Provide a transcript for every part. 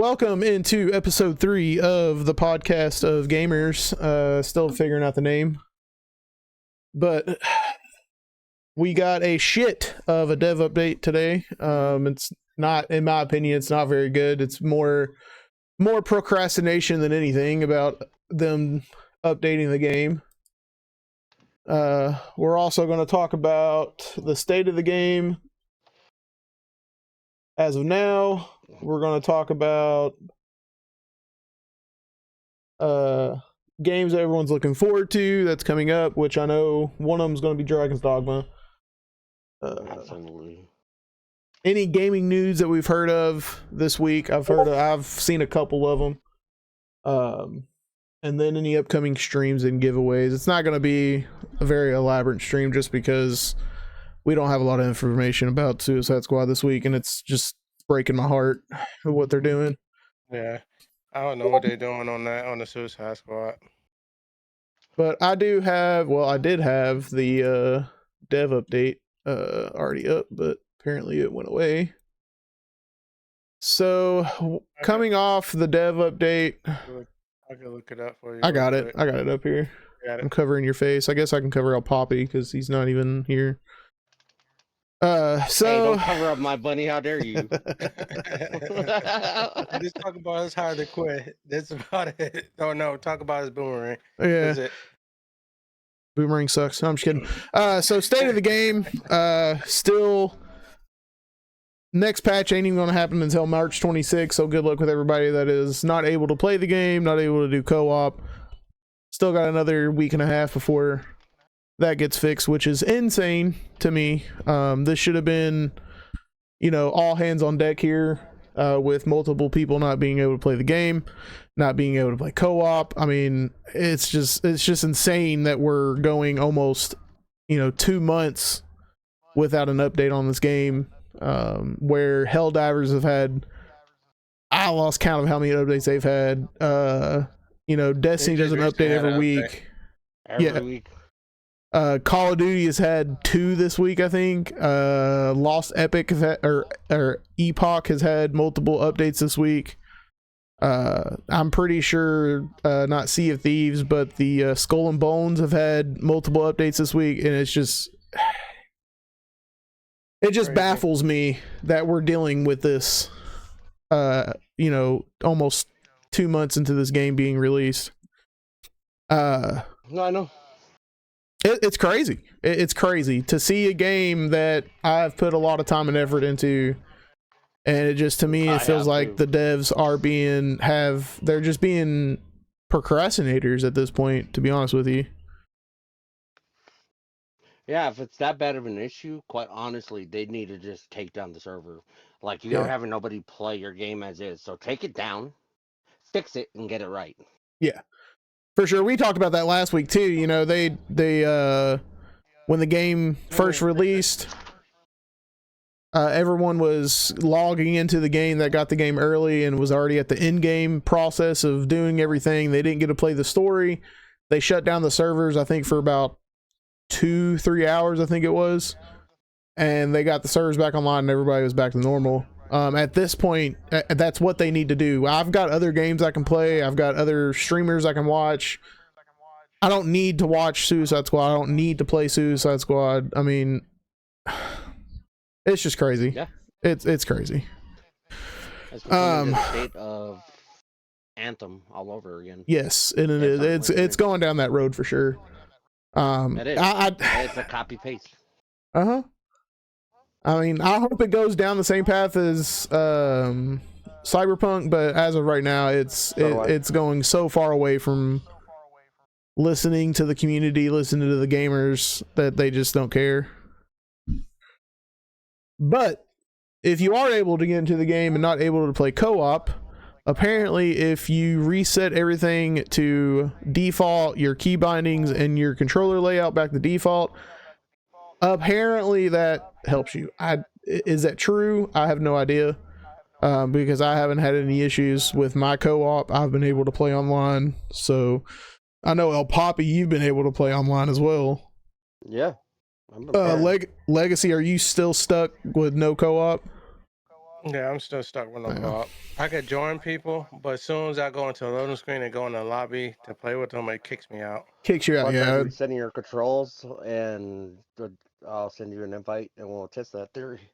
Welcome into episode 3 of the podcast of gamers. Still figuring out the name, but we got a shit of a dev update today. It's not, in my opinion, it's not very good. It's more procrastination than anything about them updating the game. We're also going to talk about the state of the game as of now. We're going to talk about games that everyone's looking forward to that's coming up, which I know one of them is going to be Dragon's Dogma. Absolutely. Any gaming news that we've heard of this week, I've seen a couple of them. And then any upcoming streams and giveaways. It's not going to be a very elaborate stream just because we don't have a lot of information about Suicide Squad this week, and it's just breaking my heart of what they're doing. Yeah, I don't know what they're doing on the Suicide Squad. But I did have the dev update already up, but apparently it went away. So coming off the dev update, I can look it up for you. I got it up here. I'm covering your face. I guess I can cover up Poppy because he's not even here. Hey, don't cover up my bunny. How dare you? Just talk about his hard to quit. That's about it. Oh no, talk about his boomerang. Yeah. That's it. Boomerang sucks. No, I'm just kidding. So state of the game, still next patch ain't even gonna happen until March 26th. So good luck with everybody that is not able to play the game, not able to do co-op. Still got another week and a half before that gets fixed, which is insane to me. This should have been, all hands on deck here, with multiple people not being able to play the game, not being able to play co-op. I mean, it's just insane that we're going almost, 2 months without an update on this game. Where Helldivers have had, I lost count of how many updates they've had. Destiny doesn't update every week. Every week. Call of Duty has had 2 this week, I think. Lost Epic has had, or Epoch has had multiple updates this week. I'm pretty sure not Sea of Thieves, but the Skull and Bones have had multiple updates this week, and it just baffles me that we're dealing with this. Almost 2 months into this game being released. No, I know. It's crazy. It's crazy to see a game that I've put a lot of time and effort into, and it just, to me, it feels like the devs they're just being procrastinators at this point, to be honest with you. Yeah, if it's that bad of an issue, quite honestly, they need to just take down the server. Like, you're having nobody play your game as is, so take it down, fix it, and get it right. Yeah. For sure. We talked about that last week too. They when the game first released, everyone was logging into the game that got the game early and was already at the in-game process of doing everything. They didn't get to play the story. They shut down the servers, I think, for about 2-3 hours, I think it was. And they got the servers back online and everybody was back to normal. At this point, that's what they need to do. I've got other games I can play. I've got other streamers I can watch. I don't need to watch Suicide Squad. I don't need to play Suicide Squad. I mean, it's just crazy. Yeah. It's crazy. It's the state of Anthem all over again. Yes, and it is. It's going down that road for sure. It is. It's a copy paste. Uh-huh. I mean, I hope it goes down the same path as Cyberpunk, but as of right now, it's going so far away from listening to the community, listening to the gamers, that they just don't care. But if you are able to get into the game and not able to play co-op, apparently if you reset everything to default, your key bindings and your controller layout back to default, apparently that helps you. Is that true? I have no idea, because I haven't had any issues with my co-op. I've been able to play online, so I know El Poppy, you've been able to play online as well. Yeah. Legacy, are you still stuck with no co-op? Yeah, I'm still stuck with no Yeah. co-op. I could join people, but as soon as I go into the loading screen and go in the lobby to play with them, it kicks me out. Kicks you out. Well, try Yeah. resetting your controls, and I'll send you an invite, and we'll test that theory.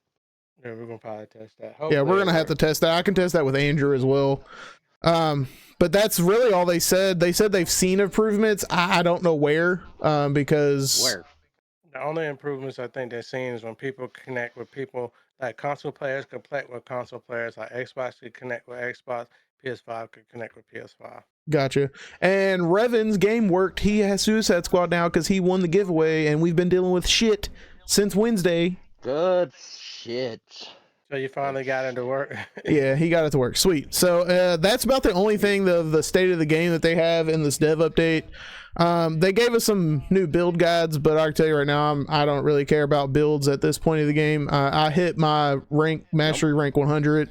Yeah, we're gonna probably test that. Yeah, we're Hopefully gonna it have to works. test that. I can test that with Andrew as well. But that's really all they said. They said they've seen improvements. I don't know where, because Where? The only improvements I think they're seeing is when people connect with people, like console players can connect with console players, like Xbox could connect with Xbox, PS5 could connect with PS5. Gotcha. And Revan's game worked. He has Suicide Squad now because he won the giveaway, and we've been dealing with shit since Wednesday. Good shit. So you finally got into work. Yeah, he got it to work. Sweet. So that's about the only thing, the state of the game that they have in this dev update. They gave us some new build guides, but I can tell you right now, I don't really care about builds at this point of the game. I hit my rank mastery rank 100.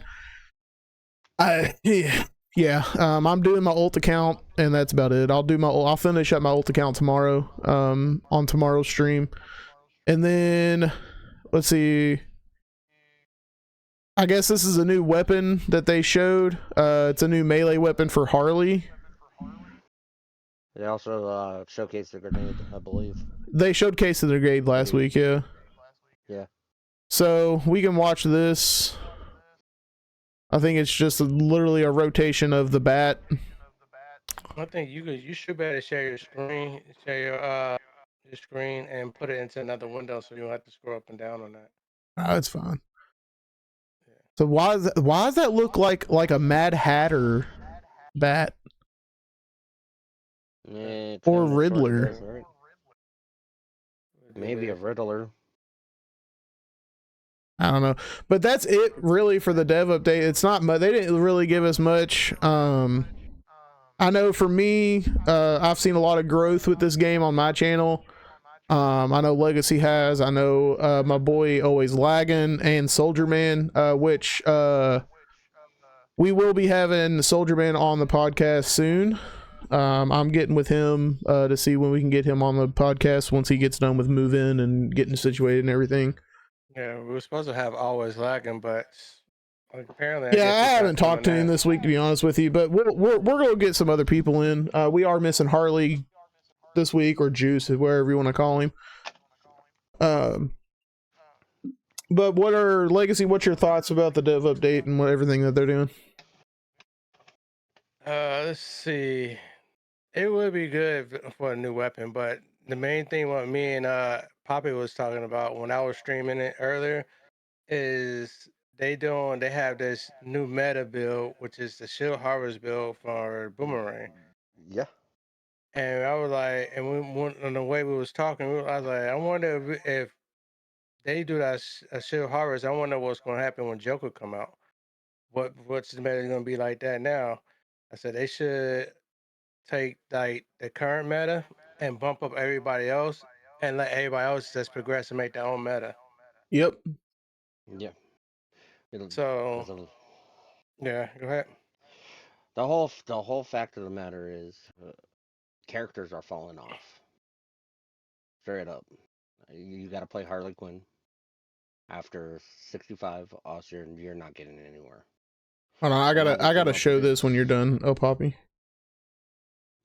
I'm doing my ult account, and that's about it. I'll finish up my ult account tomorrow, on tomorrow's stream, and then let's see. I guess this is a new weapon that they showed. It's a new melee weapon for Harley. They also showcased the grenade, I believe. They showcased the grenade last week, yeah. Yeah. So we can watch this. I think it's just literally a rotation of the bat. I think you should be able to share your screen and put it into another window so you don't have to scroll up and down on that. That's fine. So why does that look like a Mad Hatter bat? Yeah, Or kinda sorta Riddler. does, right? Maybe a Riddler. I don't know, but that's it really for the dev update. It's not much. They didn't really give us much. I know for me, I've seen a lot of growth with this game on my channel. I know Legacy has. I know my boy Always Lagging and Soldier Man, which we will be having Soldier Man on the podcast soon. I'm getting with him to see when we can get him on the podcast once he gets done with move in and getting situated and everything. Yeah, we were supposed to have Always Lagging, but apparently, I haven't talked to him this week, to be honest with you, but we're gonna get some other people in. We are missing Harley this week, or Juice, wherever you want to call him. But what's your thoughts about the dev update and everything that they're doing? Let's see. It would be good for a new weapon, but the main thing what me and Poppy was talking about when I was streaming it earlier is they have this new meta build, which is the Shield Harvest build for Boomerang. Yeah. And I was like, and the way we was talking, I was like, I wonder if they do that Shield Harvest, I wonder what's going to happen when Joker come out. What's the meta going to be like that now? I said they should take like the current meta and bump up everybody else and let everybody else just progress and make their own meta. Yep. Yeah. So yeah, go ahead. The whole fact of the matter is, characters are falling off. Straight up, you got to play Harley Quinn. After 65, Austrian, you're not getting anywhere. Hold on, I gotta show this when you're done. Oh, Poppy.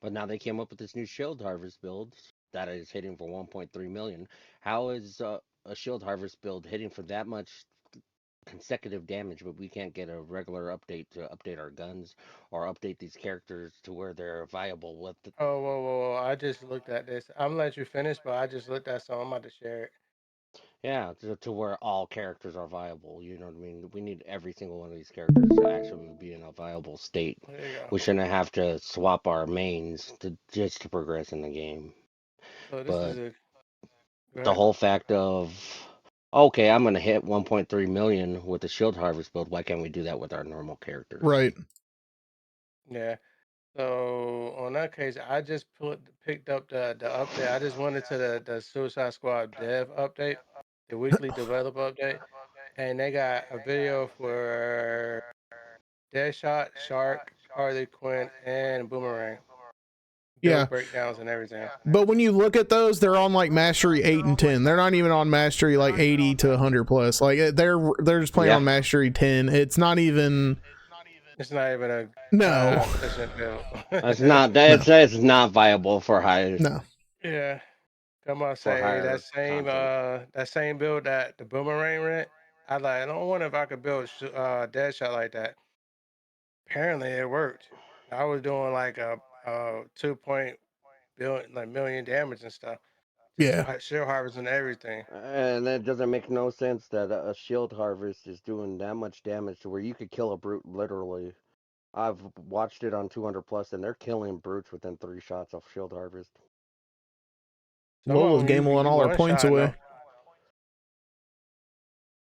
But now they came up with this new Shield Harvest build that is hitting for 1.3 million. How is a Shield Harvest build hitting for that much consecutive damage, but we can't get a regular update to update our guns or update these characters to where they're viable with the... Oh, whoa. I just looked at this. I'm gonna let you finish, but I just looked at something. I'm about to share it. Yeah, to where all characters are viable. You know what I mean? We need every single one of these characters to actually be in a viable state. There you go. We shouldn't have to swap our mains just to progress in the game. So But the whole fact of, okay, I'm gonna hit 1.3 million with the Shield Harvest build. Why can't we do that with our normal characters? Right. Yeah. So on that case, I just picked up the update. I just went into the Suicide Squad dev update, the weekly develop update, and they got a video for Deadshot, Shark, Harley Quinn, and Boomerang. Yeah. breakdowns and everything. But when you look at those, they're on like mastery 8 and 10. They're not even on mastery like 80 to 100 plus. Like they're just playing Yeah. on mastery 10. It's not even. It's not even a No. efficient build. It's not. It's not viable for high. No. Yeah. Come on, For say higher that same build that the Boomerang rent. I don't wonder if I could build dead shot like that. Apparently it worked. I was doing like a 2 million damage and stuff. Yeah. Shield harvest and everything. And it doesn't make no sense that a shield harvest is doing that much damage to where you could kill a brute literally. I've watched it on 200 plus, and they're killing brutes within 3 shots of shield harvest. Some of Lola's them gambling you all her one points shot, away. though.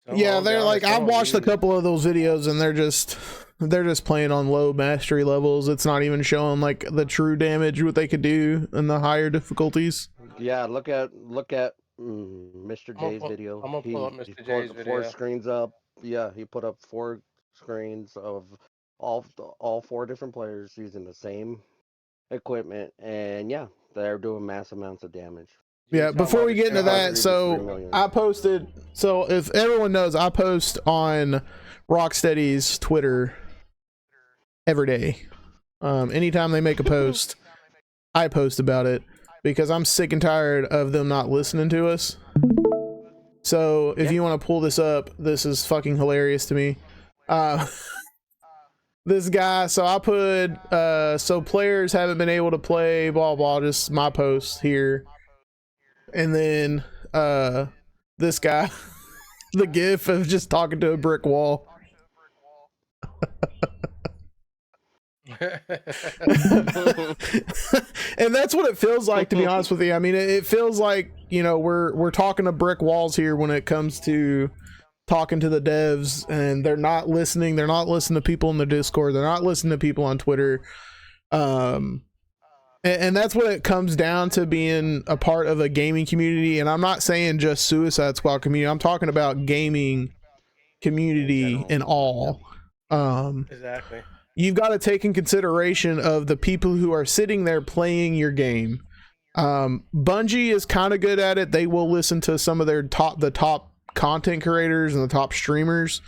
Some Yeah, of them, they're be like honest, I've some of them watched a you- couple of those videos and they're just playing on low mastery levels. It's not even showing like the true damage what they could do in the higher difficulties. Yeah, look at Mr. I'm gonna J's pull- video. I'm gonna pull up He Mr. put J's 4 video. screens up. Yeah, he put up 4 screens of all 4 different players using the same equipment, and yeah, they're doing mass amounts of damage. Yeah, talking before about we the get into shield that, harvest? 3 so million. I posted. So if everyone knows, I post on Rocksteady's Twitter every day. Anytime they make a post, I post about it because I'm sick and tired of them not listening to us. So if you want to pull this up, this is fucking hilarious to me. This guy, so I put so players haven't been able to play blah blah, just my post here. And then this guy, the gif of just talking to a brick wall. And that's what it feels like, to be honest with you. I mean, it feels like, you know, we're talking to brick walls here when it comes to talking to the devs, and they're not listening. They're not listening to people in the Discord. They're not listening to people on Twitter. And that's what it comes down to, being a part of a gaming community. And I'm not saying just Suicide Squad community. I'm talking about gaming community in all. Exactly. You've got to take in consideration of the people who are sitting there playing your game. Bungie is kind of good at it. They will listen to some of their top content creators and the top streamers.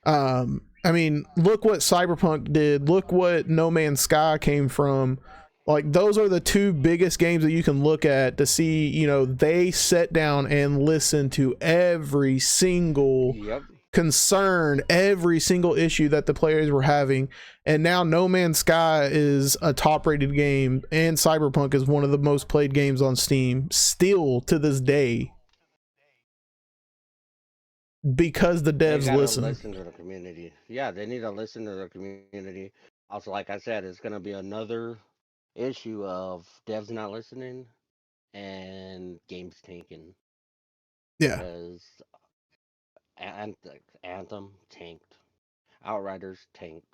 I mean, look what Cyberpunk did. Look what No Man's Sky came from. Like, those are the 2 biggest games that you can look at to see, you know, they sat down and listened to every single Yep. concern, every single issue that the players were having. And now No Man's Sky is a top rated game, and Cyberpunk is one of the most played games on Steam still to this day, because the They devs gotta listen. to the community. Yeah, they need to listen to their community. Also, like I said, it's gonna be another issue of devs not listening and games tanking. Yeah. Because Anthem tanked, Outriders tanked.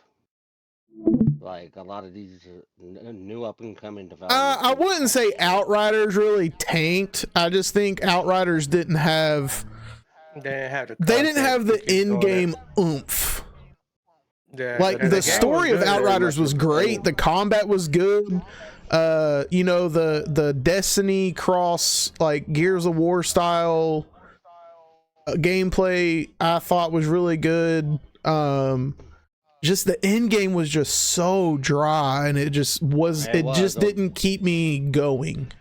Like a lot of these new up and coming developments. I wouldn't say Outriders really tanked. I just think Outriders didn't have They didn't have the. they didn't content have to the keep doing in-game oomph. it. Yeah, Like, but the game story was of good. Outriders was great. The combat was good. You know, the Destiny cross, like Gears of War style gameplay, I thought was really good. Just the end game was just so dry, and it just didn't keep me going.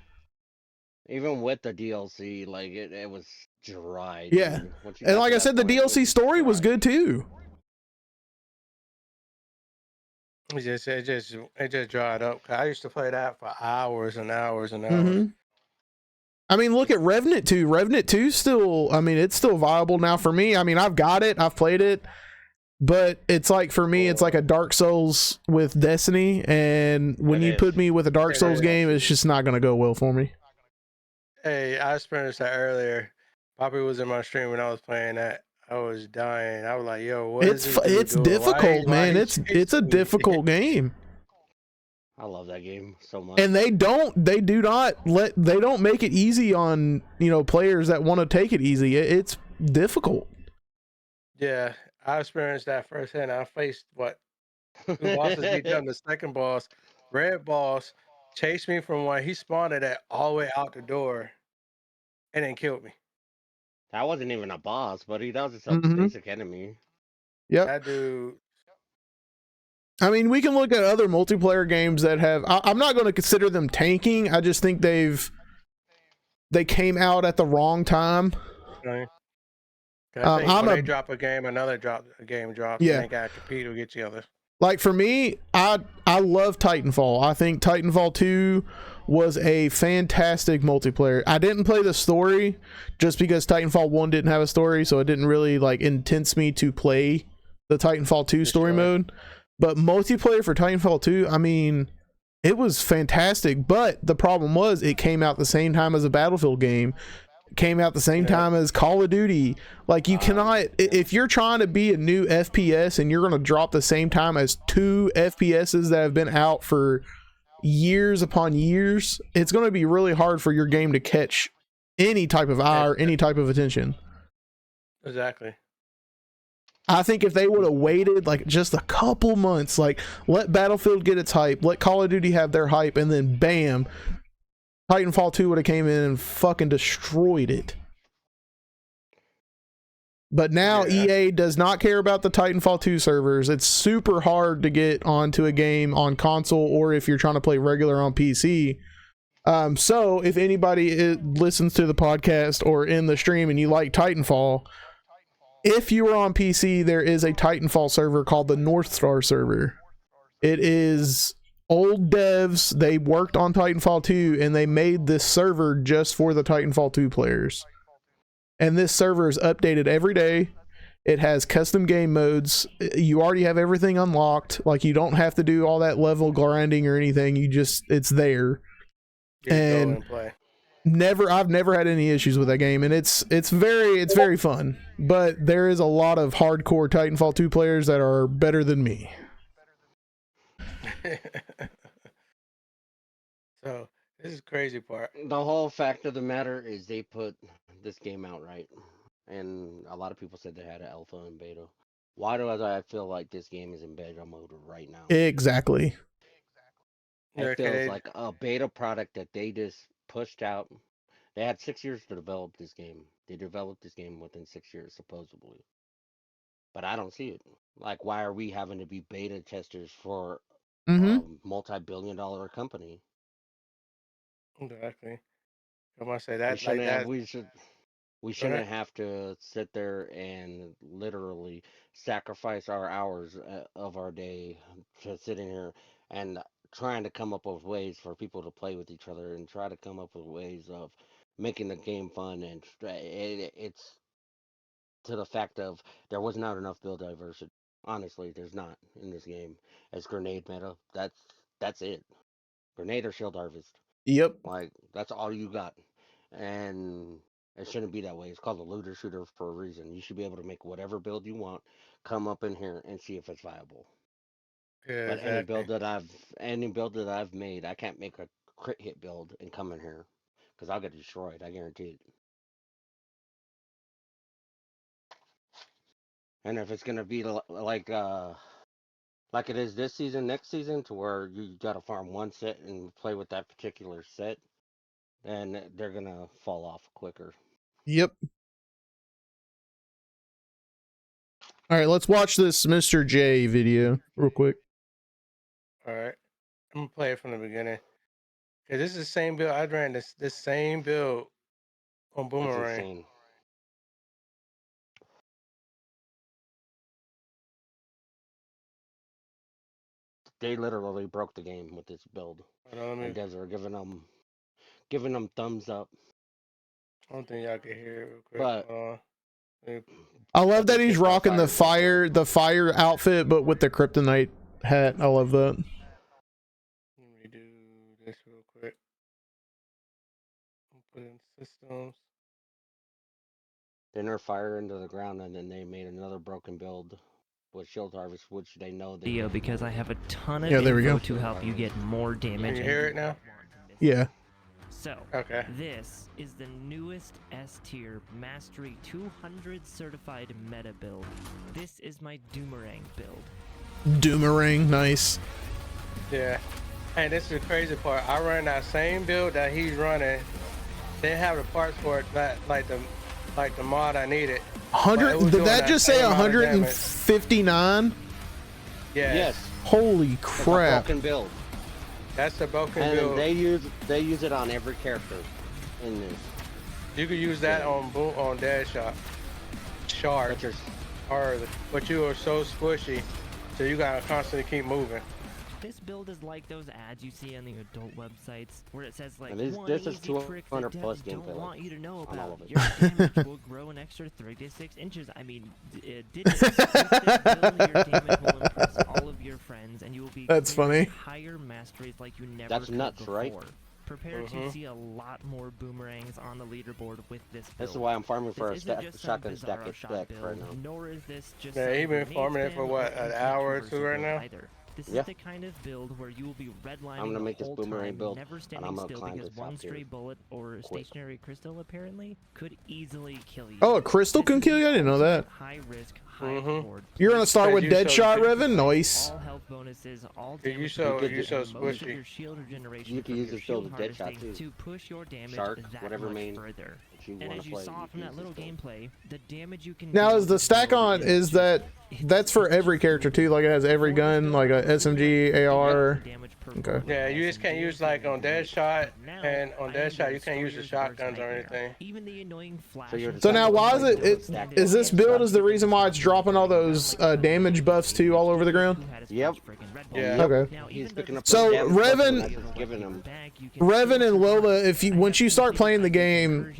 Even with the DLC, like it was dry. Yeah. dude. Once you And got like to I that said, the point, it DLC story was dry. good too. It just dried up. I used to play that for hours and hours and hours. Mhm. I mean, look at Revenant 2. Revenant 2 still, I mean, it's still viable now for me. I mean, I've got it, I've played it, but it's like, for me, it's like a Dark Souls with Destiny, and when It you is. put me with a Dark It Souls is. game, it's just not going to go well for me. Hey, I experienced that earlier. Poppy was in my stream when I was playing that. I was dying. I was like, "Yo, what is this dude It's doing? difficult, Why man. he It's a chasing me?" difficult game. I love that game so much. And they don't make it easy on, you know, players that want to take it easy. It's difficult. Yeah, I experienced that firsthand. I faced two bosses beat them. The second boss, red boss, chased me from where he spawned at all the way out the door, and then killed me. That wasn't even a boss, buddy. That was just a Mhm. basic enemy. Yep. That dude. I mean, we can look at other multiplayer games that have. I'm not going to consider them tanking. I just think they came out at the wrong time. I think I'm when a- they drop a game, another game drops. Yeah. And they gotta compete with each other. Like for me, I love Titanfall. I think Titanfall 2 was a fantastic multiplayer. I didn't play the story just because Titanfall 1 didn't have a story, so it didn't really like intense me to play the Titanfall 2 story mode. But multiplayer for Titanfall 2, I mean, it was fantastic, but the problem was it came out the same time as a Battlefield game. Came out the same time as Call of Duty. Like you cannot, if you're trying to be a new FPS and you're going to drop the same time as two FPSs that have been out for years upon years, it's going to be really hard for your game to catch any type of eye or any type of attention. Exactly. I think if they would have waited like just a couple months, like let Battlefield get its hype, let Call of Duty have their hype, and then bam, Titanfall 2 would have came in and fucking destroyed it. But now EA does not care about the Titanfall 2 servers. It's super hard to get onto a game on console or if you're trying to play regular on PC. So if anybody listens to the podcast or in the stream and you like Titanfall, if you are on PC, there is a Titanfall server called the North Star server. It is old devs. They worked on Titanfall 2 and they made this server just for the Titanfall 2 players. And this server is updated every day. It has custom game modes. You already have everything unlocked. Like you don't have to do all that level grinding or anything. You just, it's there. And play. I've never had any issues with that game, and it's very fun. But there is a lot of hardcore Titanfall 2 players that are better than me. So this is crazy part. The whole fact of the matter is they put this game out right, and a lot of people said they had an alpha and beta. Why do I feel like this game is in beta mode right now? Exactly. It feels like a beta product that they just pushed out. They had 6 years to develop this game. They developed this game within 6 years, supposedly. But I don't see it. Like, why are we having to be beta testers for a multi-billion-dollar company? Exactly. I'm gonna say that. We shouldn't have to sit there and literally sacrifice our hours of our day to sitting here and trying to come up with ways for people to play with each other and try to come up with ways of making the game fun. And it's to the fact of there was not enough build diversity. Honestly, there's not in this game. As grenade meta, that's it. Grenade or shield harvest. Yep. Like that's all you got. And it shouldn't be that way. It's called a looter shooter for a reason. You should be able to make whatever build you want, come up in here and see if it's viable. Yeah, But exactly. any build that I've made, I can't make a crit hit build and come in here because I'll get destroyed. I guarantee it. And if it's gonna be like it is this season, next season, to where you gotta farm one set and play with that particular set, then they're gonna fall off quicker. Yep. All right, let's watch this Mr. J video real quick. All right, I'm gonna play it from the beginning. Cause this is the same build I ran. This same build on Boomerang. They literally broke the game with this build. And devs are giving them thumbs up. I don't think y'all can hear it real quick. But I love that he's rocking the fire outfit, but with the kryptonite hat. I love that. Let me do this real quick. Put in systems. They nerfed fire into the ground, and then they made another broken build with shield harvest, which they know they video because I have a ton of there we go. info to help you get more damage. Can you hear it now? Yeah. So, okay. This is the newest S-tier Mastery 200 certified meta build. This is my Doomerang build. Doomerang, nice. Yeah. And this is the crazy part. I run that same build that he's running. They have the parts for it, that like the mod I needed. But it 100. was Did doing that just say same amount of damage. 159? Yeah. Yes. Holy It's a crap! broken build. That's the broken And build. they use it on every character in this. You could use that on Deadshot. Shark. But you're, But you are so squishy, so you gotta constantly keep moving. This build is like those ads you see on the adult websites where it says like And this- one this is easy trick that 200 plus devs don't gameplay, want you to know on all about. of it. Your damage will grow an extra 36 inches. I mean, with this build, your damage will impress all of your friends, and you will be That's clearing funny. higher masteries like you never That's could nuts, before. right? Prepare to see a lot more boomerangs on the leaderboard with this build. this is why I'm farming for a This isn't stack, just some shotgun stack Bizarro at shot stack build, right now. nor is this just Yeah, some he been grenade farming it spam for what, or an instant hour or conversion two right build now? either. This Yeah. is the kind of build where you will be redlining I'm gonna the make this whole boomerang time, build, never and standing I'm gonna still climb because this one top tier stray bullet or a quick. stationary crystal apparently could easily kill you. Oh, a crystal This can is kill you? I didn't know that. High risk, high Mhm. reward. You're gonna start with Because you so Deadshot, good. Revan? Nice. All health bonuses, all Yeah, you damage so- bonuses, you so and most of squishy. your shield regeneration You can from use your this build shield with Deadshot, harvesting too. to push your damage Shark, that whatever much main further. that you And want as to you play. saw you from can that use little this build. gameplay, the damage you can Now, do is the with stack build on? Is that that's for every character too? Like it has every gun, like a SMG, AR. Okay. Yeah, you just can't use like on Deadshot and on Deadshot you can't use the shotguns or anything. Even the annoying flash. So you're and So now, stuff why is like it? those Is this build is the reason why it's dropping all those damage buffs too all over the ground? Yep. Yeah. Okay. He's picking up So, those damage buffs and Revan- that's just giving him. Revan and Lola, if you once you start playing the game,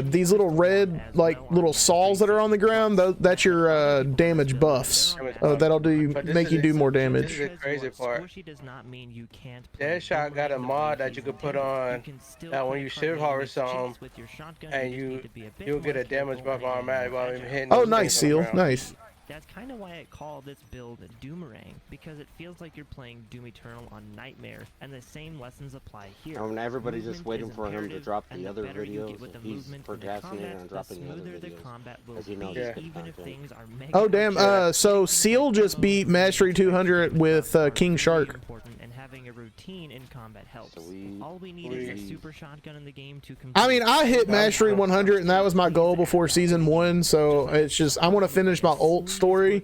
these little red like little saws that are on the ground, that's your damage buffs. That'll do But this make is you do more This damage. is the crazy part. Squishy does not mean you can't play Deadshot got a boomerang the mod way that you he's could put intended. on You can still that when play you Kurt shield Angle harvest cheats something, with your shotgun, and just need to be a bit you'll more get a damage careful buff and automatic while agile. even hitting Oh, those nice, things on the Seal. ground. Nice. That's kind of why I call this build Doomerang, because it feels like you're playing Doom Eternal on Nightmare, and the same lessons apply here. And everybody's just Movement waiting is for him to imperative, drop and the other better you get videos. with the He's movement in the procrastinating combat, on dropping the other smoother the videos. combat will 'cause he be, knows it's even if content. things are mega Oh damn! Yeah. So Seal just beat Mastery 200 with King Shark. important, and having a routine in combat helps. Sweet, All we need is a sweet. super shotgun in the game to complete. I mean, I hit Mastery 100, and that was my goal before season 1. So it's just I want to finish my ult story,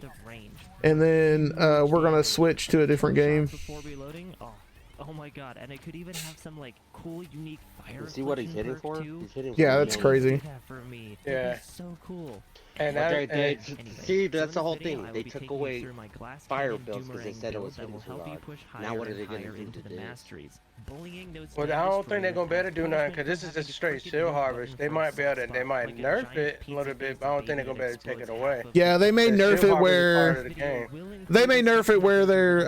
and then we're gonna switch to a different game. Before reloading, oh my god! And it could even have some like cool, unique fire. You see what he's affliction hitting perk, for? too. He's hitting Yeah, for that's millions. crazy. Did that for me. That'd Yeah. be so cool. And But that, they and see, so that's in the this whole video, thing. I will They be took taking you away through my glass fire cannon builds because they Doomerang said it build was that hitting will so help you hard. push Now higher what are and they gonna higher do into the today? masteries. Bullying those well, I damage don't think they're gonna destroyers be able to as do nothing punishment because for this is having just straight freaking shield move harvest. button They for might be able to, spot, they might like a nerf giant it a pizza little bit, face but I don't think they're baby gonna be that able to take it explodes away. half of Yeah, they may The nerf shield it harvest is part where of the game. they may nerf it where they're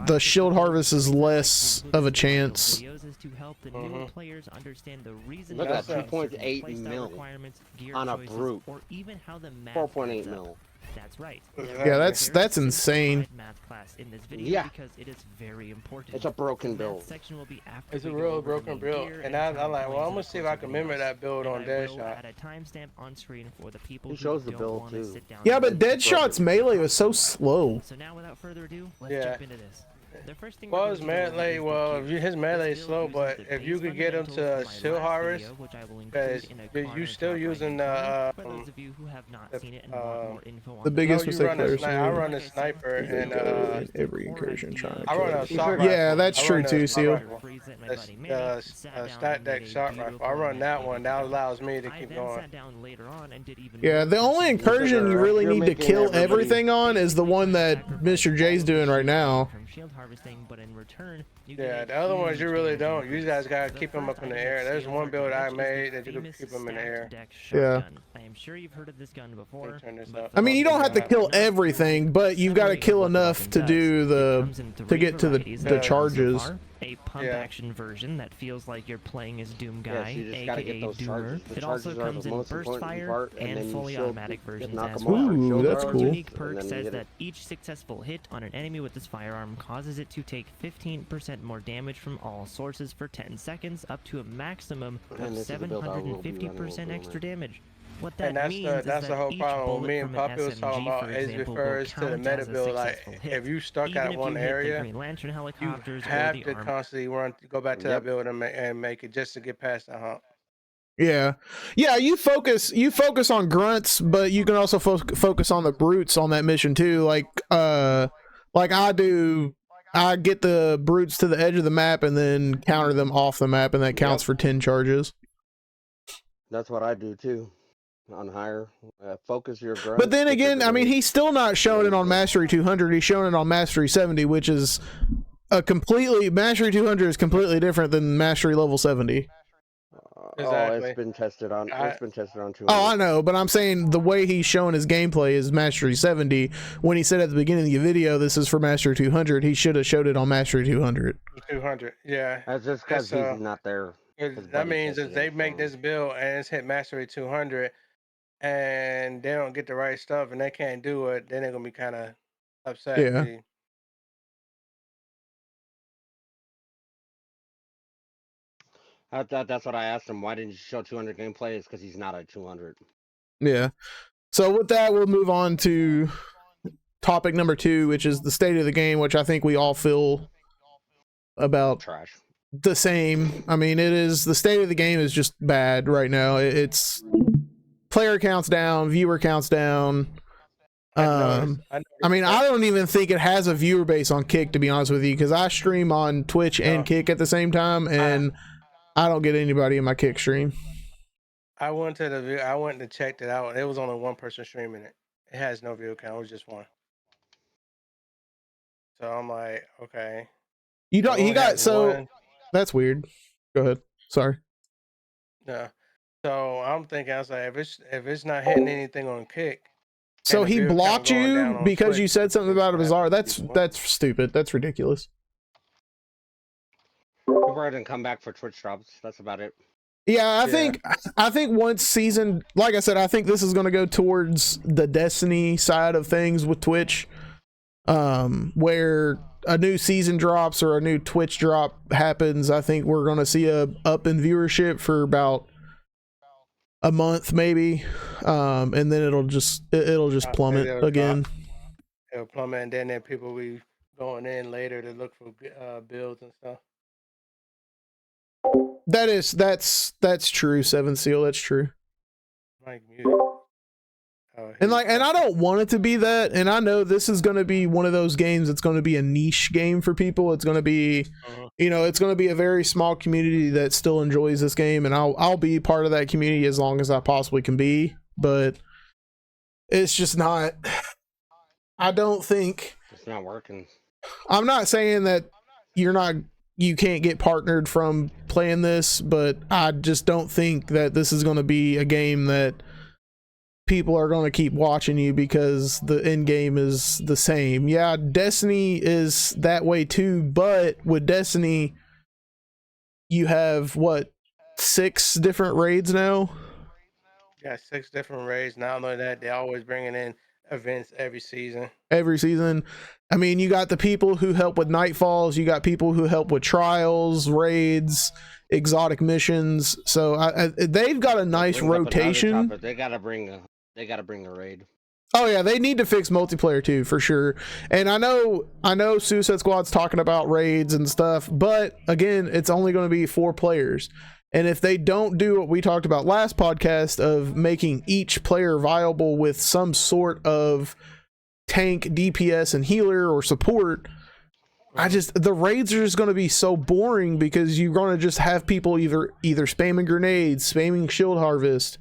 the shield harvest is less of a chance. Videos is to help the new Mhm. players understand the reason Look at that, behind certain 2.8 playstyle mil requirements, gear on a choices, brute. or even how the math 4.8 adds up. mil. That's right. Yeah, that's insane. Math class in this video Yeah. because it is very important. It's a broken The math build. section will be after It's a we go real over the broken main build, gear and I'm counter like, well, points I'm in gonna the see if course I of can the remember videos. that build on And I will Deadshot. add a timestamp on screen for the people He who shows the don't build, wanna too. sit down Yeah, and but watch the Deadshot's melee was so slow. So now, without further ado, let's Yeah. jump into this. The first thing Well, we're his going to go over melee, is the well, gear. if you, his This melee is build slow, uses but the if you base could get him fundamentals to from my shield last harvest, video, which I will because include in a you're corner still top using right-hand corner. For the those of you who have not the, seen it and want more info on The biggest you mistake run a players sniper. I made. run a sniper and in every incursion trying to I run kill a it. assault Yeah, rifle. that's I true run a too, assault Seal. rifle. Stat deck shot rifle. I run that one. That allows me to I keep then going. sat down later on and did even Yeah, more the only research. incursion you really You're need to making kill everybody- everything on is the one that Mr. J's doing right now. From shield harvesting, but in return, you Yeah, get the a other ones huge you really damage don't. increase. You guys gotta The keep them first up in the item air. that There's Seal one build I Harvest is the made that you can famous keep them in the stacked air. deck Yeah. shotgun. I am sure you've heard of this gun before. Let me turn this but up. for I mean, you those don't of have to who kill have not, everything, but you've got to summary kill of what the enough weapon to does. do It the comes in to three get to varieties the that I've used so charges. far. A pump Yeah. action version that feels like you're playing as Doom Yeah, Guy, so you just gotta aka get those Doomer. charges. The It also charges are comes the in most burst important fire part, and then and you fully shield- automatic versions knock as 'em well. off with Ooh, shield that's guards, cool. Unique and perk then you says get that it. each successful hit on an enemy with this firearm causes it to take 15% more damage from all sources for 10 seconds, up to a maximum And of this is the build I will be running with 750% extra Boomerang. damage. What that And that's means the is that's that the whole each problem. What bullet me and from an Puppy was talking SMG, about for is example, will refers to the count meta as a build. Like successful hit. if you stuck Even at if one you hit the area, Green Lantern you helicopters or have the to armor. constantly run go back to Yep. that build and make it just to get past the hump. Yeah, you focus on grunts, but you can also focus on the brutes on that mission too. Like I do, I get the brutes to the edge of the map and then counter them off the map, and that counts Yep. for 10 charges. That's what I do too. On higher, focus your grunt. But then again, I mean, he's still not showing it on Mastery 200. He's showing it on Mastery 70, which is Mastery 200 is completely different than Mastery level 70. Oh, Exactly. it's been tested on. I- It's been tested on 200. Oh, I know, but I'm saying the way he's showing his gameplay is Mastery 70. When he said at the beginning of the video, this is for Mastery 200, he should have showed it on Mastery 200. 200. Yeah. That's just because It's, he's not there. His That buddy means if tested they it make for him. this build and it's hit Mastery 200 and they don't get the right stuff and they can't do it, then they're gonna be kind of upset. Yeah. See? That's what I asked him. Why didn't you show 200 gameplay? It's because he's not at 200. Yeah. So with that, we'll move on to topic number 2, which is the state of the game, which I think we all feel about Trash. the same. I mean, the state of the game is just bad right now. It's player counts down, viewer counts down. I mean, I don't even think it has a viewer base on Kick, to be honest with you, because I stream on Twitch and Kick at the same time, and I don't get anybody in my Kick stream. I went to check it out. It was only one person streaming it. It has no view count. It was just one. So I'm like, okay. You don't. It You only got has so. one. That's weird. Go ahead. Sorry. Yeah. So I'm thinking, I was like, if it's not hitting anything on Kick. So and the he view count blocked going down you on because Twitch, you said something about a it's bizarre. happening to That's people. stupid. That's ridiculous. People are gonna come back for Twitch drops. That's about it. Yeah, Yeah. I think once season, like I said, I think this is going to go towards the Destiny side of things with Twitch, where a new season drops or a new Twitch drop happens. I think we're going to see a up in viewership for about a month, maybe, and then it'll just plummet it'll again. It'll plummet, and then people will be going in later to look for builds and stuff. That's true, Seven Seal. That's true. Like music. Oh, And I don't want it to be that. And I know this is going to be one of those games that's going to be a niche game for people. It's going to be, it's going to be a very small community that still enjoys this game, and I'll be part of that community as long as I possibly can be. But it's just not. I don't think It's not working. I'm not saying that you can't get partnered from playing this, but I just don't think that this is going to be a game that people are going to keep watching you because the end game is the same. Yeah, Destiny is that way too, but with Destiny, you have 6 different raids now? Yeah, 6 different raids. Not only that, they're always bringing in events every season. Every season. I mean, you got the people who help with Nightfalls, you got people who help with trials, raids, exotic missions. So they've got a nice Brings up another rotation. topic. They gotta bring a raid. Oh yeah, they need to fix multiplayer too, for sure. And I know Suicide Squad's talking about raids and stuff, but again, it's only going to be 4 players. And if they don't do what we talked about last podcast of making each player viable with some sort of tank, DPS, and healer or support, the raids are just going to be so boring because you're going to just have people either spamming grenades, spamming shield harvest,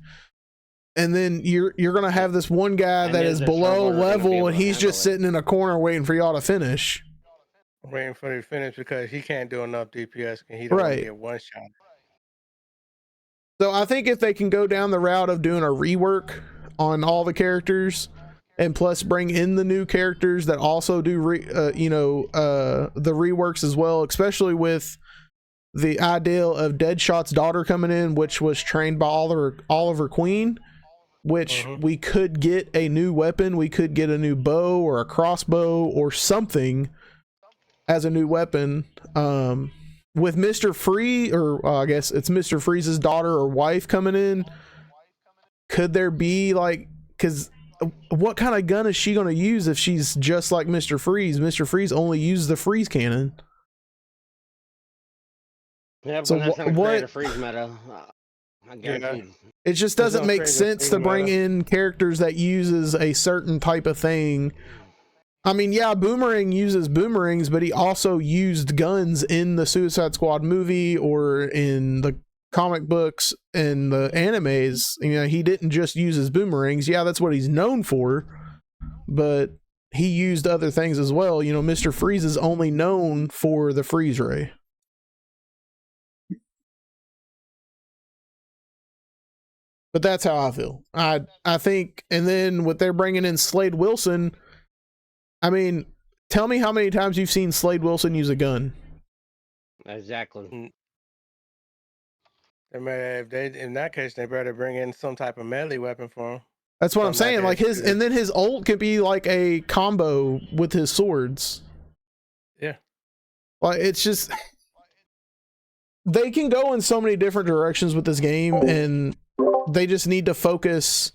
and then you're going to have this one guy And that then is the below server are gonna be level able and to he's just handle it. sitting in a corner waiting for y'all to finish. Waiting for the finish because he can't do enough DPS and he don't want Right. to get one shot. So I think if they can go down the route of doing a rework on all the characters, and plus bring in the new characters that also do the reworks as well, especially with the ideal of Deadshot's daughter coming in, which was trained by Oliver Queen, which we could get a new weapon, we could get a new bow or a crossbow or something as a new weapon. With Mr. Free, or I guess it's Mr. Freeze's daughter or wife coming in, could there be like, because what kind of gun is she going to use if she's just like Mr. Freeze? Mr. Freeze only used the freeze cannon. Yeah, but So that's gonna what- create a freeze meta. I guarantee. It just There's doesn't no make crazy sense thing to bring about it. in characters that uses a certain type of thing. I mean, yeah, Boomerang uses boomerangs, but he also used guns in the Suicide Squad movie or in the comic books and the animes. You know, he didn't just use his boomerangs. Yeah, that's what he's known for, but he used other things as well. You know, Mr. Freeze is only known for the freeze ray. But that's how I feel. I think, and then with they're bringing in Slade Wilson, I mean, tell me how many times you've seen Slade Wilson use a gun. Exactly. They may, if they, in that case, they better bring in some type of melee weapon for him. That's what I'm Something saying. like Like that. his, and then his ult could be like a combo with his swords. Yeah. Like it's just they can go in so many different directions with this game, and they just need to focus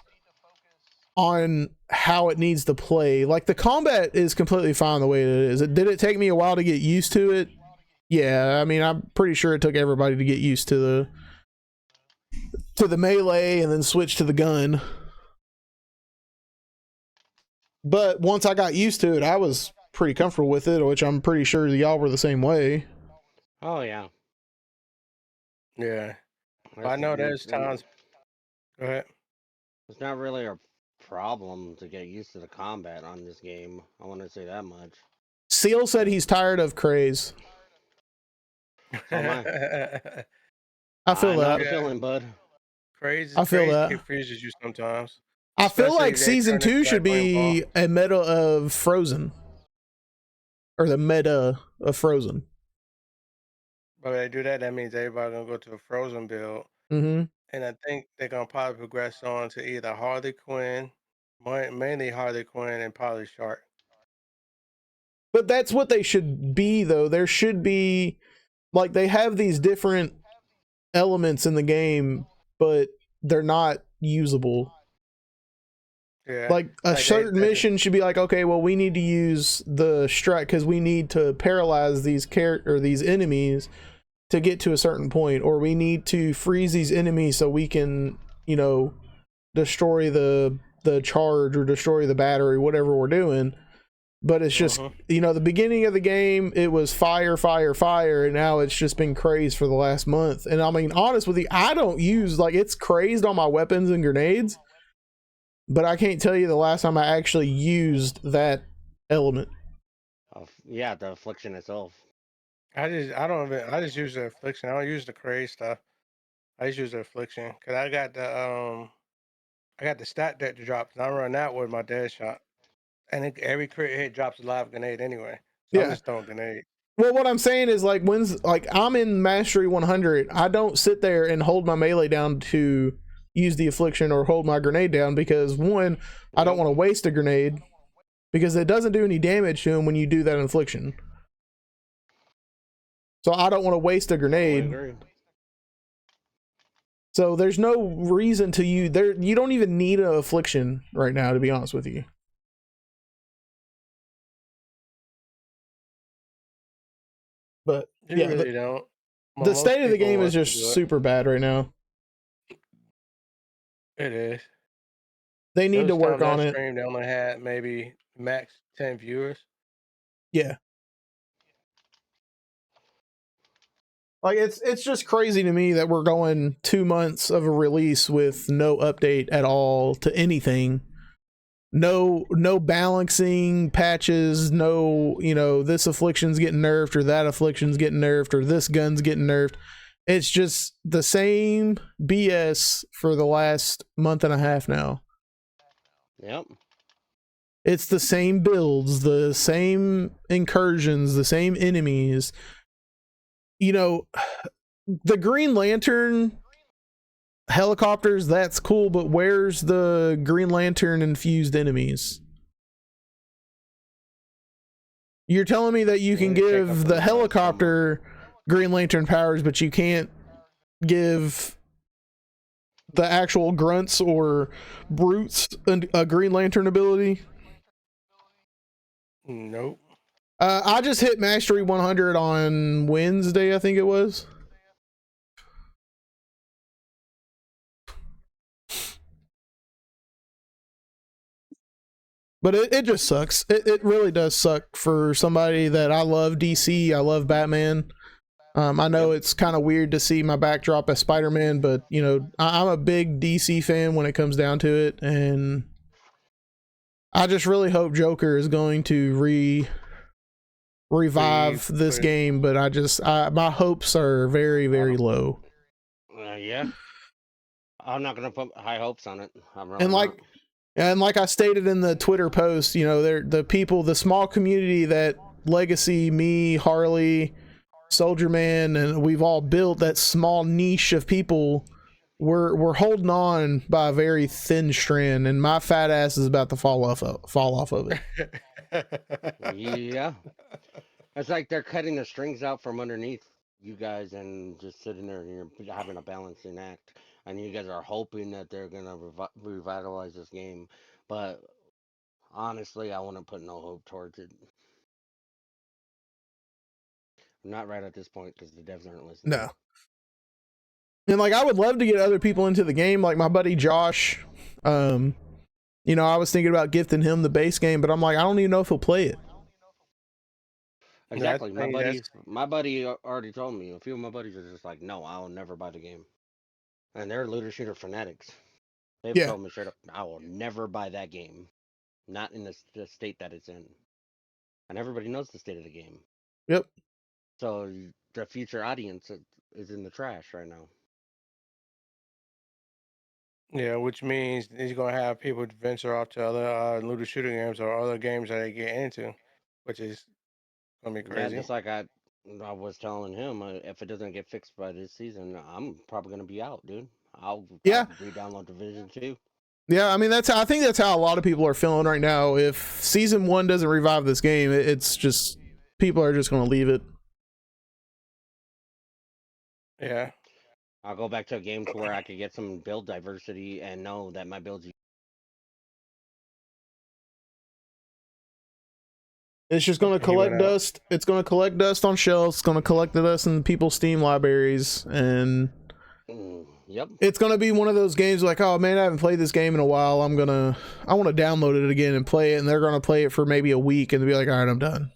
on how it needs to play. Like the combat is completely fine the way it is. Did it take me a while to get used to it? Yeah, I mean, I'm pretty sure it took everybody to get used to the melee and then switch to the gun. But once I got used to it, I was pretty comfortable with it, which I'm pretty sure y'all were the same way. Oh yeah. Yeah. That's I know the- there's times. Go ahead. It's not really a problem to get used to the combat on this game. I want to say that much. Seal said he's tired of craze. So am I feel know that. the feeling, bud. Crazy. I feel crazy that. confuses you sometimes. I feel Especially like if they season turn it 2 should back on be a meta of Frozen. Or the meta of Frozen. But if they do that, that means everybody gonna go to a Frozen build, Mm-hmm. and I think they're gonna probably progress on to either Harley Quinn, mainly Harley Quinn, and probably Shark. But that's what they should be, though. There should be, like, they have these different elements in the game, but they're not usable. Yeah. Like a Like they- certain they- mission should be like, okay, well, we need to use the strike because we need to paralyze these these enemies to get to a certain point, or we need to freeze these enemies so we can, you know, destroy the charge or destroy the battery, whatever we're doing. But it's just, you know, the beginning of the game, it was fire, fire, fire, and now it's just been crazed for the last month. And I mean, honest with you, I don't use, like, it's crazed on my weapons and grenades, but I can't tell you the last time I actually used that element. Yeah, the affliction itself. I just use the affliction. I don't use the craze stuff. I just use the affliction because I got the stat deck to drop, and I run that with my dead shot. And every crit hit drops a live grenade anyway. So Yeah. I'm just throwing grenade. Well, what I'm saying is, like, I'm in Mastery 100, I don't sit there and hold my melee down to use the affliction or hold my grenade down because, one, I don't want to waste a grenade because it doesn't do any damage to him when you do that affliction. So I don't want to waste a I grenade. agree. So there's no reason to use there. You don't even need an affliction right now, to be honest with you. But You yeah, really don't. Well, the most state of the people game is want to just do it. super bad right now. It is. They need to Those work times I on it. streamed, they only had maybe max 10 viewers. Yeah. Like it's just crazy to me that we're going 2 months of a release with no update at all to anything. No balancing patches, no, you know, this affliction's getting nerfed or that affliction's getting nerfed or this gun's getting nerfed. It's just the same BS for the last month and a half now. Yep. It's the same builds, the same incursions, the same enemies. You know, the Green Lantern helicopters, that's cool, but where's the Green Lantern infused enemies? You're telling me that you can They take up give for the the helicopter Green Lantern powers, but you can't give the actual grunts or brutes a Green Lantern ability? Nope. I just hit Mastery 100 on Wednesday, I think it was. But it just sucks. It really does suck for somebody that I love DC. I love Batman. I know it's kind of weird to see my backdrop as Spider-Man, but you know, I'm a big DC fan when it comes down to it, and I just really hope Joker is going to revive this game. But my hopes are very, very low. Yeah, I'm not gonna put high hopes on it. And like I stated in the Twitter post, you know, the people, the small community that Legacy, me, Harley, Soldier Man, and we've all built that small niche of people. We're holding on by a very thin strand, and my fat ass is about to fall off of it. Yeah, it's like they're cutting the strings out from underneath you guys and just sitting there and you're having a balancing act, and you guys are hoping that they're gonna revitalize this game, but honestly, I wouldn't put no hope towards it. Not right at this point because the devs aren't listening. No. And like, I would love to get other people into the game, like my buddy Josh. You know, I was thinking about gifting him the base game, but I'm like, I don't even know if he'll play it. Exactly. My buddy already told me. A few of my buddies are just like, no, I'll never buy the game. And they're looter shooter fanatics. They've told me straight up, I will never buy that game. Not in the state that it's in. And everybody knows the state of the game. Yep. So the future audience is in the trash right now. Yeah, which means he's going to have people venture off to other looter shooter games or other games that they get into, which is going to be crazy. Yeah, just like I was telling him, if it doesn't get fixed by this season, I'm probably going to be out, dude. I'll re-download Division 2. Yeah, I mean, I think that's how a lot of people are feeling right now. If Season 1 doesn't revive this game, it's just, people are just going to leave it. Yeah. I'll go back to a game to where I could get some build diversity and know that my builds. It's just going to collect dust. It's going to collect dust on shelves. It's going to collect the dust in people's Steam libraries, and yep, it's going to be one of those games like, oh man, I haven't played this game in a while. I want to download it again and play it, and they're going to play it for maybe a week and be like, all right, I'm done.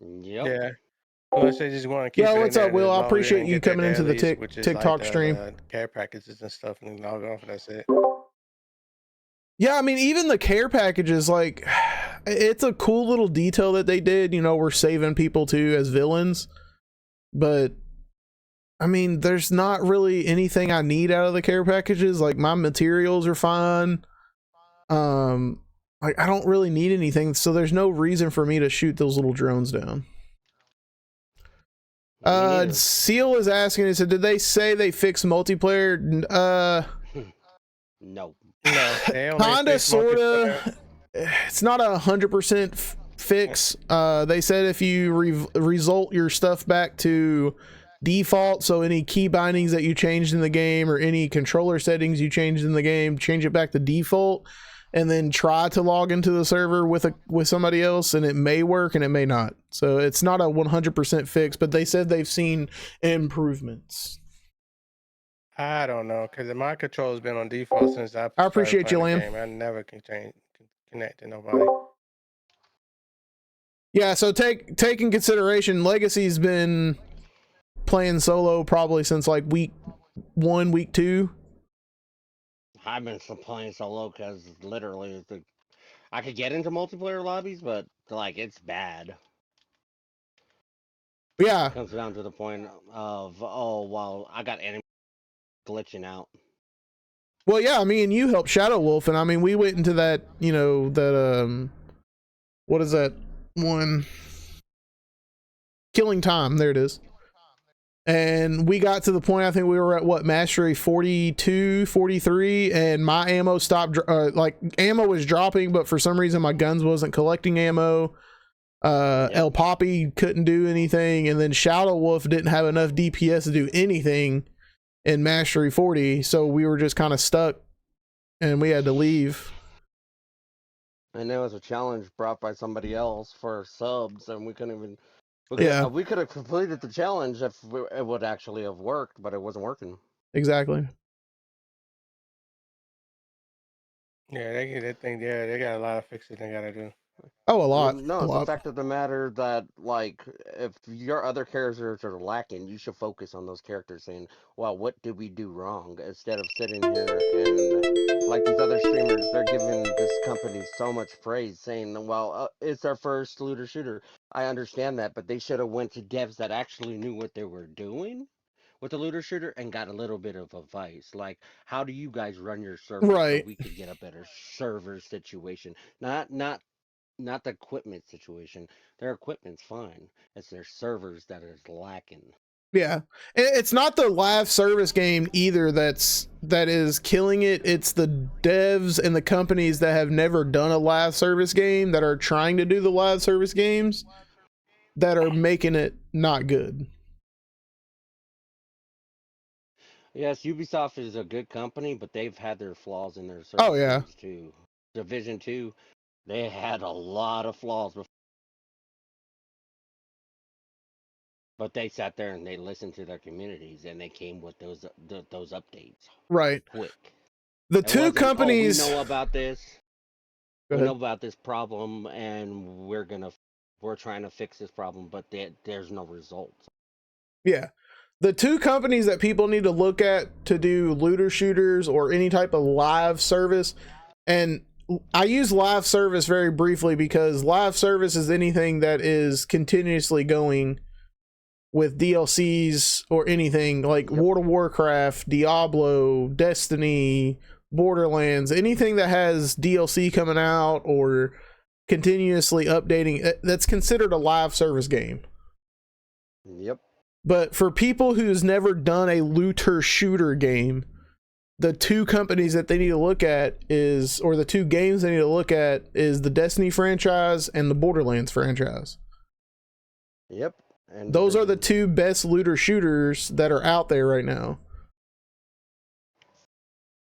Yep. Yeah. Unless they just want to keep. Yeah, what's up, Will? I appreciate you coming into the TikTok stream. Care packages and stuff, and log off. That's it. Yeah, I mean, even the care packages, like, it's a cool little detail that they did. You know, we're saving people too as villains, but I mean, there's not really anything I need out of the care packages. Like, my materials are fine. Like, I don't really need anything, so there's no reason for me to shoot those little drones down. Seal is asking, he said, did they say they fixed multiplayer? No. Kinda, sorta. It's not 100% fix. They said if you result your stuff back to default, so any key bindings that you changed in the game or any controller settings you changed in the game, change it back to default, and then try to log into the server with somebody else, and it may work and it may not. So it's not a 100% fix, but they said they've seen improvements. I don't know, because my control has been on default since I appreciate you, Lamb. I never can connect to nobody. Yeah, so take in consideration, Legacy's been playing solo probably since like week 1, week 2. I've been playing solo because literally I could get into multiplayer lobbies, but like, it's bad. Yeah, it comes down to the point of, oh well, I got enemies glitching out. Well, yeah, I mean, you helped Shadow Wolf, and I mean, we went into that, you know, that what is that one? Killing Time. There it is. And we got to the point, I think we were at what, Mastery 42, 43, and my ammo stopped, like, ammo was dropping, but for some reason my guns wasn't collecting ammo. El Poppy couldn't do anything, and then Shadow Wolf didn't have enough DPS to do anything. in Mastery 40, so we were just kind of stuck and we had to leave. And there was a challenge brought by somebody else for subs, and we couldn't even. Yeah. We could have completed the challenge if it would actually have worked, but it wasn't working. Exactly. Yeah, they get that thing. Yeah, they got a lot of fixes they gotta do. Oh, a I lot. mean, no, a it's the lot. fact of the matter that, like, if your other characters are lacking, you should focus on those characters saying, well, what did we do wrong? Instead of sitting here and, like these other streamers, they're giving this company so much praise, saying, well, it's our first looter shooter. I understand that, but they should have went to devs that actually knew what they were doing with the looter shooter and got a little bit of advice. Like, how do you guys run your server so Right. we could get a better server situation? Not the equipment situation. Their equipment's fine. It's their servers that is lacking. Yeah. It's not the live service game either that is killing it. It's the devs and the companies that have never done a live service game that are trying to do the live service games that are making it not good. Yes, Ubisoft is a good company, but they've had their flaws in their service Oh, yeah. games too. Division 2, they had a lot of flaws before. But they sat there and they listened to their communities and they came with those updates Right. quick. The It two wasn't, companies. oh, we know about this. Go We ahead. know about this problem and we're trying to fix this problem, but there's no results. Yeah. The two companies that people need to look at to do looter shooters or any type of live service, and I use live service very briefly because live service is anything that is continuously going with DLCs or anything like Yep. World of Warcraft, Diablo, Destiny, Borderlands, anything that has DLC coming out or continuously updating, that's considered a live service game. Yep. But for people who's never done a looter shooter game, the two companies that they need to look at or the two games they need to look at is the Destiny franchise and the Borderlands franchise. Yep. And Those are the Division. two best looter shooters that are out there right now.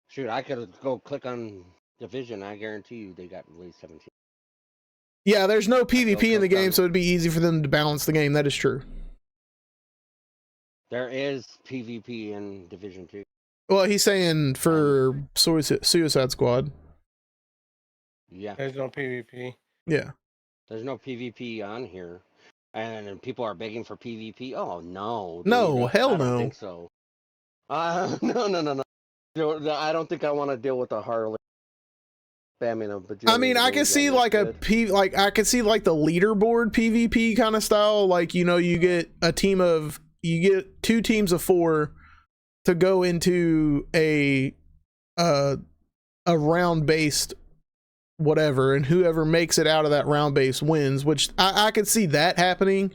Shoot, I could go click on Division. I guarantee you they got at least 17. Yeah, there's no PvP in the click game, on- so it'd be easy for them to balance the game. That is true. There is PvP in Division 2. Well, he's saying for Suicide Squad. Yeah. There's no PvP. Yeah. There's no PvP on here. And people are begging for PvP. Oh, no. No, hell I don't no. think so. No. I don't think I want to deal with a Harley spamming a bajillion. I mean, I can see like I could see like the leaderboard PvP kind of style. Like, you know, you get two teams of 4 to go into a round based whatever, and whoever makes it out of that round base wins, which I could see that happening.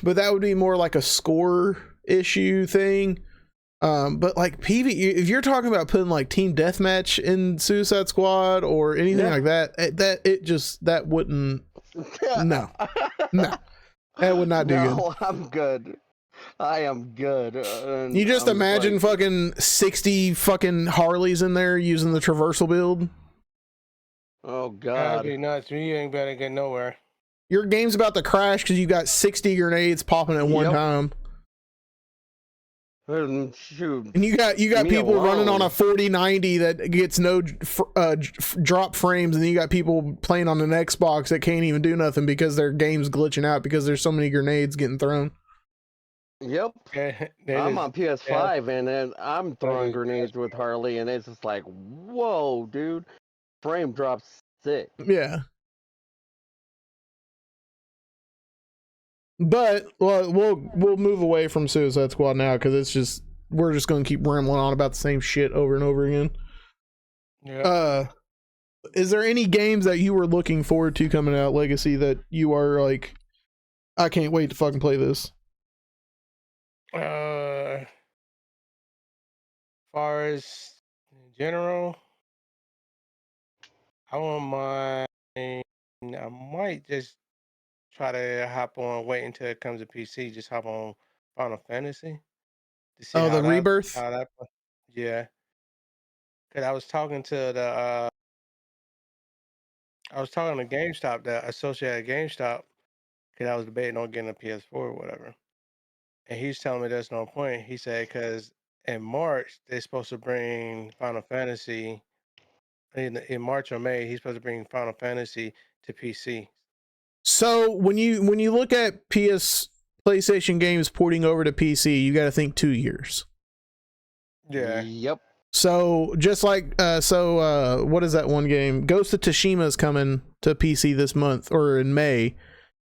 But that would be more like a score issue thing. But like if you're talking about putting like team deathmatch in Suicide Squad or anything like that, that wouldn't. No, that would not do good. No, I'm good. I am good. You just I'm imagine like, fucking 60 fucking Harleys in there using the traversal build. oh That'd God. be nuts. You ain't better get nowhere. Your game's about to crash because you got 60 grenades popping at one Yep. time. Shoot. And you got Me people running on alone. a 4090 that gets no drop frames, and then you got people playing on an Xbox that can't even do nothing because their game's glitching out because there's so many grenades getting thrown. Yep. I'm on PS5 and then I'm throwing is grenades with Harley, and it's just like, whoa, dude. Frame drops sick. Yeah. But we'll move away from Suicide Squad now because we're just going to keep rambling on about the same shit over and over again. Yeah. Is there any games that you were looking forward to coming out, Legacy, that you are like, I can't wait to fucking play this? Far as in general, I won't mind. I might just try to hop on, wait until it comes to PC, just hop on Final Fantasy. to see Oh, how the that Rebirth. how that. Yeah, because I was talking to the I was talking to GameStop, the associated GameStop, because I was debating on getting a PS4 or whatever. And he's telling me there's no point. He said because in March they're supposed to bring Final Fantasy in March or May. He's supposed to bring Final Fantasy to PC. So when you look at PlayStation games porting over to PC, you got to think 2 years. Yeah, Yep. So just like what is that one game? Ghost of Tsushima is coming to PC this month or in May,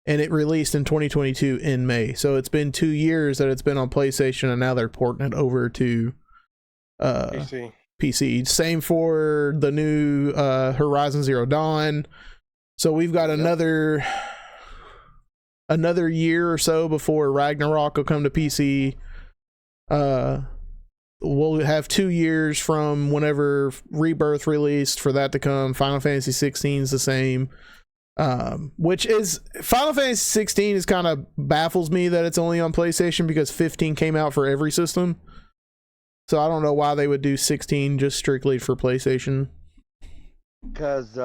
and it released in 2022 in May. So it's been 2 years that it's been on PlayStation, and now they're porting it over to PC. PC. Same for the new Horizon Zero Dawn. So we've got Yep. another year or so before Ragnarok will come to PC. We'll have 2 years from whenever Rebirth released for that to come. Final Fantasy 16 is the same. Which is Final Fantasy 16 is kind of baffles me that it's only on PlayStation because 15 came out for every system. So I don't know why they would do 16 just strictly for PlayStation. Because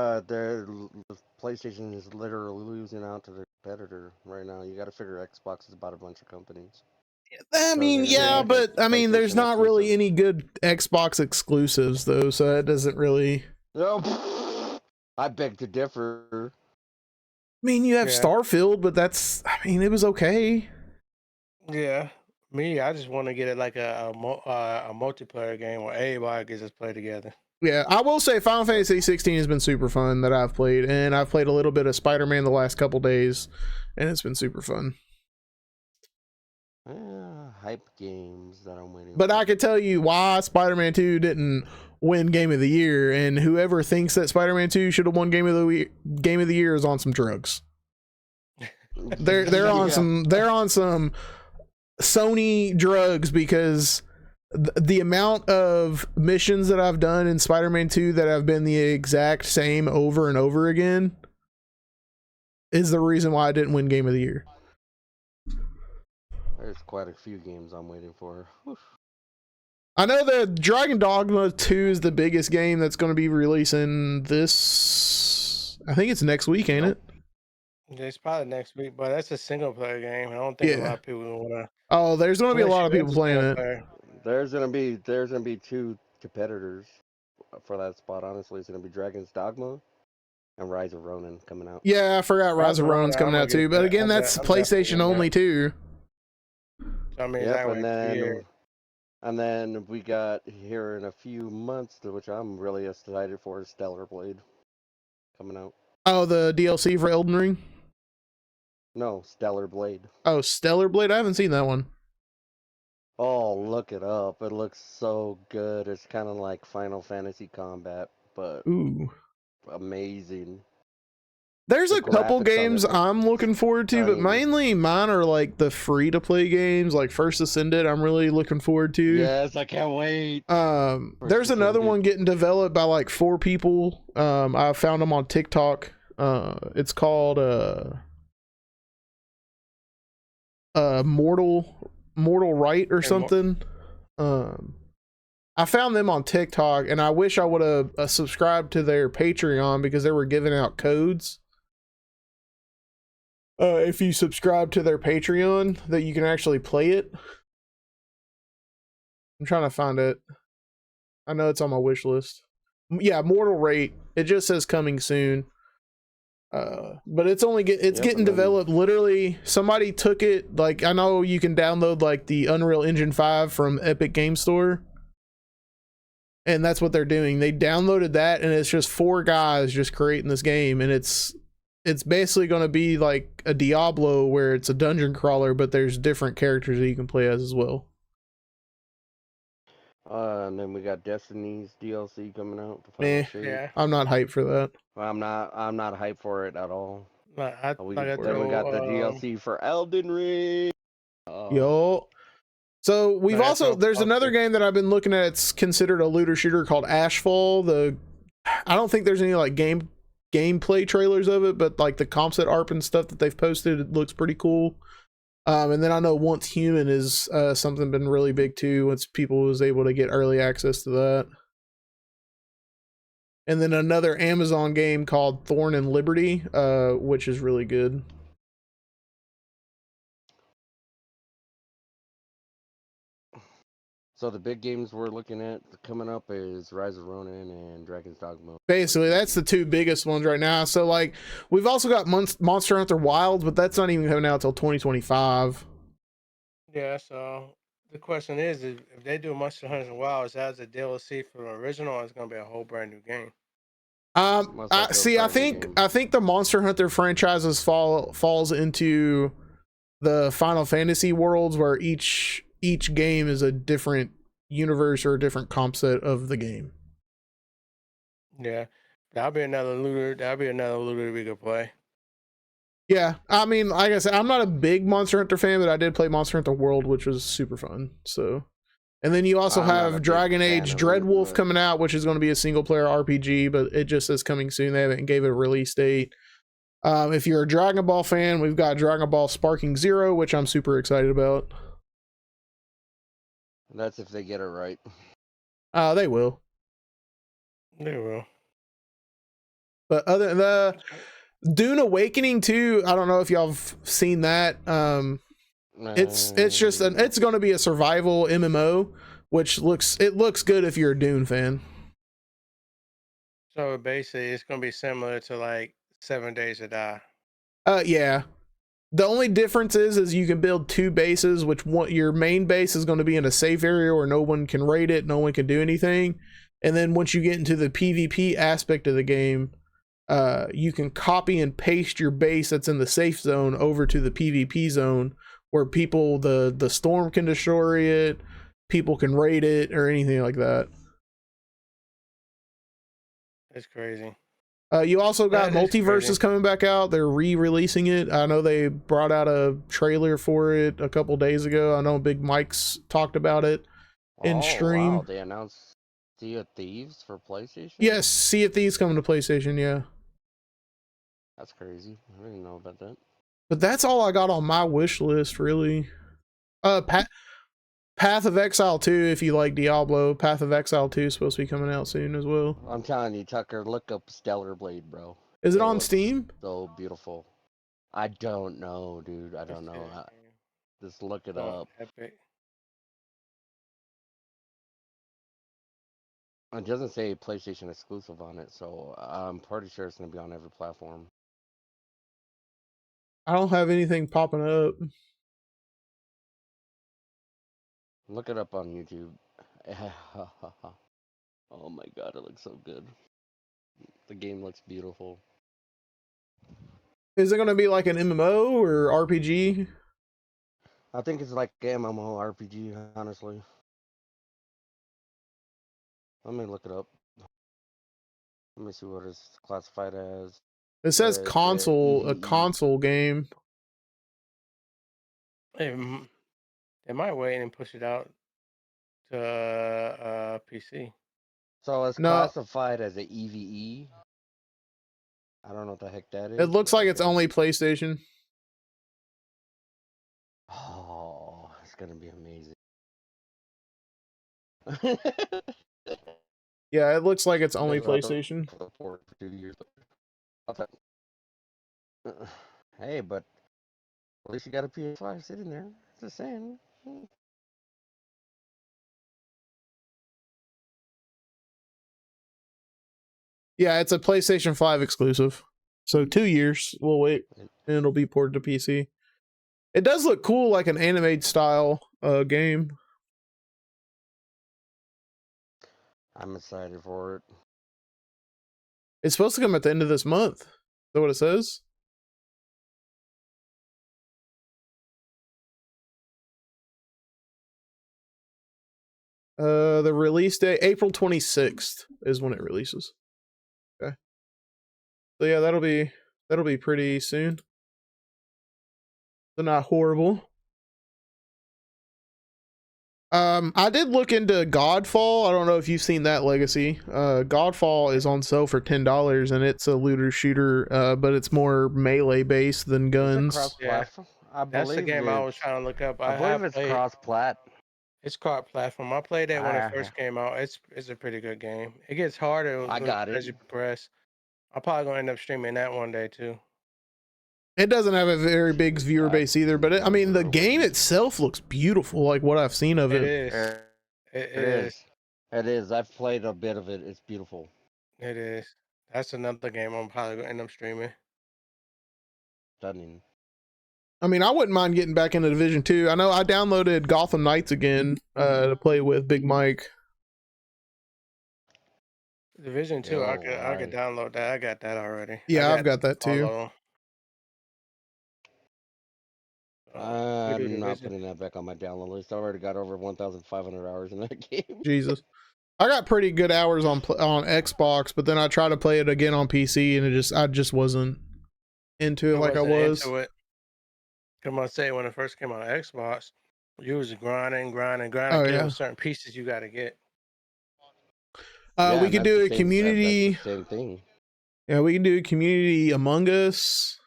PlayStation is literally losing out to their competitor right now. You got to figure Xbox is about a bunch of companies. I mean, they're yeah, gonna but get I mean, there's PlayStation not really exclusive. any good Xbox exclusives though, so that doesn't really. Oh, I beg to differ. I mean, you have Yeah. Starfield, but I mean, it was okay. Yeah. Me, I just want to get it like a multiplayer game where everybody gets to play together. Yeah, I will say Final Fantasy 16 has been super fun that I've played, and I've played a little bit of Spider-Man the last couple days, and it's been super fun. Hype games that I'm waiting But for. I could tell you why Spider-Man 2 didn't win Game of the Year, and whoever thinks that Spider-Man 2 should have won Game of the Year is on some drugs. They're on some Sony drugs because the amount of missions that I've done in Spider-Man 2 that have been the exact same over and over again is the reason why I didn't win Game of the Year. There's quite a few games I'm waiting for. Whew. I know that Dragon Dogma 2 is the biggest game that's going to be releasing this. I think it's next week, ain't it? It's probably next week, but that's a single player game. I don't think a lot of people want to. Oh, there's going to be a lot of people playing it. There's gonna be two competitors for that spot. Honestly, it's gonna be Dragon's Dogma and Rise of Ronin coming out. Yeah, I forgot Rise of Ronin's coming out too. But again, that's PlayStation only too. I mean, Yep, and then we got here in a few months, which I'm really excited for, is Stellar Blade coming out. Oh, the DLC for Elden Ring? No, Stellar Blade. Oh, Stellar Blade? I haven't seen that one. Oh, look it up. It looks so good. It's kind of like Final Fantasy Combat, but Ooh, amazing. There's The a couple graphics on games it are I'm looking forward to, but stunning. mainly mine are like the free-to-play games, like First Ascended. I'm really looking forward to. Yes, I can't wait. There's another one getting developed by like 4 people. I found them on TikTok. It's called Mortal Right or something. I found them on TikTok, and I wish I would have subscribed to their Patreon because they were giving out codes. If you subscribe to their Patreon, that you can actually play it. I'm trying to find it. I know it's on my wish list. Yeah, Mortal Rate. It just says coming soon. But it's only getting developed. Literally, somebody took it. Like, I know you can download like the Unreal Engine 5 from Epic Game Store, and that's what they're doing. They downloaded that, and it's just 4 guys just creating this game, and it's basically going to be like a Diablo where it's a dungeon crawler, but there's different characters that you can play as well. And then we got Destiny's DLC coming out. Yeah, I'm not hyped for that. I'm not hyped for it at all. then we got the DLC for Elden Ring. Yo. So we've there's another game that I've been looking at. It's considered a looter shooter called Ashfall. I don't think there's any like gameplay trailers of it, but like the concept art and stuff that they've posted, it looks pretty cool. And then I know Once Human is something been really big too. Once people was able to get early access to that. And then another Amazon game called Thorn and Liberty, which is really good. So the big games we're looking at coming up is Rise of Ronin and Dragon's Dogma. Basically, that's the two biggest ones right now. So, like, we've also got Monster Hunter Wilds, but that's not even coming out until 2025. Yeah, so the question is if they do Monster Hunter Wild, is that as a DLC for the original, or it's gonna be a whole brand new game? Most likely a See, I brand new game. think the Monster Hunter franchises falls into the Final Fantasy worlds, where each game is a different universe or a different comp set of the game. Yeah, that'll be another looter. That'll be another looter we could play. Yeah, I mean, like I said, I'm not a big Monster Hunter fan, but I did play Monster Hunter World, which was super fun. So, and then you also I'm not a have big Dragon fan Age of it, Dreadwolf but- coming out, which is going to be a single player RPG, but it just says coming soon. They haven't gave it a release date. If you're a Dragon Ball fan, we've got Dragon Ball Sparking Zero, which I'm super excited about. That's if they get it right. They will. They will. But other the Dune Awakening 2, I don't know if y'all have seen that. It's just it's going to be a survival MMO, which looks good if you're a Dune fan. So basically, it's gonna be similar to like 7 Days to Die. Yeah. The only difference is you can build two bases, which your main base is going to be in a safe area where no one can raid it, no one can do anything. And then once you get into the PvP aspect of the game, you can copy and paste your base that's in the safe zone over to the PvP zone, where people the storm can destroy it, people can raid it, or anything like that. It's crazy. You also got That is Multiverses crazy. coming back out. They're re-releasing it. I know they brought out a trailer for it a couple days ago. I know Big Mike's talked about it in stream. Wow, they announced Sea of Thieves for PlayStation? Yes, Sea of Thieves coming to PlayStation, yeah. That's crazy. I didn't know about that. But that's all I got on my wish list, really. Path of Exile 2, if you like Diablo. Path of Exile 2 is supposed to be coming out soon as well. I'm telling you, Tucker, look up Stellar Blade, bro. Is it It on looks Steam? So beautiful. I don't know, dude. I don't know. Just look it up. Epic. It doesn't say PlayStation exclusive on it, so I'm pretty sure it's going to be on every platform. I don't have anything popping up. Look it up on YouTube. Oh my god, it looks so good. The game looks beautiful. Is it going to be like an MMO or RPG? I think it's like MMORPG, honestly. Let me look it up. Let me see what it's classified as. It says The console, a EVE. console game. They might wait and push it out to PC. So it's No. classified as a EVE. I don't know what the heck that is. It looks like it's only PlayStation. Oh, it's gonna be amazing. Yeah, it looks like it's only That's what I thought. PlayStation. For the port for 2 years. Hey, but at least you got a PS5 sitting there. Just saying. Yeah, it's a PlayStation 5 exclusive. So 2 years. We'll wait, and it'll be ported to PC. It does look cool, like an anime style game. I'm excited for it. It's supposed to come at the end of this month. Is that what it says? The release date, April 26th is when it releases. Okay. So yeah, that'll be pretty soon. So not horrible. I did look into Godfall. I don't know if you've seen that, Legacy. Godfall is on sale for $10, and it's a looter shooter, but it's more melee based than Is it guns. cross-platform? I That's the believe game I was it's- trying to look up. I believe it's cross-plat. It's called platform. I played that when it Ah. first came out. It's a pretty good game. It gets harder I got as it. you progress. I'm probably gonna end up streaming that one day too. It doesn't have a very big viewer base either, but I mean, the game itself looks beautiful. Like what I've seen of It it. is. It It is. is. It is. I've played a bit of it. It's beautiful. It is. That's another game I'm probably gonna end up streaming. Stunning. I mean, I wouldn't mind getting back into Division 2. I know I downloaded Gotham Knights again to play with Big Mike. Division 2, I could right. download that. I got that already. Yeah, I've got that all too. of 'em. we do I'm not Division. putting that back on my download list. I already got over 1,500 hours in that game. Jesus. I got pretty good hours on Xbox, but then I tried to play it again on PC, and I just wasn't into it like I was. Come on, say when it first came on Xbox, you was grinding. Oh, There yeah. was certain pieces you got to get. Yeah, We and could that's do the a same- community. That's the same thing. Yeah, we can do a community Among Us.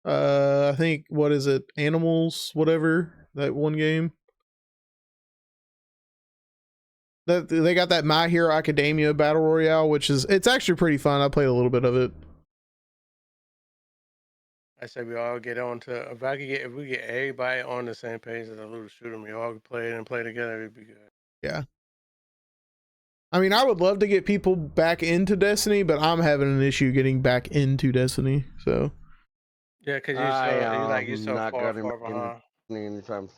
I think, what is it? Animals, whatever, that one game. That they got that My Hero Academia Battle Royale, it's actually pretty fun. I played a little bit of it. I said we all get on to if we get everybody on the same page as a little shooter, we all could play it and play together. It'd be good. Yeah. I mean, I would love to get people back into Destiny, but I'm having an issue getting back into Destiny. So Yeah, because you're so not far gonna behind. anytime.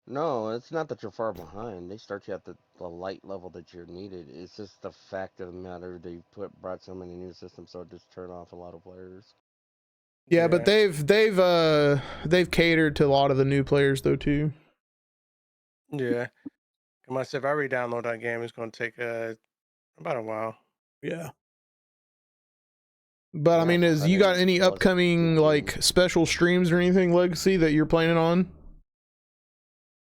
No, it's not that you're far behind. They start you at the light level that you're needed. It's just the fact of the matter they brought so many new systems, so it just turned off a lot of players. yeah, but they've catered to a lot of the new players though too. Yeah. Come on, if I re-download that game, it's gonna take about a while. Yeah. But I Yeah, mean, I you got didn't any plus upcoming 15. like special streams or anything, Legacy, that you're planning on?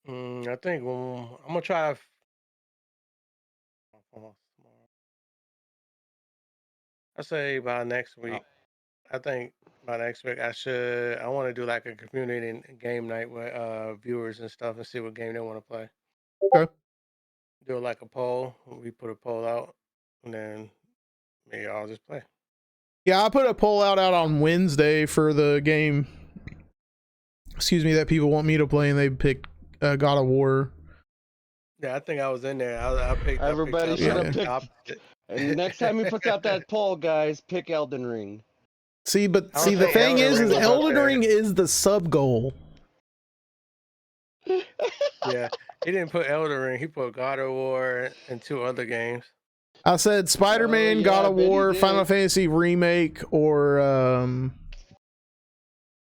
I think I'm gonna try. I say by next week. I think by next week I want to do like a community and game night with viewers and stuff and see what game they want to play. Okay. Do like a poll. We put a poll out, and then maybe I'll just play. Yeah, I put a poll out on Wednesday for the game. Excuse me, that people want me to play, and they picked God of War. Yeah, I think I was in there. I picked. Everybody I picked should up have the picked- opposite. And next time he puts out that poll, guys, pick Elden Ring. See, but I see, don't the think thing Elden is Ring was up Elden there. Ring is the sub goal. Yeah, he didn't put Elden Ring. He put God of War and 2 other games. I said Spider-Man, yeah, God I of bet he War, did. Final Fantasy remake, or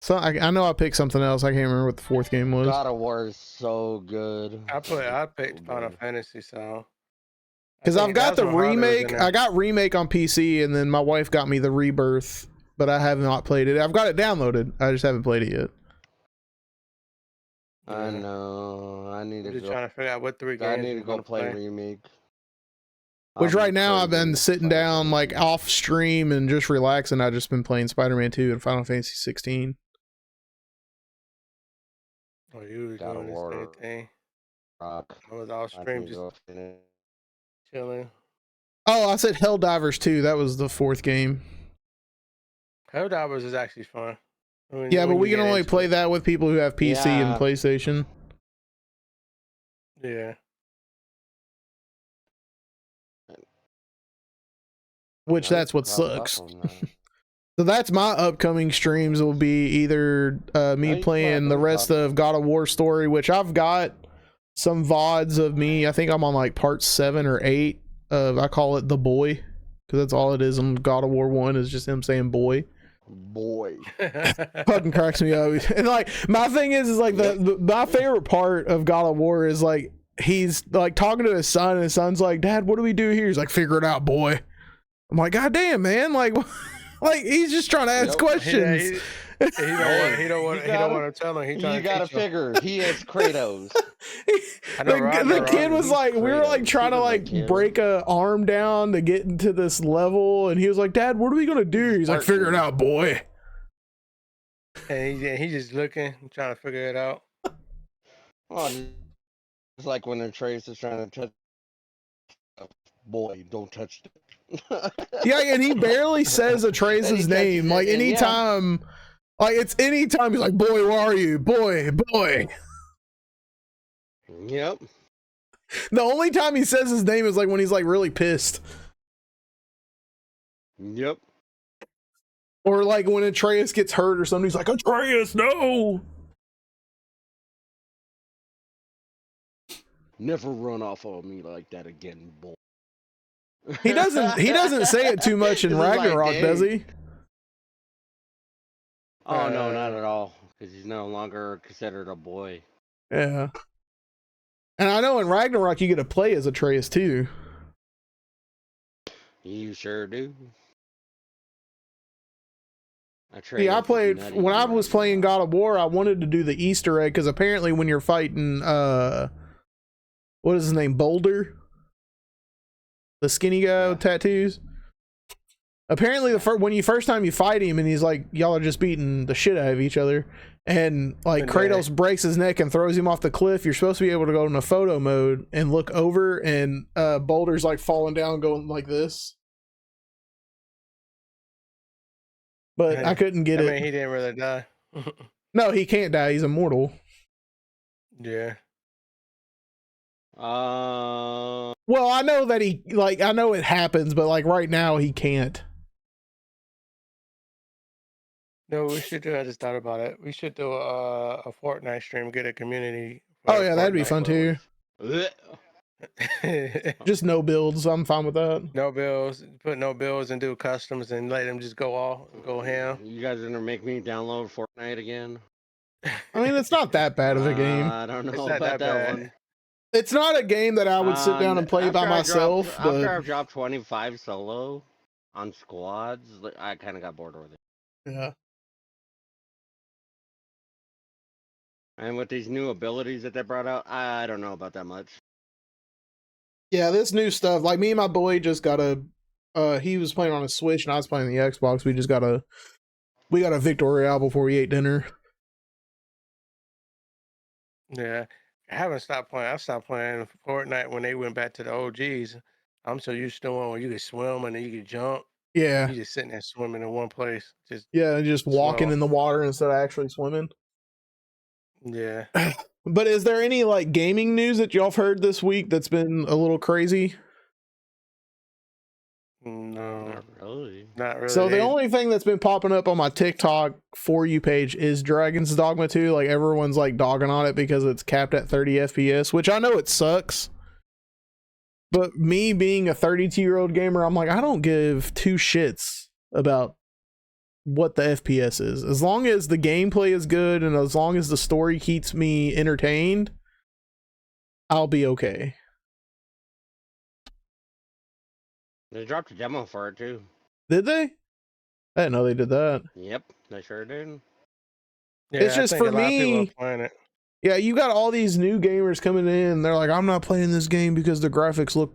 so I know I picked something else. I can't remember what the fourth game was. God of War is so good. I picked Oh, Final boy. Fantasy, so. Because I've got the remake. I I got remake on PC, and then my wife got me the Rebirth, but I have not played it. I've got it downloaded. I just haven't played it yet. I know. I need I'm to just go. trying to figure out what 3 games I need to we're go gonna play remake. Which I'll be right now I've crazy been with sitting Final down like Fantasy. off stream and just relaxing. I've just been playing Spider-Man 2 and Final Fantasy 16. Oh, you was God of doing the same War. thing. Rock. I was off I stream need to just go finish. chilling. Oh, I said Helldivers 2. That was the fourth game. Helldivers is actually fun. Yeah, but we can only play that with people who have PC and Yeah. PlayStation. Yeah. Which I that's what need to grab sucks. that one now. So that's my upcoming streams will be either me you can playing play the it, rest Papa. of God of War story, which I've got some VODs of me. I think I'm on like part 7 or 8 of, I call it The Boy, because that's all it is on God of War 1 is just him saying boy. Boy. Fucking cracks me up. And like my thing is like my favorite part of God of War is like he's like talking to his son, and his son's like, "Dad, what do we do here?" He's like, "Figure it out, boy." I'm like, "God damn, man!" Like, like he's just trying to ask Yep. questions. He don't want gotta- to tell him. He You trying gotta to teach him. figure. He is Kratos. I know, right, The right, kid right. was like, we were like Kratos. trying to He was like a kid. break a arm down to get into this level, and he was like, "Dad, what are we gonna do?" He's like, "Figure it out, boy." and he just looking, trying to figure it out. Oh, it's like when Atreus is trying to touch. Boy, don't touch that. Yeah, and he barely says Atreus' name. Like anytime, like it's anytime he's like, "Boy, where are you? Boy, boy." Yep. The only time he says his name is like when he's like really pissed, Yep. or like when Atreus gets hurt or something. He's like, "Atreus, no!" Never run off of me like that again, boy. He doesn't say it too much in This is like, Ragnarok, does he? Oh no, not at all. Because he's no longer considered a boy. Yeah. And I know in Ragnarok you get to play as Atreus too. You sure do. Yeah, I played when I was playing God of War. I wanted to do the Easter egg because apparently when you're fighting, what is his name, Boulder, the skinny guy with tattoos. Apparently, when you first time you fight him, and he's like, y'all are just beating the shit out of each other, and like Kratos breaks his neck and throws him off the cliff. You're supposed to be able to go into photo mode and look over, and Boulder's like falling down, going like this. But I couldn't get it. I mean, he didn't really die. No, he can't die. He's immortal. Yeah. Well, I know that I know it happens, but like right now he can't. No, we should do. I just thought about it. We should do a Fortnite stream, get a community. Oh yeah, that'd be fun too. too. Just no builds. I'm fine with that. No bills. Put no bills and do customs and let them just go ham. You guys are gonna make me download Fortnite again? I mean, it's not that bad of a game. I don't know not about that that bad. one. It's not a game that I would sit down and play by myself. After I've dropped 25 solo on squads, I kind of got bored with it. Yeah. And with these new abilities that they brought out, I don't know about that much. Yeah, this new stuff. Like me and my boy just got he was playing on a Switch and I was playing the Xbox. We got a Victory Royale before we ate dinner. Yeah. I haven't stopped playing. I stopped playing Fortnite when they went back to the OGs. I'm so used to one where you could swim and then you could jump. Yeah. You just sitting there swimming in one place. Just walking in the water instead of actually swimming. Yeah. But is there any like gaming news that y'all have heard this week that's been a little crazy? No. Not really. Not really. So the only thing that's been popping up on my TikTok For You page is Dragon's Dogma 2. Like everyone's like dogging on it because it's capped at 30 FPS, which I know it sucks. But me being a 32-year-old gamer, I'm like, I don't give two shits about what the FPS is. As long as the gameplay is good and as long as the story keeps me entertained, I'll be okay. They dropped a demo for it too. Did they? I didn't know they did that. Yep, they sure did. Yeah, It's just for me. Yeah, you got all these new gamers coming in. They're like, I'm not playing this game because the graphics look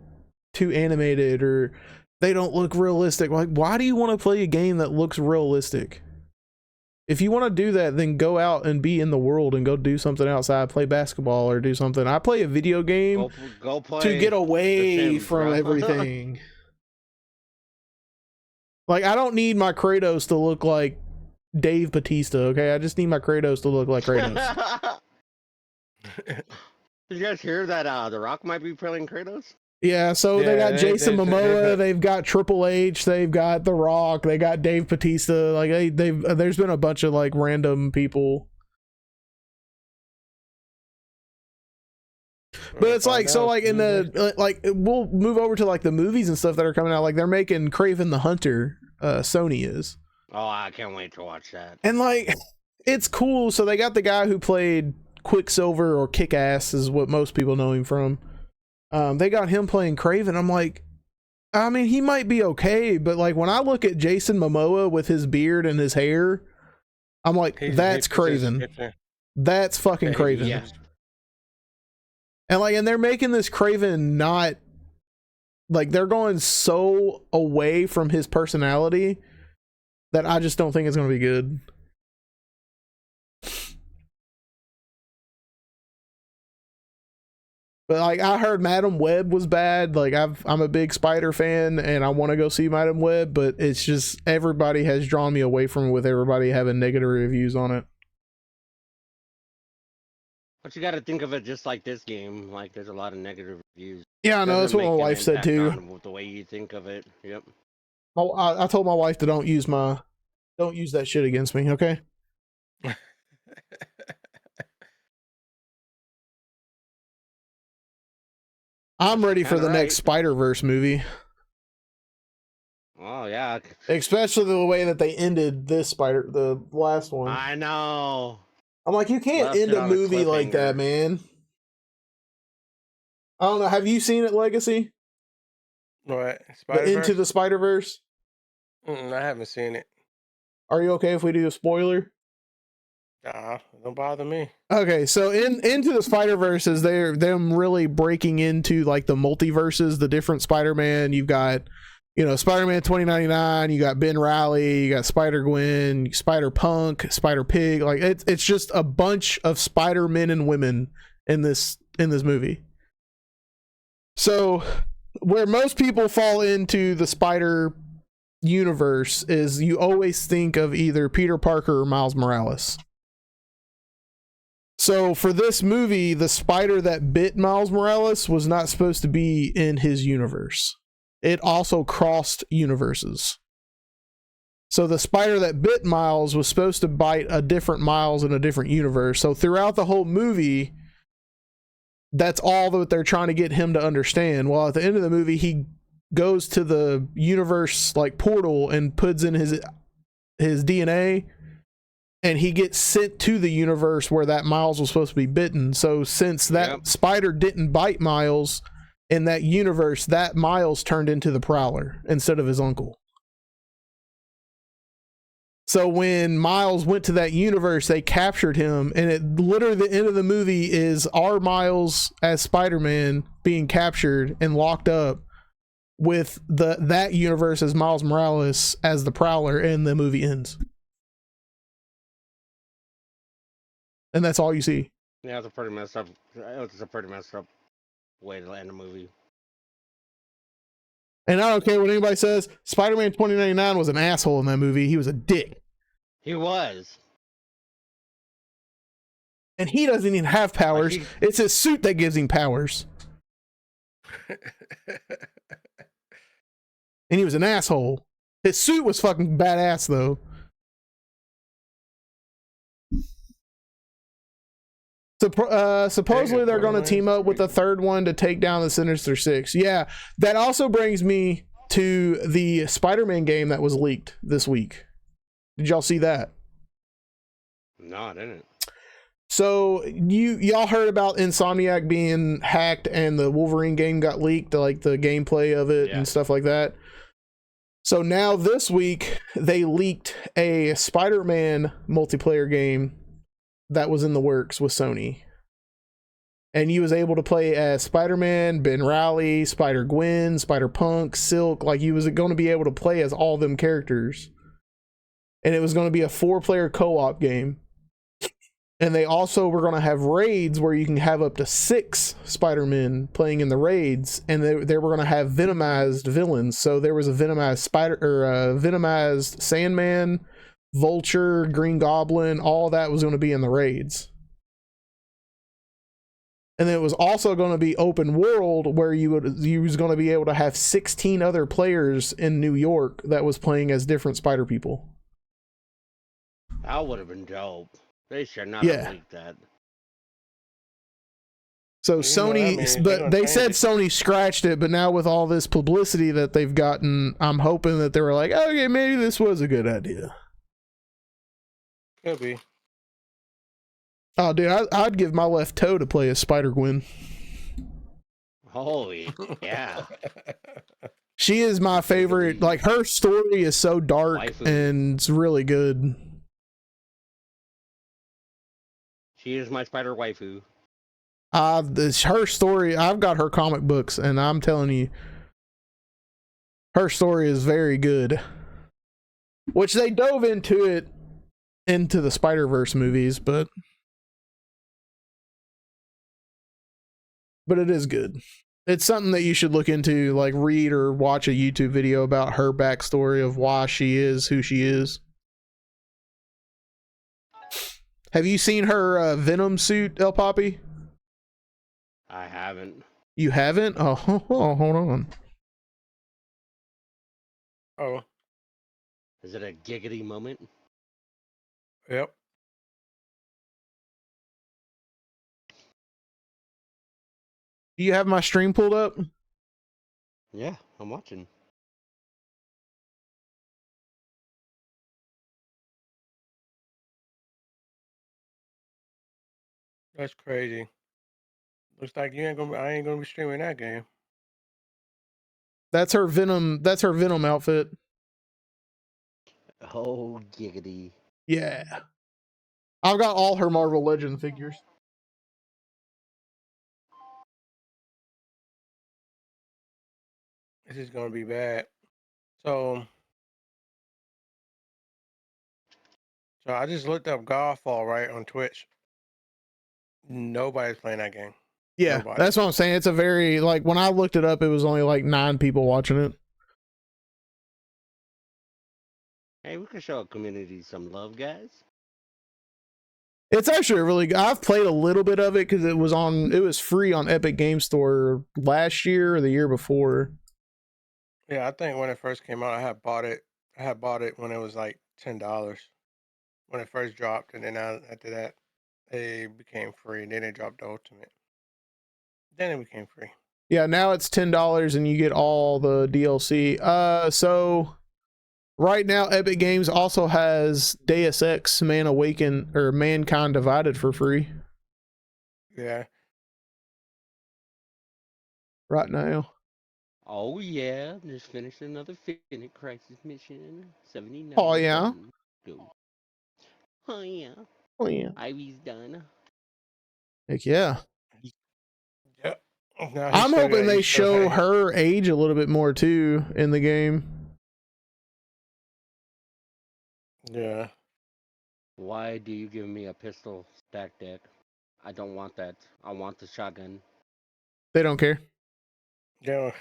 too animated or they don't look realistic. Like, why do you want to play a game that looks realistic? If you want to do that, then go out and be in the world and go do something outside, play basketball or do something. I play a video game go play to get away Sims, from bro. everything. Like, I don't need my Kratos to look like Dave Bautista, okay? I just need my Kratos to look like Kratos. Did you guys hear that The Rock might be playing Kratos? Yeah, so they got Jason Momoa, they've got Triple H, they've got The Rock, they got Dave Bautista. Like they've there's been a bunch of like random people. But it's like, so like in the like we'll move over to like the movies and stuff that are coming out. Like they're making Kraven the Hunter, Sony is. Oh, I can't wait to watch that. And like it's cool. So they got the guy who played Quicksilver or Kick-Ass is what most people know him from. They got him playing Kraven. I'm like, I mean, he might be okay, but like when I look at Jason Momoa with his beard and his hair, I'm like, that's Kraven. That's fucking Kraven. Yeah. And like, and they're making this Kraven not like they're going so away from his personality that I just don't think it's going to be good. But like I heard Madam Web was bad. Like I'm a big Spider fan and I want to go see Madam Web, but it's just everybody has drawn me away from it with everybody having negative reviews on it. But you got to think of it just like this game. Like there's a lot of negative reviews. Yeah, I know. That's Doesn't what my make an wife said impact too. on the way you think of it. Yep. I told my wife to don't use that shit against me, okay? I'm ready for Kinda the next right. Spider-Verse movie. Oh yeah. Especially the way that they ended the last one. I know. I'm like, you can't Left end it a on a movie like that, cliffhanger. man. I don't know. Have you seen it, Legacy? What? The Spider-Verse? Into the Spider-Verse? I haven't seen it. Are you okay if we do a spoiler? Nah, don't bother me. Okay, so Into the Spider-Verse is them really breaking into like the multiverses, the different Spider-Man. You've got, Spider-Man 2099, you got Ben Reilly, you got Spider-Gwen, Spider-Punk, Spider-Pig. Like it's just a bunch of Spider-Men and women in this movie. So where most people fall into the Spider universe is you always think of either Peter Parker or Miles Morales. So for this movie, the spider that bit Miles Morales was not supposed to be in his universe. It also crossed universes. So the spider that bit Miles was supposed to bite a different Miles in a different universe. So throughout the whole movie, that's all that they're trying to get him to understand. Well, at the end of the movie, he goes to the universe like portal and puts in his DNA, and he gets sent to the universe where that Miles was supposed to be bitten. So since that spider didn't bite Miles in that universe, that Miles turned into the Prowler instead of his uncle. So when Miles went to that universe, they captured him, and it literally the end of the movie is our Miles as Spider-Man being captured and locked up with that universe as Miles Morales as the Prowler, and the movie ends. And that's all you see. Yeah, it's a pretty messed up. It's a pretty messed up way to end a movie. And I don't care what anybody says. Spider-Man 2099 was an asshole in that movie. He was a dick. He was. And he doesn't even have powers. Like it's his suit that gives him powers. And he was an asshole. His suit was fucking badass, though. So, supposedly they're going to team up with a third one to take down the Sinister Six. Yeah, that also brings me to the Spider-Man game that was leaked this week. Did y'all see that? No, I didn't. So y'all heard about Insomniac being hacked and the Wolverine game got leaked, like the gameplay of it and stuff like that. So now this week they leaked a Spider-Man multiplayer game that was in the works with Sony. And you was able to play as Spider-Man, Ben Reilly, Spider-Gwen, Spider-Punk, Silk. Like you was going to be able to play as all them characters. And it was going to be a 4-player co-op game. And they also were going to have raids where you can have up to 6 Spider-Men playing in the raids. And they were going to have venomized villains. So there was a venomized venomized Sandman, Vulture, Green Goblin, all that was going to be in the raids. And then it was also going to be open world where you was going to be able to have 16 other players in New York that was playing as different Spider people. That would have been dope. They should not have leaked that. So Sony, but they said Sony scratched it, but now with all this publicity that they've gotten, I'm hoping that they were like, okay, maybe this was a good idea. Could be. Oh, dude, I'd give my left toe to play as Spider-Gwen. Holy, yeah. She is my favorite. Like, her story is so dark and it's really good. She is my spider waifu. Her story, I've got her comic books, and I'm telling you, her story is very good. Which they dove into the Spider-Verse movies, but but it is good. It's something that you should look into, like read or watch a YouTube video about her backstory of why she is who she is. Have you seen her Venom suit, El Poppy? I haven't. You haven't? Oh, hold on. Oh, Is it a giggity moment? yep. Do you have my stream pulled up? Yeah, I'm watching. That's crazy. Looks like I ain't gonna be streaming that game. That's her Venom. That's her Venom outfit. Oh, giggity. Yeah. I've got all her Marvel Legend figures. This is gonna be bad. So I just looked up Godfall right on Twitch. Nobody's playing that game. Yeah, Nobody. that's what I'm saying. It's a very, like, when I looked it up, it was only like 9 people watching it. Hey, we can show our community some love, guys. It's actually a really good. I've played a little bit of it because it was free on Epic Game Store last year or the year before. Yeah, I think when it first came out, I had bought it. I had bought it when it was like $10 when it first dropped, and then after that, it became free. And then it dropped the Ultimate. Then it became free. Yeah, now it's $10 and you get all the DLC. So right now, Epic Games also has Deus Ex: Mankind Divided for free Yeah. right now. Oh, yeah. Just finished another Phoenix Crisis mission. 79. Oh, yeah? Go. Oh, yeah. Oh yeah. Ivy's done. Heck yeah. Yep. Now I'm hoping they show her age a little bit more too in the game. Yeah. Why do you give me a pistol stack deck? I don't want that. I want the shotgun. They don't care. Yeah.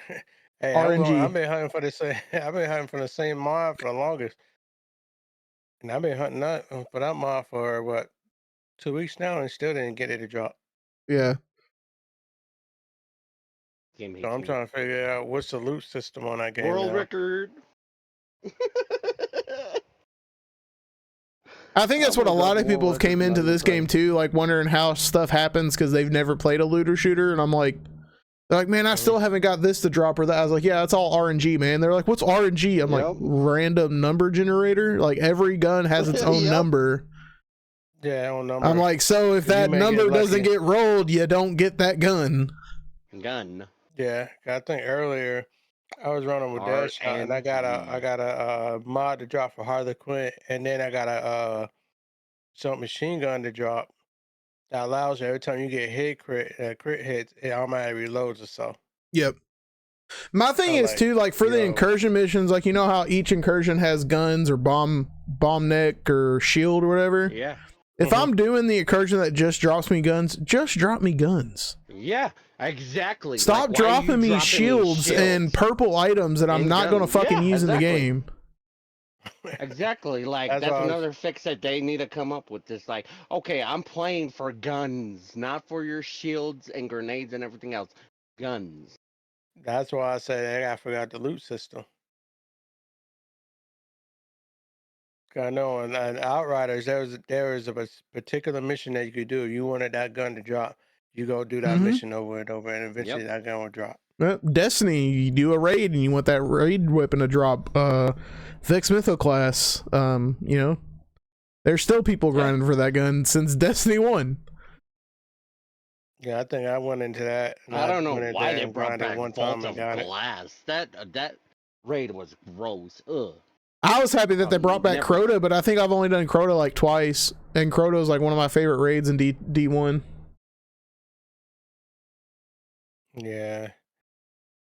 Hey, RNG. I've been hunting for the same. I've been hunting for the same mod for the longest, and I've been hunting for that mod for what 2 weeks now, and still didn't get it to drop. Yeah. Game So I'm hates me. trying to figure out what's the loot system on that game. World now. record. I think that's I what a would've lot got of people more have came records into than I this was game too, like wondering how stuff happens because they've never played a looter shooter. And I'm like, they're like, man, I still haven't got this to drop or that. I was like, yeah, it's all RNG, man. They're like, what's RNG? I'm like, Yep. random number generator. Like every gun has its own Yep. number. Yeah, on number. I'm like, so if You that may get number doesn't lucky. get rolled, you don't get that gun. Gun. Yeah, I think earlier I was running with Deadshot, and I got a mod to drop for Harlequin, and then I got a some machine gun to drop that allows you every time you get crit hits, it automatically reloads itself. Yep. My thing So, is like, too, like for the yo. incursion missions, like you know how each incursion has guns or bomb neck or shield or whatever. Yeah. If Mhm. I'm doing the incursion that just drops me guns, just drop me guns. Yeah, exactly. Stop Like, why are you dropping me shields and purple items that I'm and not going to guns? fucking Yeah, use in the exactly. game. Exactly. Like That's that's what I was- another fix that they need to come up with. This like, okay, I'm playing for guns, not for your shields and grenades and everything else. Guns. That's why I said I forgot the loot system. I know, and Outriders, there was a particular mission that you could do. If you wanted that gun to drop, you go do that Mhm. mission over and over, and eventually that gun will drop. Destiny, you do a raid and you want that raid weapon to drop. Vex Mytho class, you know, there's still people grinding for that gun since Destiny 1. Yeah, I think I went into that. and I don't know went into why that they and brought grinded back one Vault time and of got it. Glass. That raid was gross. Ugh. I was happy that they brought back Never. Crota, but I think I've only done Crota like twice, and Crota is like one of my favorite raids in D1. Yeah,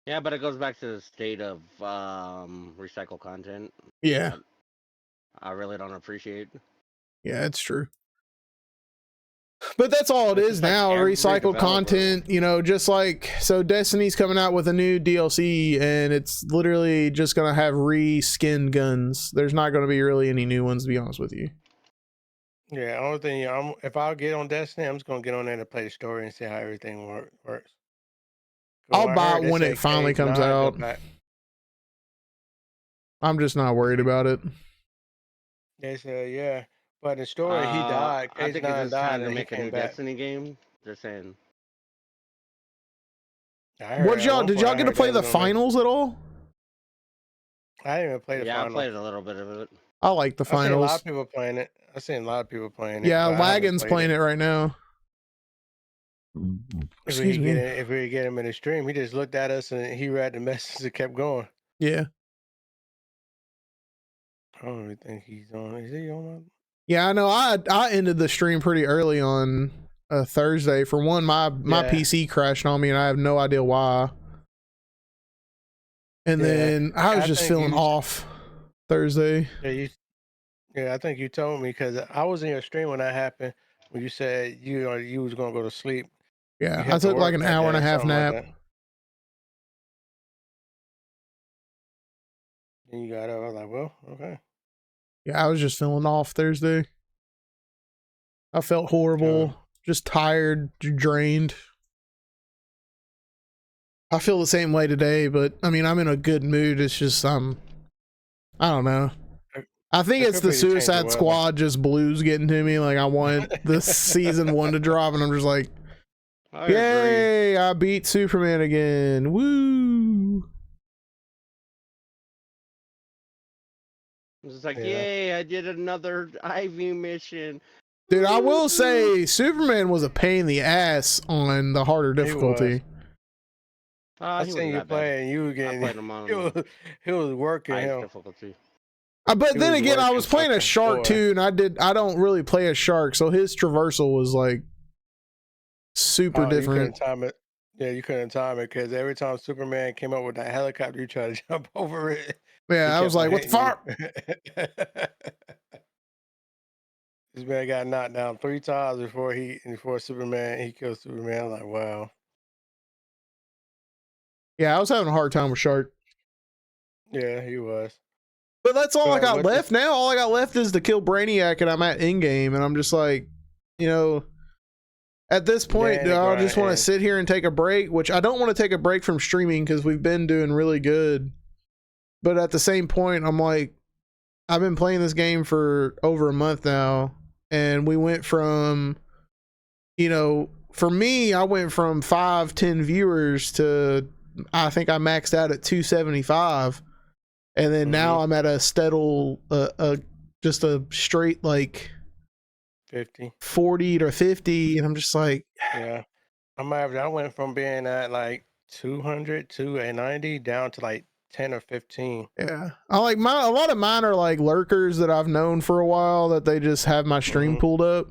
Yeah, but it goes back to the state of recycle content. Yeah, I really don't appreciate. yeah, it's true. But that's all it It's is just like now, every recycled developer. content, you know, just like, so Destiny's coming out with a new DLC and it's literally just going to have re-skinned guns. There's not going to be really any new ones, to be honest with you. Yeah, only thing, if I get on Destiny, I'm just gonna get on there to play the story and see how everything works. I'll I buy heard it they when say it finally Cave comes 9 go out. back. I'm just not worried about it. They said, yeah, but in the story he died. I Case think 9 it's just died trying to and he make a came new back. Destiny game. They're saying. I heard What at y'all one did point, y'all I get to heard play they the was gonna make. finals at all? I didn't even play the Yeah, I final. played a little bit of it. I like the I've seen a lot finals. of people playing it. I've seen a lot of people playing it. Yeah, but I haven't Lagan's played playing it right now. If Excuse we me. get him in the stream, he just looked at us and he read the message and kept going. Yeah. I don't really think he's on. Is he on? Yeah, I know. I ended the stream pretty early on Thursday. For one, my Yeah. PC crashed on me and I have no idea why. And Yeah, then I was I just think feeling you- off Thursday. Yeah, I think you told me because I was in your stream when that happened. When you said you was gonna go to sleep. Yeah, You I had to took like work an that hour and a day, half something like nap. that. Then you got up. I was like, well, okay. Yeah, I was just feeling off Thursday. I felt horrible, just tired, drained. I feel the same way today, but I mean, I'm in a good mood. It's just I don't know. I think It it's could the be the change of Suicide weather. Squad just blues getting to me. Like I want this season 1 to drop, and I'm just like, I agree. yay! I beat Superman again. Woo! It's just like, Yeah. yay! I did another Ivy mission. Dude, I will say Superman was a pain in the ass on the harder He difficulty. I He seen wasn't you that bad. play and you were I getting. played him He on was working highest him. difficulty. But He then was again, I working was playing a fucking shark boy. too, and I don't really play a shark, so his traversal was like super Oh, you different. couldn't time it. Yeah, you couldn't time it because every time Superman came up with that helicopter, you tried to jump over it. Yeah, I was like, what the fuck? fuck? This man got knocked down 3 times before Superman killed Superman. I'm like, wow. Yeah, I was having a hard time with shark. Yeah, he was. But that's all I But got what the- left now. All I got left is to kill Brainiac, and I'm at in game, and I'm just like, you know, at this point, Yeah, do the I grind just want to ends. sit here and take a break, which I don't want to take a break from streaming because we've been doing really good. But at the same point, I'm like, I've been playing this game for over a month now, and we went from, you know, for me, I went from 5-10 viewers to I think I maxed out at 275. And then now I'm at a steady, just a straight like 50. 40 to 50, and I'm just like, Yeah. I went from being at like 200 to a 90 down to like 10 or 15. yeah. I like a lot of mine are like lurkers that I've known for a while that they just have my stream Mhm. pulled up.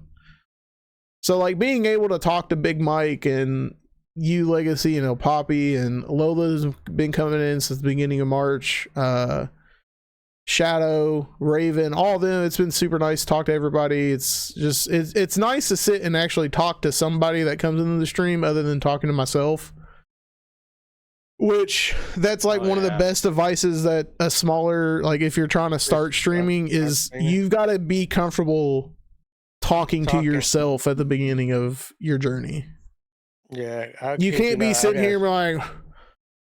So like being able to talk to Big Mike and you Legacy and El Poppy and Lola's been coming in since the beginning of March. Shadow, Raven, all of them. It's been super nice to talk to everybody. It's just it's nice to sit and actually talk to somebody that comes into the stream other than talking to myself. Which that's like Oh, one of the yeah. best devices that a smaller, like if you're trying to start streaming, is streaming. you've got to be comfortable talking to Talking. yourself at the beginning of your journey. Yeah. You can't be sitting here and be like,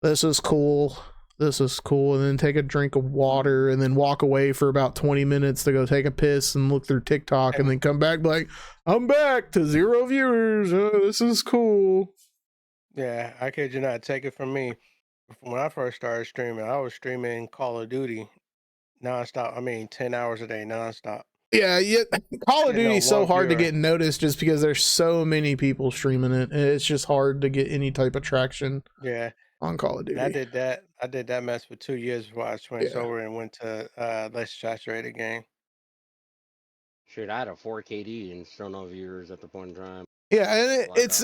this is cool, and then take a drink of water and then walk away for about 20 minutes to go take a piss and look through TikTok and then come back like, I'm back to 0 viewers. This is cool. Yeah, I kid you not. Take it from me. When I first started streaming, I was streaming Call of Duty nonstop. I mean, 10 hours a day nonstop. Yeah, Call of You know, Duty is so one hard to viewer. get noticed just because there's so many people streaming it. And it's just hard to get any type of traction Yeah, on Call of Duty. and I did that mess for 2 years before I switched Yeah. over and went to less saturated game. Shoot, I had a 4KD and still no viewers at the point in time. Yeah, and Like it's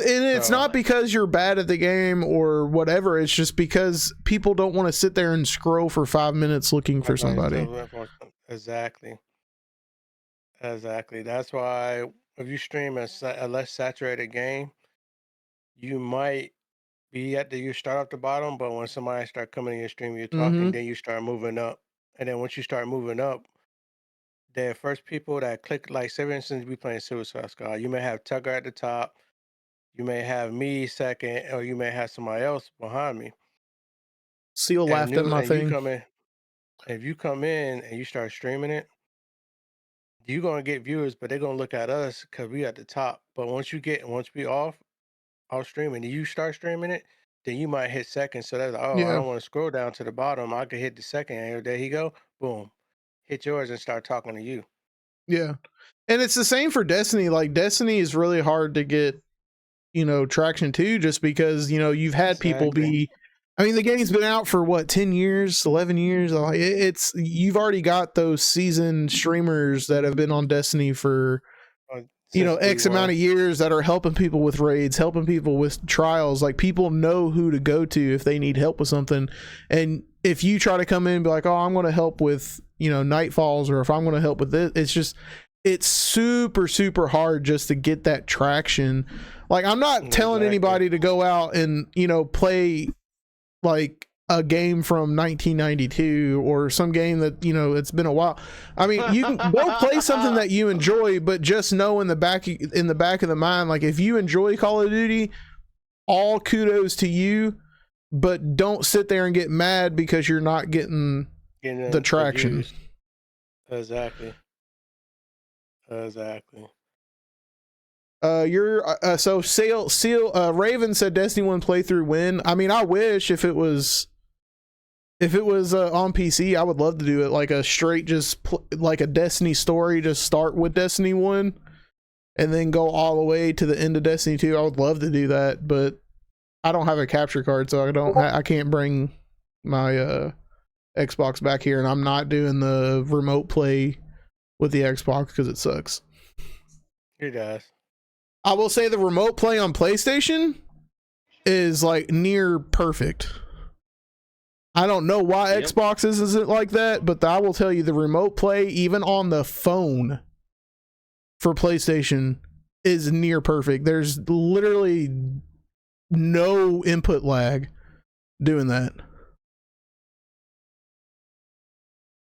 So- not because you're bad at the game or whatever. It's just because people don't want to sit there and scroll for 5 minutes looking for somebody. Exactly. That's why if you stream a less saturated game, you might you start off the bottom, but when somebody start coming in your stream, you're talking, Mm-hmm. then you start moving up, and then once you start moving up, the first people that click, like say for instance, we playing Suicide Squad, you may have Tucker at the top, you may have me second, or you may have somebody else behind me. Seal laughed at my And you thing. come in, if you come in and you start streaming it, you're gonna get viewers, but they're gonna look at us because we at the top. But once we off streaming, and you start streaming it, then you might hit second. So that's like, oh, I Yeah. don't want to scroll down to the bottom. I could hit the second, and there he go, boom, hit yours and start talking to you. Yeah. And it's the same for Destiny. Like Destiny is really hard to get, traction too, just because, you've had people Exactly. the game's been out for what, 10 years, 11 years. Like, you've already got those seasoned streamers that have been on Destiny for, Since X day amount one. of years that are helping people with raids, helping people with trials. Like people know who to go to if they need help with something. And if you try to come in and be like, oh, I'm going to help with, Nightfalls, or if I'm going to help with this, it's super, super hard just to get that traction. Like I'm not telling Exactly. anybody to go out and, play like a game from 1992 or some game that it's been a while. I mean, you can go play something that you enjoy, but just know in the back of the mind, like if you enjoy Call of Duty, all kudos to you, but don't sit there and get mad because you're not getting the traction. views. Exactly. So Seal Raven said Destiny 1 playthrough win. I mean, I wish if it was on PC, I would love to do it like a straight like a Destiny story. Just start with Destiny 1 and then go all the way to the end of Destiny 2. I would love to do that, but I don't have a capture card, so I can't bring my Xbox back here, and I'm not doing the remote play with the Xbox because it sucks. It does. I will say the remote play on PlayStation is like near perfect. I don't know why Yep. Xbox isn't like that, but I will tell you the remote play, even on the phone for PlayStation, is near perfect. There's literally no input lag doing that.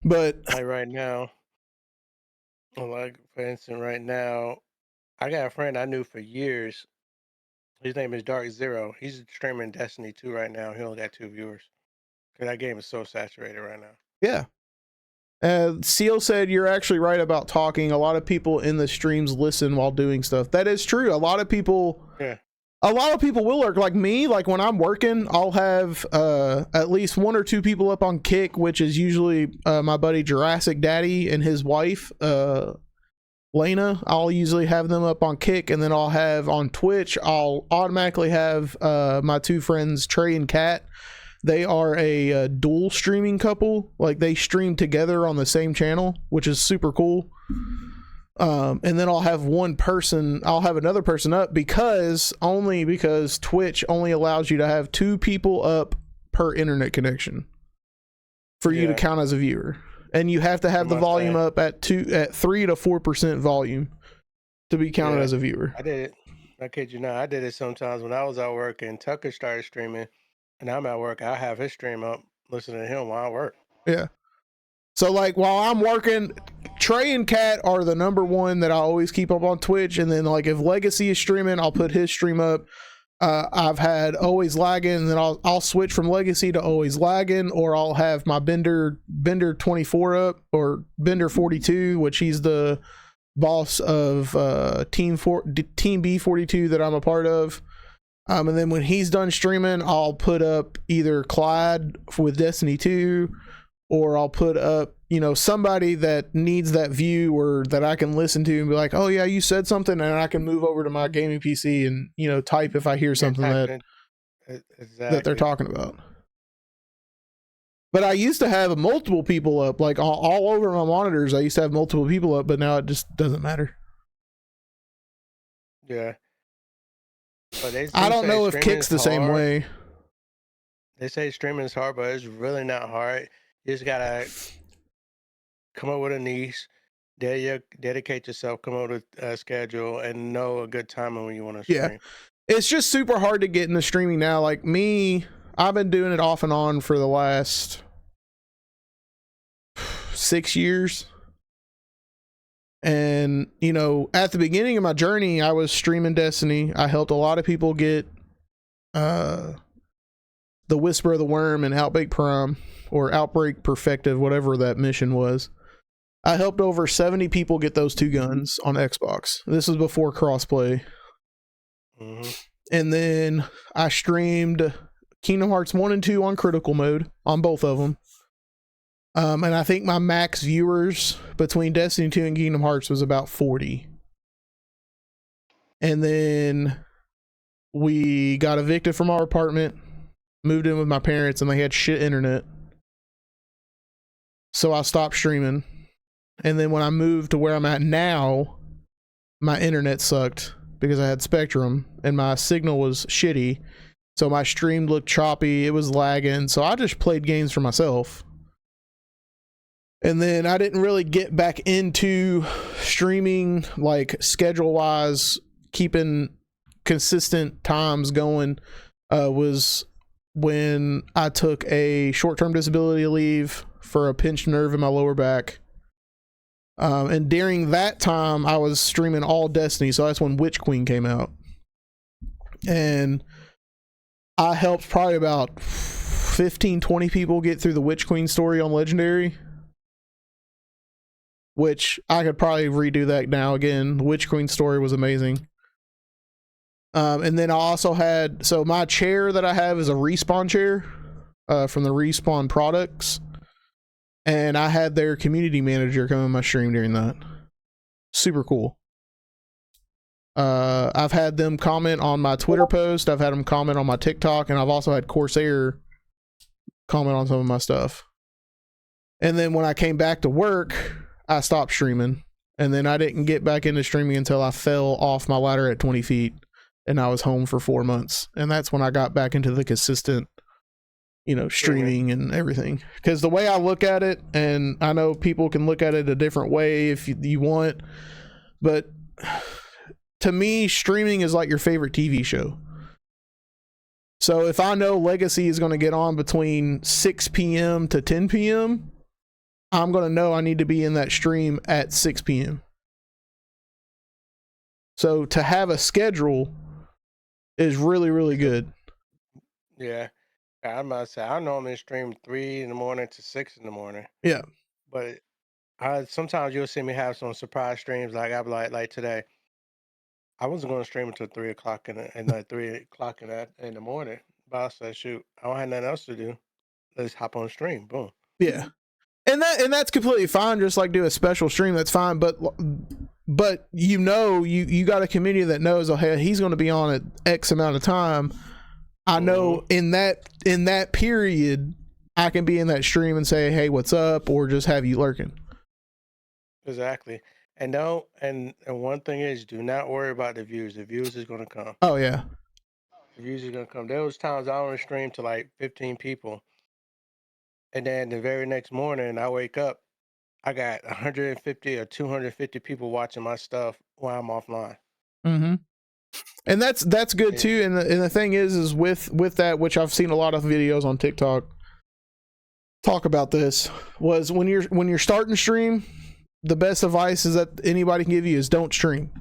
But Like right now, like for instance, right now, I got a friend I knew for years. His name is Dark Zero. He's streaming Destiny 2 right now. He only got 2 viewers. Cause that game is so saturated right now. yeah. Seal said you're actually right about talking. A lot of people in the streams listen while doing stuff. That is true. A lot of people will lurk. Like me, like when I'm working, I'll have at least 1 or 2 people up on Kick, which is usually my buddy Jurassic Daddy and his wife Lena. I'll usually have them up on Kick, and then I'll have on Twitch, I'll automatically have my 2 friends Trey and Kat. They are a dual streaming couple. Like they stream together on the same channel, which is super cool. And then I'll have another person up because Twitch only allows you to have 2 people up per internet connection for you to count as a viewer. And you have to have the volume up at 3 to 4% volume to be counted as a viewer. I did it. I kid you not. I did it sometimes when I was at work and Tucker started streaming and I'm at work. I have his stream up, listening to him while I work. Yeah. So like while I'm working, Trey and Kat are the number 1 that I always keep up on Twitch. And then like if Legacy is streaming, I'll put his stream up. I've had Always Lagging, and then I'll switch from Legacy to Always Lagging, or I'll have my Bender 24 up, or Bender 42, which he's the boss of Team B42 that I'm a part of. And then when he's done streaming, I'll put up either Clyde with Destiny 2, or I'll put up, somebody that needs that view or that I can listen to and be like, oh yeah, you said something, and I can move over to my gaming PC and, type if I hear something that they're talking about. But I used to have multiple people up, like all over my monitors. I used to have multiple people up, but now it just doesn't matter. Yeah. But I don't know if Kick's the same way. They say streaming is hard, but it's really not hard. You just gotta come up with a niche, dedicate yourself, come up with a schedule, and know a good time when you want to Yeah. stream. It's just super hard to get into streaming now. Like me, I've been doing it off and on for the last 6 years. And, you know, at the beginning of my journey, I was streaming Destiny. I helped a lot of people get the Whisper of the Worm and Outbreak Prime, or Outbreak Perfective, whatever that mission was. I helped over 70 people get those 2 guns on Xbox. This was before crossplay. Mm-hmm. And then I streamed Kingdom Hearts 1 and 2 on critical mode on both of them. And I think my max viewers between Destiny 2 and Kingdom Hearts was about 40. And then we got evicted from our apartment, moved in with my parents, and they had shit internet. So I stopped streaming. And then when I moved to where I'm at now, my internet sucked because I had Spectrum and my signal was shitty. So my stream looked choppy, it was lagging. So I just played games for myself. And then I didn't really get back into streaming, like schedule wise, keeping consistent times going, was when I took a short-term disability leave for a pinched nerve in my lower back. And during that time, I was streaming all Destiny, so that's when Witch Queen came out. And I helped probably about 15, 20 people get through the Witch Queen story on Legendary, which I could probably redo that now again. The Witch Queen story was amazing. And then I also had, so my chair that I have is a Respawn chair from the Respawn products. And I had their community manager come in my stream during that. Super cool. I've had them comment on my Twitter post. I've had them comment on my TikTok, and I've also had Corsair comment on some of my stuff. And then when I came back to work, I stopped streaming. And then I didn't get back into streaming until I fell off my ladder at 20 feet and I was home for 4 months. And that's when I got back into the consistent, you know, streaming and everything. Because the way I look at it, and I know people can look at it a different way if you want, but to me, streaming is like your favorite TV show. So if I know Legacy is going to get on between 6 p.m. to 10 p.m., I'm going to know I need to be in that stream at 6 p.m. So to have a schedule is really, really good. Yeah. I must say, I normally stream 3 in the morning to 6 in the morning. Yeah. But sometimes you'll see me have some surprise streams. Like I'll be like today, I wasn't going to stream until 3 o'clock in the morning. But I said, shoot, I don't have nothing else to do. Let's hop on stream. Boom. Yeah. And that's completely fine. Just like do a special stream, that's fine. But you know, you got a community that knows, oh, hey, he's going to be on at X amount of time. I know in that period, I can be in that stream and say, hey, what's up? Or just have you lurking. Exactly. And one thing is, do not worry about the views. The views is going to come. Oh, yeah. The views are going to come. There was times I only streamed to like 15 people. And then the very next morning, I wake up, I got 150 or 250 people watching my stuff while I'm offline. Mm-hmm. And that's good too. And the thing is with that, which I've seen a lot of videos on TikTok talk about this, was when you're starting to stream, the best advice is that anybody can give you is don't stream.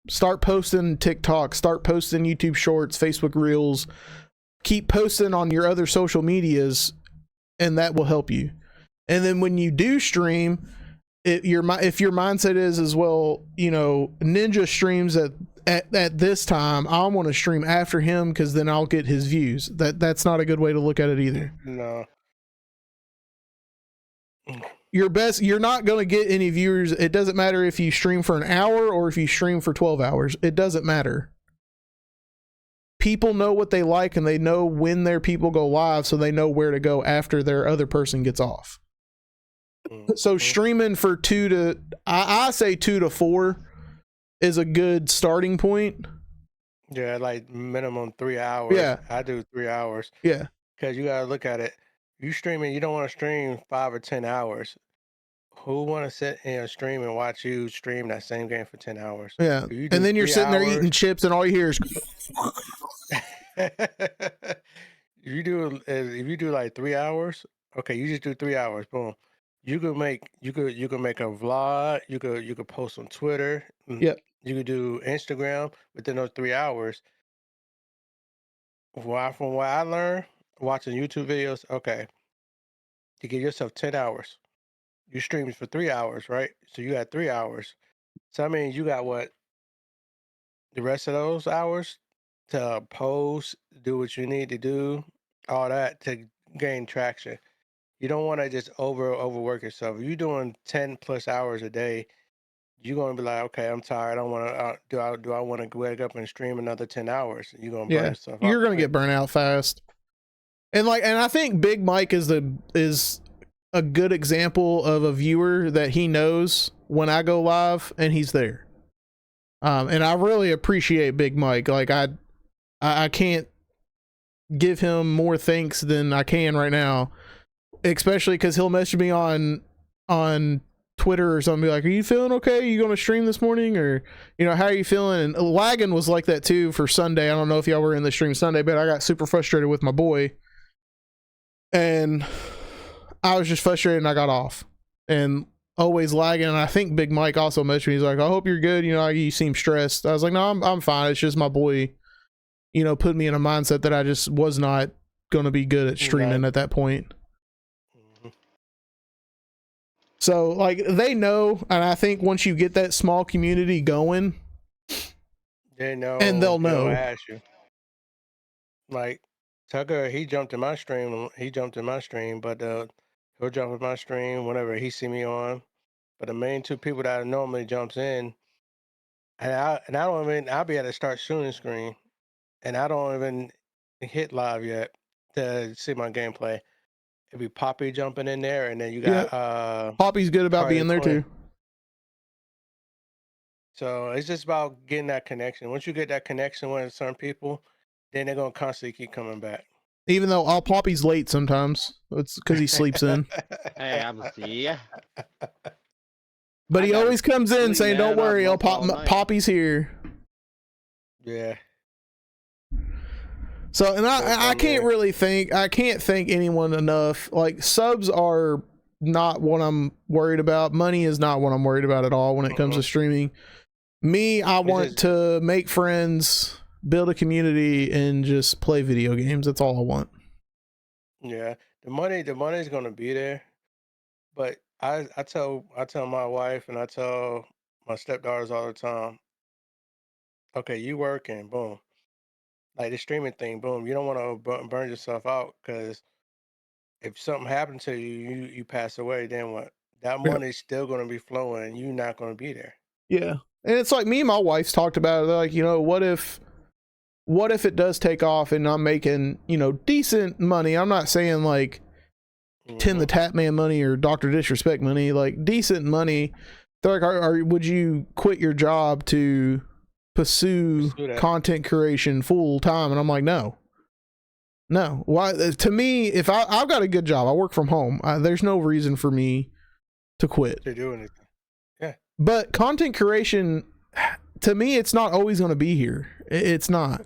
Start posting TikTok, start posting YouTube Shorts, Facebook Reels, keep posting on your other social medias, and that will help you. And then when you do stream, if your mindset is as well, you know, Ninja streams at this time, I want to stream after him because then I'll get his views. That's not a good way to look at it either. No. You're not going to get any viewers. It doesn't matter if you stream for an hour or if you stream for 12 hours. It doesn't matter. People know what they like and they know when their people go live, so they know where to go after their other person gets off. So streaming for I say 2 to 4 is a good starting point. Yeah, like minimum 3 hours. Yeah. I do 3 hours. Yeah. Because you got to look at it. You streaming, you don't want to stream 5 or 10 hours. who want to sit in a stream and watch you stream that same game for 10 hours? Yeah. If you do And then you're 3 sitting there hours- eating chips and all you hear is if you do like 3 hours, okay, you just do 3 hours. Boom. You could make a vlog. You could post on Twitter. Yep. You could do Instagram within those 3 hours. From what I learned watching YouTube videos, okay, you give yourself 10 hours. You streamed for 3 hours, right? So you got 3 hours. So I mean, you got what? The rest of those hours to post, do what you need to do, all that to gain traction. You don't want to just overwork yourself. If you're doing 10 plus hours a day, you're gonna be like, okay, I'm tired. I want to. Do I want to wake up and stream another 10 hours? You're gonna burn yeah. yourself. You're out gonna get burnt out fast. And I think Big Mike is a good example of a viewer that he knows when I go live and he's there. And I really appreciate Big Mike. Like I can't give him more thanks than I can right now, especially because he'll message me on Twitter or something, be like, "Are you feeling okay? You going to stream this morning, or how are you feeling?" And Laggin was like that too for Sunday. I don't know if y'all were in the stream Sunday, but I got super frustrated with my boy, and I was just frustrated and I got off. And always lagging, and I think Big Mike also messaged me. He's like, "I hope you're good. You seem stressed." I was like, "No, I'm fine. It's just my boy, put me in a mindset that I just was not going to be good at streaming at that point." So they know, and I think once you get that small community going, they know, and they'll know. Ask you. Like Tucker, he jumped in my stream, but he'll jump in my stream whenever he see me on. But the main two people that normally jumps in, I'll be at a start shooting screen, and I don't even hit live yet to see my gameplay. It'd be Poppy jumping in there, and then you got Poppy's good about Carly being there Quinn. too. So it's just about getting that connection. Once you get that connection with certain people, then they're gonna constantly keep coming back. Even though all Poppy's late sometimes, it's because he sleeps in. Hey, I'm see ya. But I he gotta always comes in sleep, saying, "Don't man. worry, I'm up all night." Poppy's here." Yeah. So, and I can't there. really think, I can't thank anyone enough. Like, subs are not what I'm worried about. Money is not what I'm worried about at all when it comes to streaming. Me, I want to make friends, build a community, and just play video games. That's all I want. Yeah, the money's gonna be there, but I tell my wife and I tell my stepdaughters all the time, okay, you working, boom, like the streaming thing, boom. You don't want to burn yourself out, because if something happened to you, you pass away, then what? That Yeah. money's still gonna be flowing, and you're not gonna be there. Yeah. And it's like me and my wife's talked about it. They're like, what if it does take off and I'm making, decent money? I'm not saying like Tim the Tap Man money or Dr. Disrespect money, like decent money. They're like, would you quit your job to pursue that. content creation full time? And I'm like, no. Why? To me, if I've got a good job, I work from home. There's no reason for me to quit. To do anything. But content creation, to me, it's not always going to be here. It's not.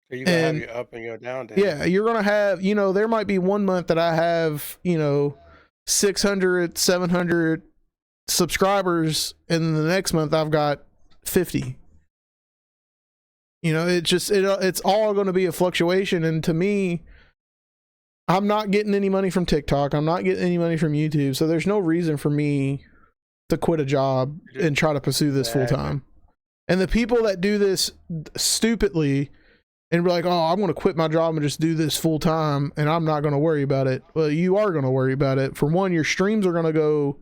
So you're gonna have your up and your down days. Yeah, you're going to have, there might be one month that I have, 600, 700 subscribers, and the next month I've got 50. It's all going to be a fluctuation. And to me, I'm not getting any money from TikTok. I'm not getting any money from YouTube. So there's no reason for me to quit a job and try to pursue this full time. And the people that do this stupidly and be like, "Oh, I'm going to quit my job and just do this full time, and I'm not going to worry about it." Well, you are going to worry about it. For one, your streams are going to go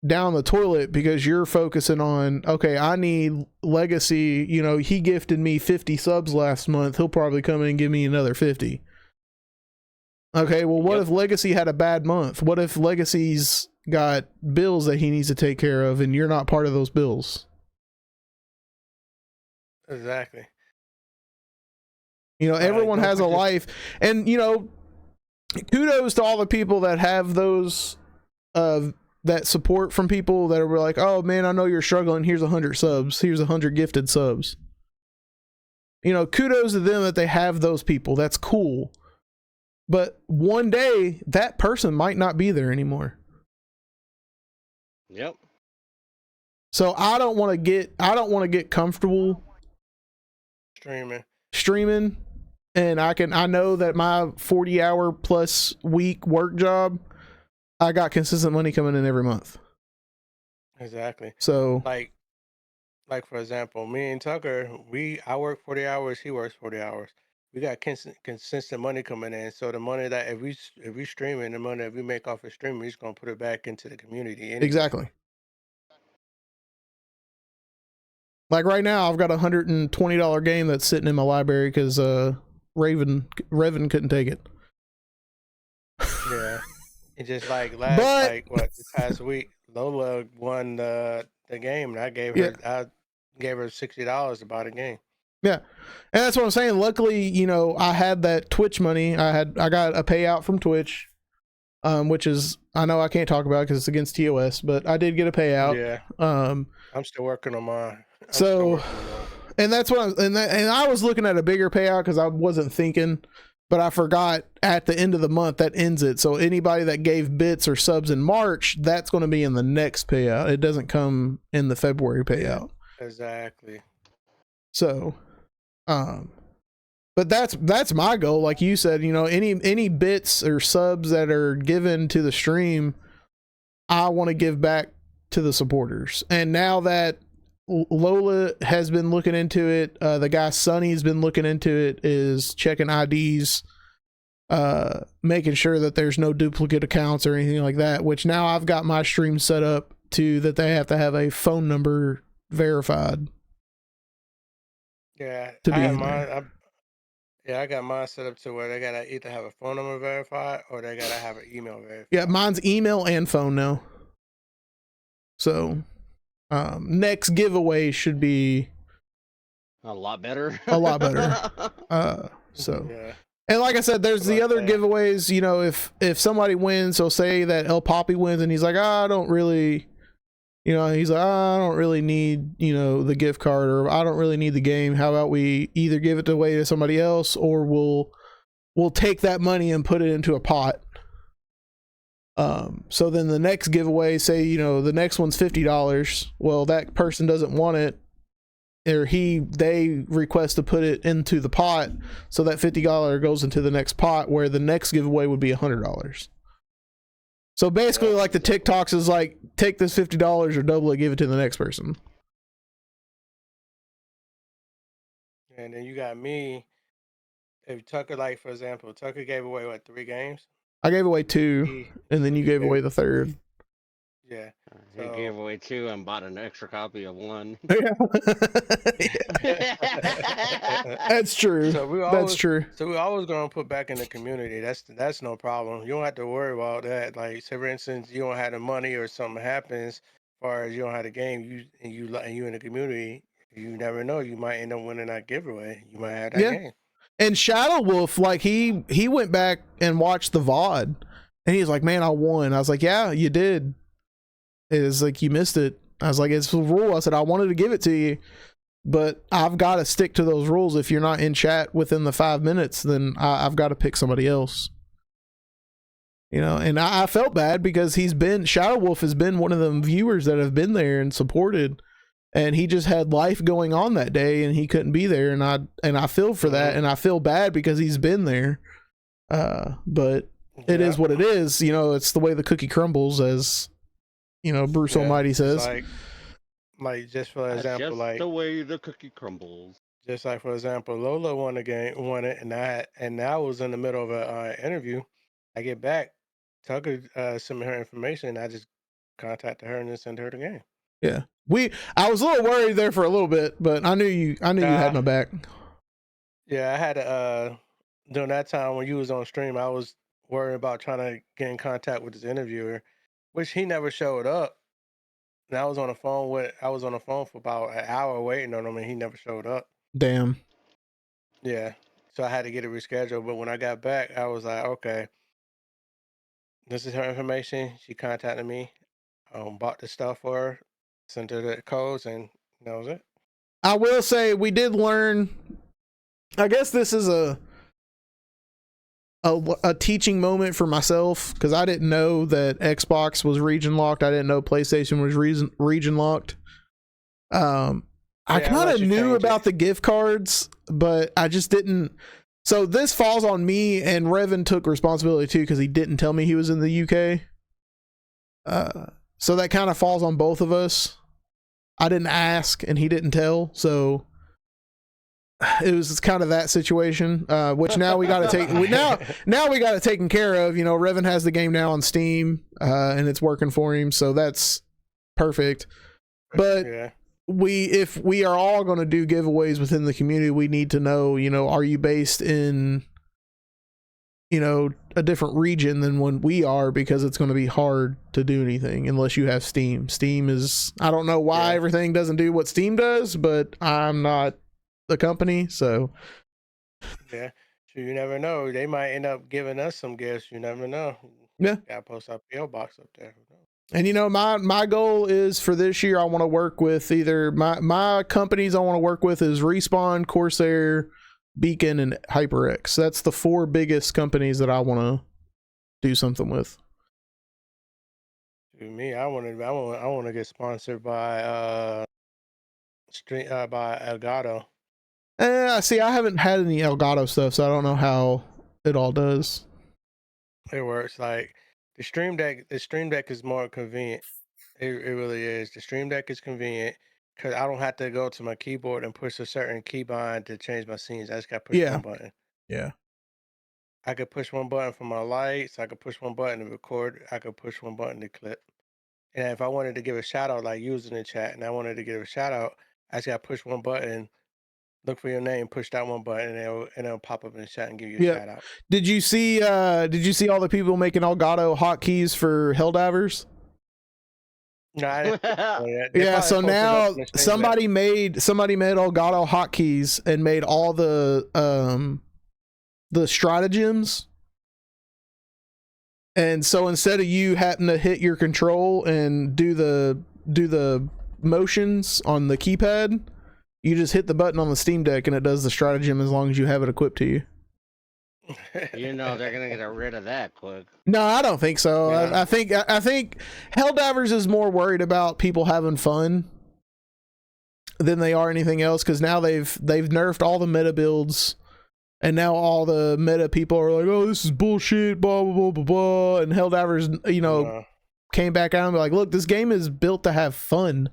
down the toilet because you're focusing on, okay, I need Legacy. He gifted me 50 subs last month. He'll probably come in and give me another 50. Okay, well, what if Legacy had a bad month? What if Legacy's got bills that he needs to take care of and you're not part of those bills? Exactly. Everyone has a life. And, kudos to all the people that have those that support from people that were like, oh man, I know you're struggling, here's 100 subs, here's 100 gifted subs. You know, kudos to them that they have those people. That's cool. But one day that person might not be there anymore. Yep. So I don't want to get comfortable streaming, and I know that my 40-hour plus week work job, I got consistent money coming in every month. Exactly. So like for example, me and Tucker, I work 40 hours, he works 40 hours. We got consistent money coming in. So the money that if we streaming, the money that we make off of streaming, we're just gonna put it back into the community anyway. Exactly. Like right now, I've got a $120 game that's sitting in my library because Revan couldn't take it. Yeah. And just like this past week, Lola won the game, and I gave her $60 to buy the game. Yeah, and that's what I'm saying. Luckily, you know, I had that Twitch money. I got a payout from Twitch, which is, I know I can't talk about because it's against TOS, but I did get a payout. Yeah. I'm still working on mine. And that's what and I was looking at a bigger payout because I wasn't thinking, but I forgot at the end of the month that ends it. So anybody that gave bits or subs in March, that's going to be in the next payout. It doesn't come in the February payout. Exactly. So, but that's my goal. Like you said, you know, any bits or subs that are given to the stream, I want to give back to the supporters. And now that Lola has been looking into it, the guy Sonny's been looking into it, is checking IDs, making sure that there's no duplicate accounts or anything like that, which now I've got my stream set up to that they have to have a phone number verified. Yeah, to be I in got mine set up to where they gotta either have a phone number verified or they gotta have an email verified. Yeah, mine's email and phone now. So, next giveaway should be a lot better. A lot better. So, Yeah. and like I said, there's the other giveaways. You know, if somebody wins, so say that El Poppy wins, and he's like, I don't really, you know, he's like, I don't really need, you know, the gift card, or I don't really need the game. How about we either give it away to somebody else, or we'll take that money and put it into a pot. So then the next giveaway, say, you know, the next one's $50. Well, that person doesn't want it, or they request to put it into the pot, so that $50 goes into the next pot, where the next giveaway would be $100. So basically, like the TikToks is like, take this $50 or double it, give it to the next person. And then you got me. If Tucker, like for example, Tucker gave away 3 games? I gave away 2, and then you gave away the 3rd. Yeah. He gave away 2 and bought an extra copy of 1. That's true. That's true. So we're always gonna put back in the community. That's no problem. You don't have to worry about that. Like, say for instance, you don't have the money or something happens, as far as you don't have the game, you in the community, you never know. You might end up winning that giveaway. You might have that game. And Shadow Wolf, like he went back and watched the VOD, and he's like, man, I won. I was like, yeah, you did. It was like, you missed it. I was like, it's the rule. I said, I wanted to give it to you, but I've got to stick to those rules. If you're not in chat within the 5 minutes, then I've got to pick somebody else. You know, and I felt bad because Shadow Wolf has been one of them viewers that have been there and supported, and he just had life going on that day and he couldn't be there. And I feel for that, and I feel bad because he's been there. But it is what it is. You know, it's the way the cookie crumbles, as you know, Bruce Almighty says. Like just for example, just like the way the cookie crumbles. Just like for example, Lola won it, and I was in the middle of an interview. I get back, Tucker sent me her information. I just contacted her and then sent her the game. Yeah, I was a little worried there for a little bit, but I knew you had my back. Yeah, I had to, during that time when you was on stream, I was worried about trying to get in contact with this interviewer, which he never showed up. And I was on the phone for about an hour waiting on him, and he never showed up. Damn. Yeah, so I had to get it rescheduled. But when I got back, I was like, okay, This is her information. She contacted me, bought the stuff for her, sent her the codes, and that was it. I will say we did learn. I guess this is a teaching moment for myself because I didn't know that Xbox was region locked. I didn't know PlayStation was region locked. I Yeah, kind unless of you knew change about it. the gift cards, but I just didn't. So this falls on me, and Revan took responsibility too because he didn't tell me he was in the UK. So that kind of falls on both of us. I didn't ask, and he didn't tell, so it was kind of that situation. Which now we got to take. Now we got it taken care of. You know, Revan has the game now on Steam, and it's working for him, so that's perfect. But Yeah. if we are all going to do giveaways within the community, we need to know, you know, are you based in, you know, a different region than when we are, because it's going to be hard to do anything unless you have Steam. Steam is, I don't know why Yeah. everything doesn't do what Steam does, but I'm not the company, so Yeah. So you never know. They might end up giving us some gifts. You never know. Yeah. Gotta post our PO box up there. Who knows? and you know, my goal is for this year I want to work with either my companies I want to work with is Respawn, Corsair, Beacon, and HyperX. That's the 4 biggest companies that I want to do something with. To me, I want to get sponsored by by Elgato. See, I haven't had any Elgato stuff, so I don't know how it all does. It works like the Stream Deck. The Stream Deck is more convenient. It really is. The Stream Deck is convenient because I don't have to go to my keyboard and push a certain keybind to change my scenes. I just got to push Yeah. one button. Yeah. I could push one button for my lights. I could push one button to record. I could push one button to clip. And if I wanted to give a shout out, like using the chat, and I wanted to give a shout out, I just got to push one button, look for your name, push that one button, and it'll pop up in the chat and give you a Yeah. shout out. Did you see all the people making Elgato hotkeys for Helldivers? No, I didn't know that. They Yeah, probably so posted it up now on the Stream Deck. somebody made Elgato hotkeys and made all the stratagems. And so instead of you having to hit your control and do the motions on the keypad, you just hit the button on the Steam Deck and it does the stratagem as long as you have it equipped to you. You know they're gonna get rid of that quick. No, I don't think so. Yeah. I think Helldivers is more worried about people having fun than they are anything else, because now they've nerfed all the meta builds, and now all the meta people are like, oh, this is bullshit, blah blah blah blah blah. And Helldivers, you know, came back out and be like, look, this game is built to have fun.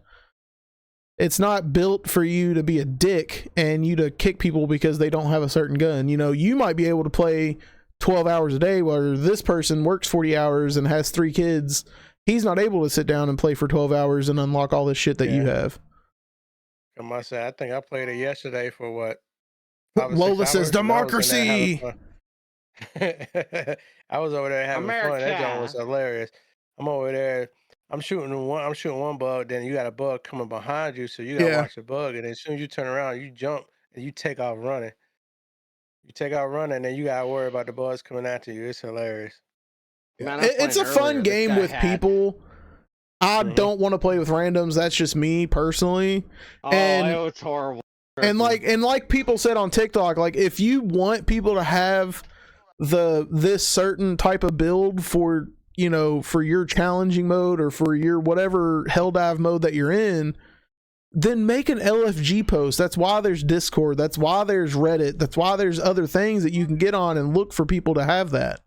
It's not built for you to be a dick and you to kick people because they don't have a certain gun. You know, you might be able to play 12 hours a day, where this person works 40 hours and has 3 kids. He's not able to sit down and play for 12 hours and unlock all this shit that you have. I must say, I think I played it yesterday for what? 5 or 6 Lola says hours, and I was in there having democracy. fun. I was over there having fun. That joint was America. hilarious. I'm over there. I'm shooting one bug, then you got a bug coming behind you, so you gotta Yeah. watch the bug, and as soon as you turn around, you jump and you take off running. You take off running, and you gotta worry about the bugs coming after you. It's hilarious. Man, I was It's a playing fun earlier, this game guy with had- people. I Mhm. don't want to play with randoms. That's just me personally. Oh, and- it was horrible. And like people said on TikTok, like if you want people to have this certain type of build for, you know, for your challenging mode or for your whatever Helldive mode that you're in, then make an LFG post. That's why there's Discord. That's why there's Reddit. That's why there's other things that you can get on and look for people to have that.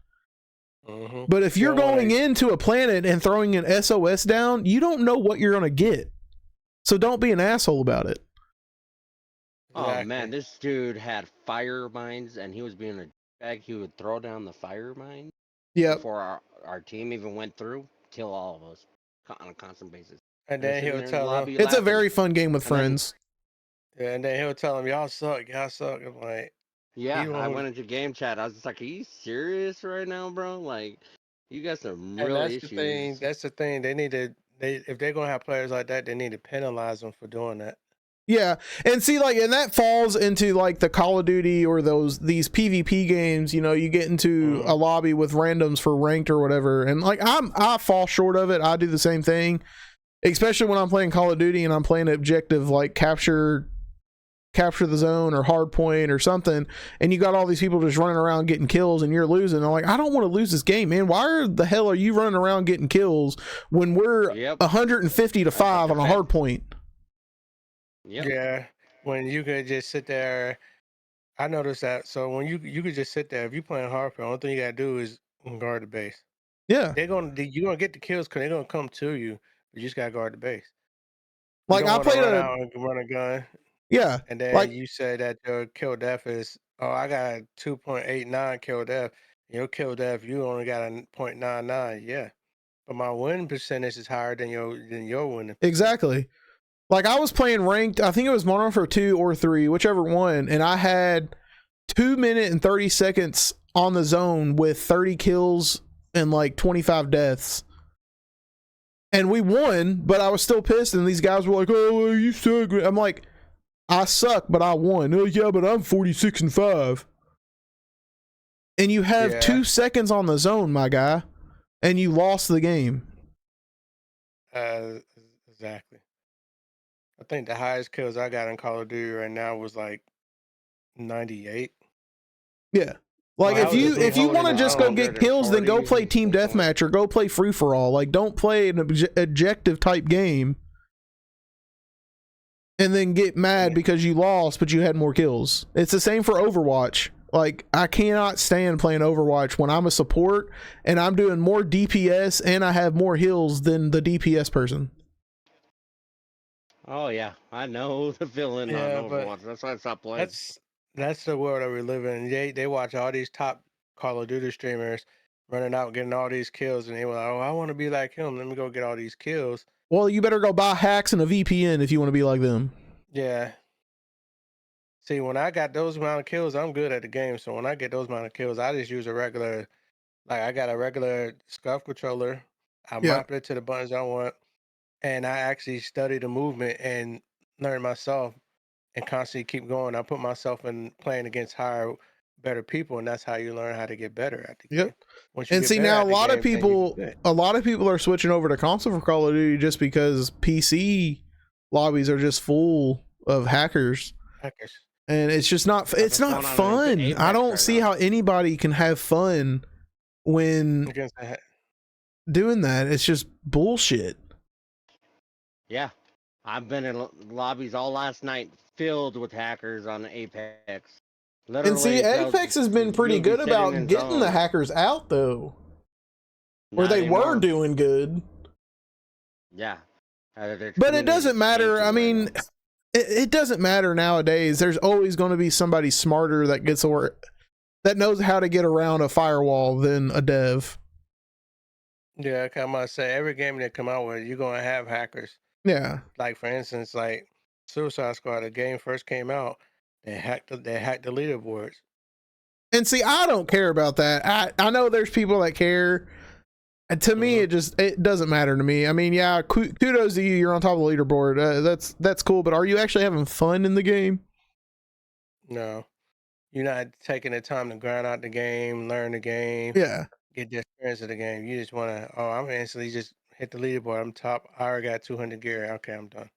Mhm. But if you're don't wanna- going into a planet and throwing an SOS down, you don't know what you're going to get. So don't be an asshole about it. Oh Exactly. man, this dude had fire mines and he was being a bag. He would throw down the fire mine Yep. before our team even went through, kill all of us on a constant basis. And We're then sitting he'll there in the tell them, lobby It's a laughing. very fun game with And then- friends. yeah, and then he'll tell them, y'all suck. I'm like, Yeah, He I won't- went into game chat. I was just like, "Are you serious right now, bro? Like, you got some and real that's issues." the thing. That's the thing. They need to. If they're gonna have players like that, they need to penalize them for doing that. Yeah, and see, like, and that falls into like the Call of Duty or these PvP games. You know, you get into a lobby with randoms for ranked or whatever, and like I fall short of it. I do the same thing, especially when I'm playing Call of Duty and I'm playing objective like capture the zone or hard point or something, and you got all these people just running around getting kills and you're losing. I'm like, I don't want to lose this game, man. Why the hell are you running around getting kills when we're 150 to 5 on a hard point? Yep. Yeah, when you could just sit there. I noticed that. So when you could just sit there, if you're playing hardcore, the only thing you gotta do is guard the base. Yeah, You're gonna get the kills because they're gonna come to you. You just gotta guard the base. like I played out and run a gun. Yeah, And then like you say that your kill death is, I got a 2.89 kill death. Your kill death, you only got a 0.99. Yeah, but my win percentage is higher than your winning. exactly. Like I was playing ranked, I think it was Modern Warfare 2 or 3, whichever one, and I had 2 minutes and 30 seconds on the zone with 30 kills and like 25 deaths. And we won, but I was still pissed, and these guys were like, "Oh, you suck." I'm like, I suck, but I won. Oh yeah, but I'm 46-5. And you have 2 seconds on the zone, my guy, and you lost the game. Exactly. I think the highest kills I got in Call of Duty right now was like 98. Yeah. Like Well, if you want to just go get kills, then go 140, play team deathmatch or go play free for all. Like don't play an objective type game and then get mad because you lost but you had more kills. It's the same for Overwatch. Like I cannot stand playing Overwatch when I'm a support and I'm doing more DPS and I have more heals than the DPS person. Oh yeah, I know the feeling on Overwatch. That's why I stopped playing. That's the world that we live in. They watch all these top Call of Duty streamers running out getting all these kills, and they were like, "Oh, I want to be like him. Let me go get all these kills." Well, you better go buy hacks and a VPN if you want to be like them. Yeah. See, when I got those amount of kills, I'm good at the game. So when I get those amount of kills, I just use a regular, like I got a regular SCUF controller. I map it to the buttons I want, and I actually study the movement and learn myself and constantly keep going. I put myself in playing against better people, and that's how you learn how to get better at the game. And see now a lot of people are switching over to console for Call of Duty just because PC lobbies are just full of hackers. And it's just not fun. I don't see how anybody can have fun when doing that. It's just bullshit. Yeah. I've been in lobbies all last night filled with hackers on Apex. Literally, and see, Apex has been pretty good about getting the hackers out, though. Or they were doing good. Yeah. But it doesn't matter. I mean, it doesn't matter nowadays. There's always going to be somebody smarter that knows how to get around a firewall than a dev. Yeah, I might say every game they come out with, you're going to have hackers. Yeah. Like for instance, like Suicide Squad, the game first came out, they hacked the leaderboards. And see, I don't care about that. I know there's people that care. And to me, it doesn't matter to me. I mean, yeah, kudos to you. You're on top of the leaderboard. That's cool. But are you actually having fun in the game? No, you're not taking the time to grind out the game, learn the game. Yeah. Get the experience of the game. You just want to. Oh, I'm instantly just hit the leaderboard. I'm top. I already got 200 gear. Okay, I'm done.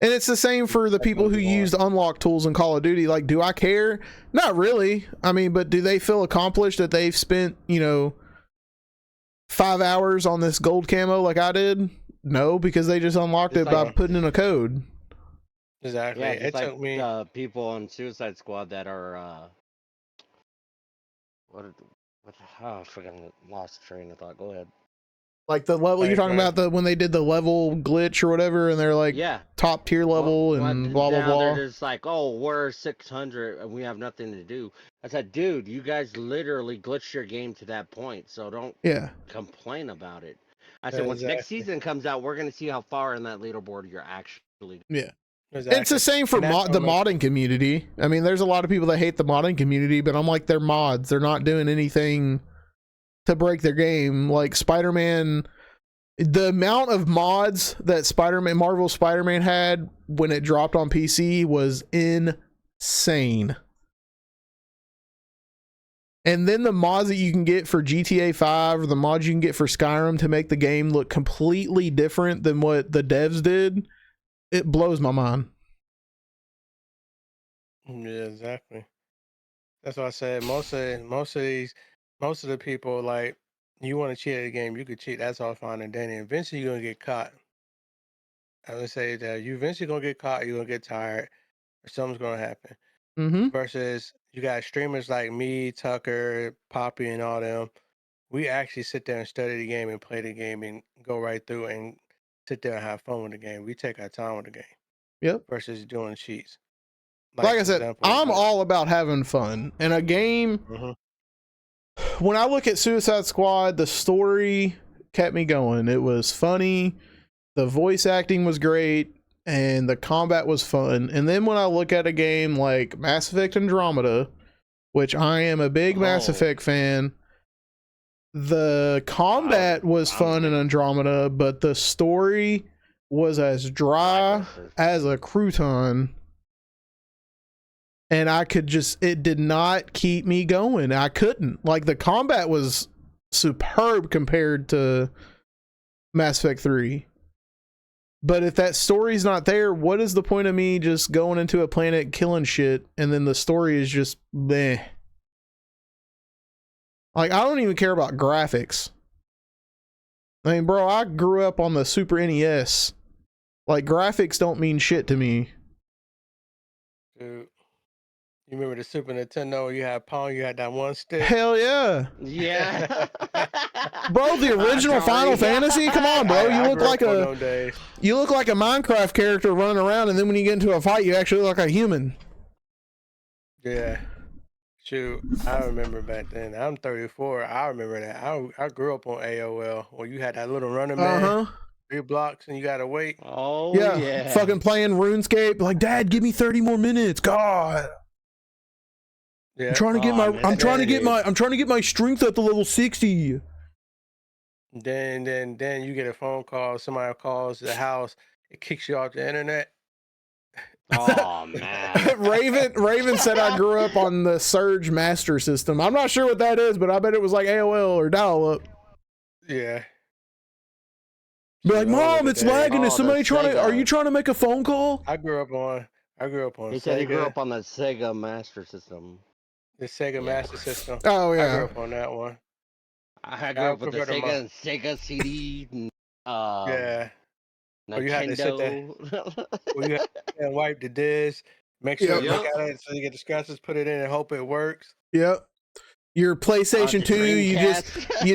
And it's the same for the people who use unlock tools in Call of Duty. Like, do I care? Not really. I mean, but do they feel accomplished that they've spent, 5 hours on this gold camo like I did? No, because they just unlocked it by putting in a code. Exactly. Yeah, it took me people on Suicide Squad that are I forgot, lost train of thought. Go ahead. Like the level you're talking about, when they did the level glitch or whatever, and they're like top tier level and blah blah blah. They're just like, oh, we're 600 and we have nothing to do. I said, dude, you guys literally glitched your game to that point, so don't complain about it. I said, once next season comes out, we're gonna see how far in that leaderboard you're actually. Yeah. Exactly. It's the same for the modding community. I mean, there's a lot of people that hate the modding community, but I'm like, they're mods. They're not doing anything to break their game. Like Spider-Man The amount of mods that Marvel Spider-Man had when it dropped on PC was insane. And then the mods that you can get for GTA 5 or the mods you can get for Skyrim to make the game look completely different than what the devs did, it blows my mind. Yeah, exactly. That's why I said most of the people, like, you want to cheat at a game, you could cheat. That's all fine and dandy. Eventually, you're gonna get caught. I would say that you eventually gonna get caught. You're gonna get tired, or something's gonna happen. Mm-hmm. Versus you got streamers like me, Tucker, Poppy, and all them. We actually sit there and study the game and play the game and go right through and sit there and have fun with the game. We take our time with the game. Yep. Versus doing cheats. Like I for said, example, I'm all about having fun. And a game, when I look at Suicide Squad, the story kept me going. It was funny. The voice acting was great. And the combat was fun. And then when I look at a game like Mass Effect Andromeda, which I am a big Mass Effect fan, the combat was fun in Andromeda, but the story was as dry as a crouton. And I could just, it did not keep me going. I couldn't. Like, the combat was superb compared to Mass Effect 3. But if that story's not there, what is the point of me just going into a planet killing shit and then the story is just meh? Like, I don't even care about graphics. I mean, bro, I grew up on the Super NES. Like, graphics don't mean shit to me. Dude. You remember the Super Nintendo? You had Pong, you had that one stick. Hell yeah. Yeah. Bro, the original Final Fantasy? Come on, bro. You look like a Minecraft character running around, and then when you get into a fight, you actually look like a human. Yeah. Shoot, I remember back then. I'm 34. I remember that. I grew up on AOL where you had that little running man, 3 blocks, and you gotta wait. Oh yeah. Fucking playing RuneScape. Like, Dad, give me 30 more minutes. God. Yeah. I'm trying to get my strength up to level 60. Then you get a phone call. Somebody calls the house. It kicks you off the internet. Oh man. Raven said I grew up on the Surge Master System. I'm not sure what that is, but I bet it was like AOL or dial-up. Yeah. Be like, Mom, it's lagging. Is somebody are you trying to make a phone call? I grew up on He said he grew up on the Sega Master System. The Sega Master System. Oh yeah. I grew up on that one. I grew up with the Sega CD. Yeah. Nintendo. Or you had to sit there. Or you had to wipe the disc. Make sure you look at it so you get the scratches, put it in and hope it works. Yep. Your PlayStation 2, you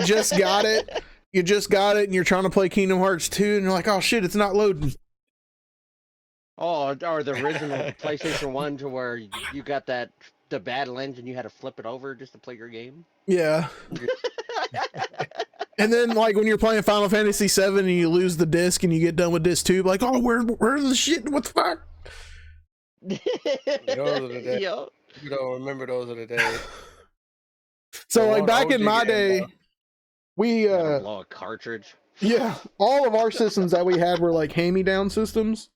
just got it. You just got it and you're trying to play Kingdom Hearts 2 and you're like, oh shit, it's not loading. Oh, or the original PlayStation 1 to where you got the battle engine, you had to flip it over just to play your game. Yeah. And then, like, when you're playing Final Fantasy 7 and you lose the disc and you get done with disc 2, like, oh, where's the shit? What the fuck? Those are the days. Yo. You don't remember those are the days. So, like, back in my day, we blow a cartridge. Yeah, all of our systems that we had were like hand-me-down systems.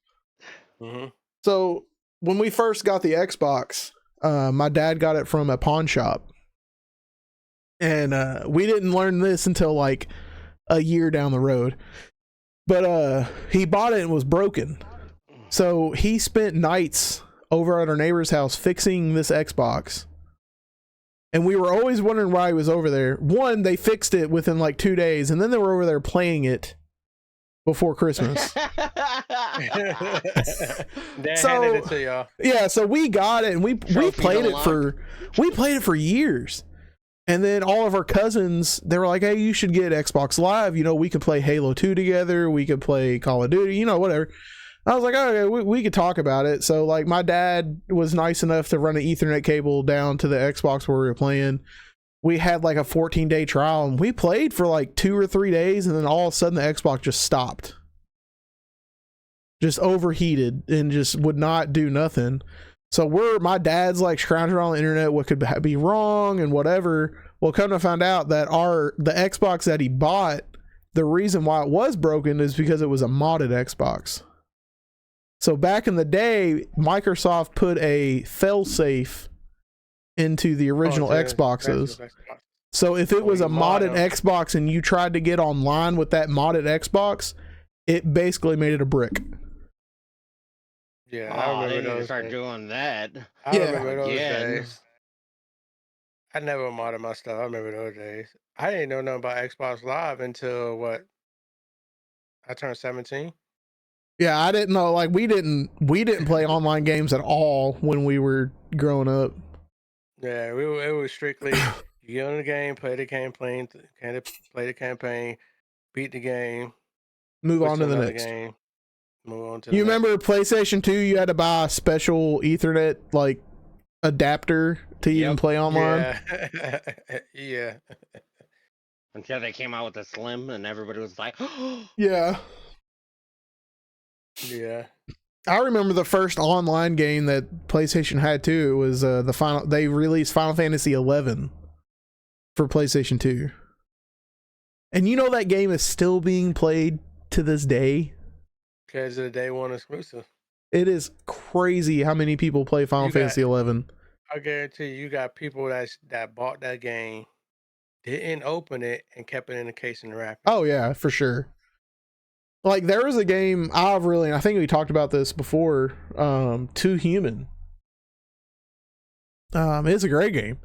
So when we first got the Xbox, my dad got it from a pawn shop, and we didn't learn this until like a year down the road. But he bought it and was broken, so he spent nights over at our neighbor's house fixing this Xbox. And we were always wondering why he was over there. One, they fixed it within like 2 days, and then they were over there playing it before Christmas. Handed it to y'all. Yeah, so we got it and we played it for years. And then all of our cousins, they were like, hey, you should get Xbox Live. You know, we could play Halo 2 together. We could play Call of Duty, you know, whatever. I was like, okay, we could talk about it. So, like, my dad was nice enough to run an Ethernet cable down to the Xbox where we were playing. We had, like, a 14-day trial, and we played for, like, 2 or 3 days, and then all of a sudden the Xbox just stopped. Just overheated and just would not do nothing. So, my dad's, like, scrounging around the internet what could be wrong and whatever. Well, come to find out that the Xbox that he bought the reason why it was broken is because it was a modded Xbox. So back in the day, Microsoft put a failsafe into the original Xboxes. So if it was a modded Xbox and you tried to get online with that modded Xbox, it basically made it a brick. Yeah, Oh, I they remember need to those start days. doing that. I Yeah. remember those Again. days. I never modded my stuff. I remember those days. I didn't know nothing about Xbox Live until what? I turned 17. Yeah, I didn't know. Like we didn't play online games at all when we were growing up. Yeah, it was strictly you get on the game, play the campaign, play the campaign, beat the game, Move switch on to the another next. game, move on to You the next. remember PlayStation 2? You had to buy a special Ethernet like adapter to even Yep. play online. Yeah, yeah. Until they came out with the Slim, and everybody was like, Yeah. Yeah. I remember the first online game that PlayStation had too. It was the final. They released Final Fantasy 11 for PlayStation 2, and you know that game is still being played to this day. Because of the day one exclusive. It is crazy how many people play Final You got- Fantasy 11. I guarantee you got people that bought that game, didn't open it, and kept it in the case and wrap. Oh yeah, for sure. Like there was a game I think we talked about this before. Too Human. It's a great game,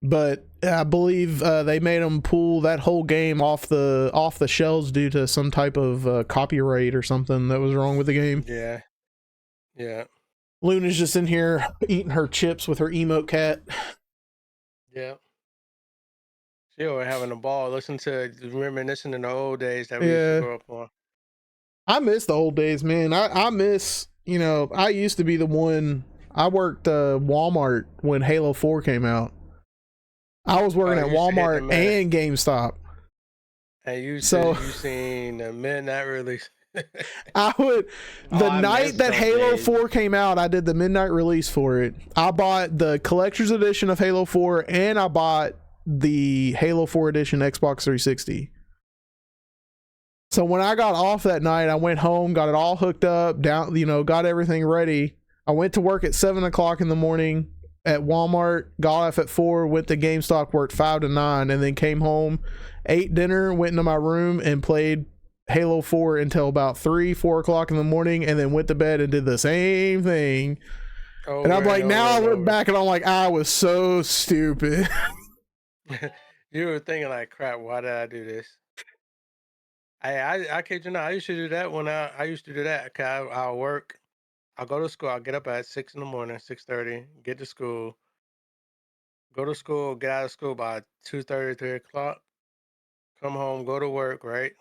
but I believe they made them pull that whole game off the shelves due to some type of copyright or something that was wrong with the game. Yeah. Yeah. Luna's just in here eating her chips with her emote cat. Yeah. She was having a ball. Listen to reminiscing in the old days that we used to grow up on. I miss the old days, man. I miss, I used to be the one. I worked Walmart when Halo 4 came out. I was working at you used to hit the Walmart man. and GameStop. And you So- seen the midnight release. I would the I night miss that those Halo days. 4 came out, I did the midnight release for it. I bought the collector's edition of Halo 4 and I bought the Halo 4 edition Xbox 360. So when I got off that night, I went home, got it all hooked up, down, got everything ready. I went to work at 7:00 in the morning at Walmart, got off at 4, went to GameStop, worked 5 to 9, and then came home, ate dinner, went into my room and played Halo 4 until about 4 o'clock in the morning, and then went to bed and did the same thing. And I'm like, now I look back and I'm like, I was so stupid. You were thinking like, crap, why did I do this? I kid you not, I used to do that when I used to do that. Cause I'll work, I'll go to school, I'll get up at 6 in the morning, 6:30, get to school, go to school, get out of school by 2:30, 3 o'clock, come home, go to work, right?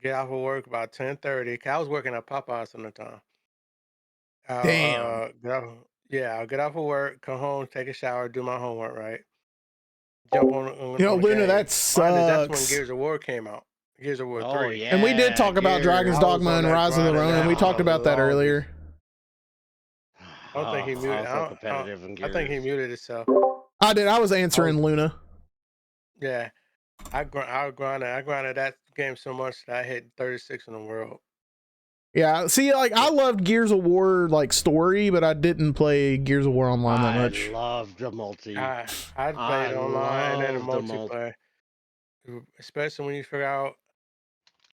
Get off of work about 10:30. Cause I was working at Popeyes at the time. Damn. I'll get off of work, come home, take a shower, do my homework, right? Jump on the Luna, game. that Mind you, sucks. that's when Gears of War came out. Gears of War 3. oh yeah. And we did talk about Gears. Dragon's I was Dogma on and that Rise of the grind and Ronin. We that talked about that longest. earlier. I don't think he muted. I was so competitive in I think he Gears. muted himself. I did. I was answering Luna. Yeah, I grinded that game so much that I hit 36 in the world. Yeah, see, like I loved Gears of War like story, but I didn't play Gears of War online that much. I loved the multi. I played I online and then the love the multiplayer, especially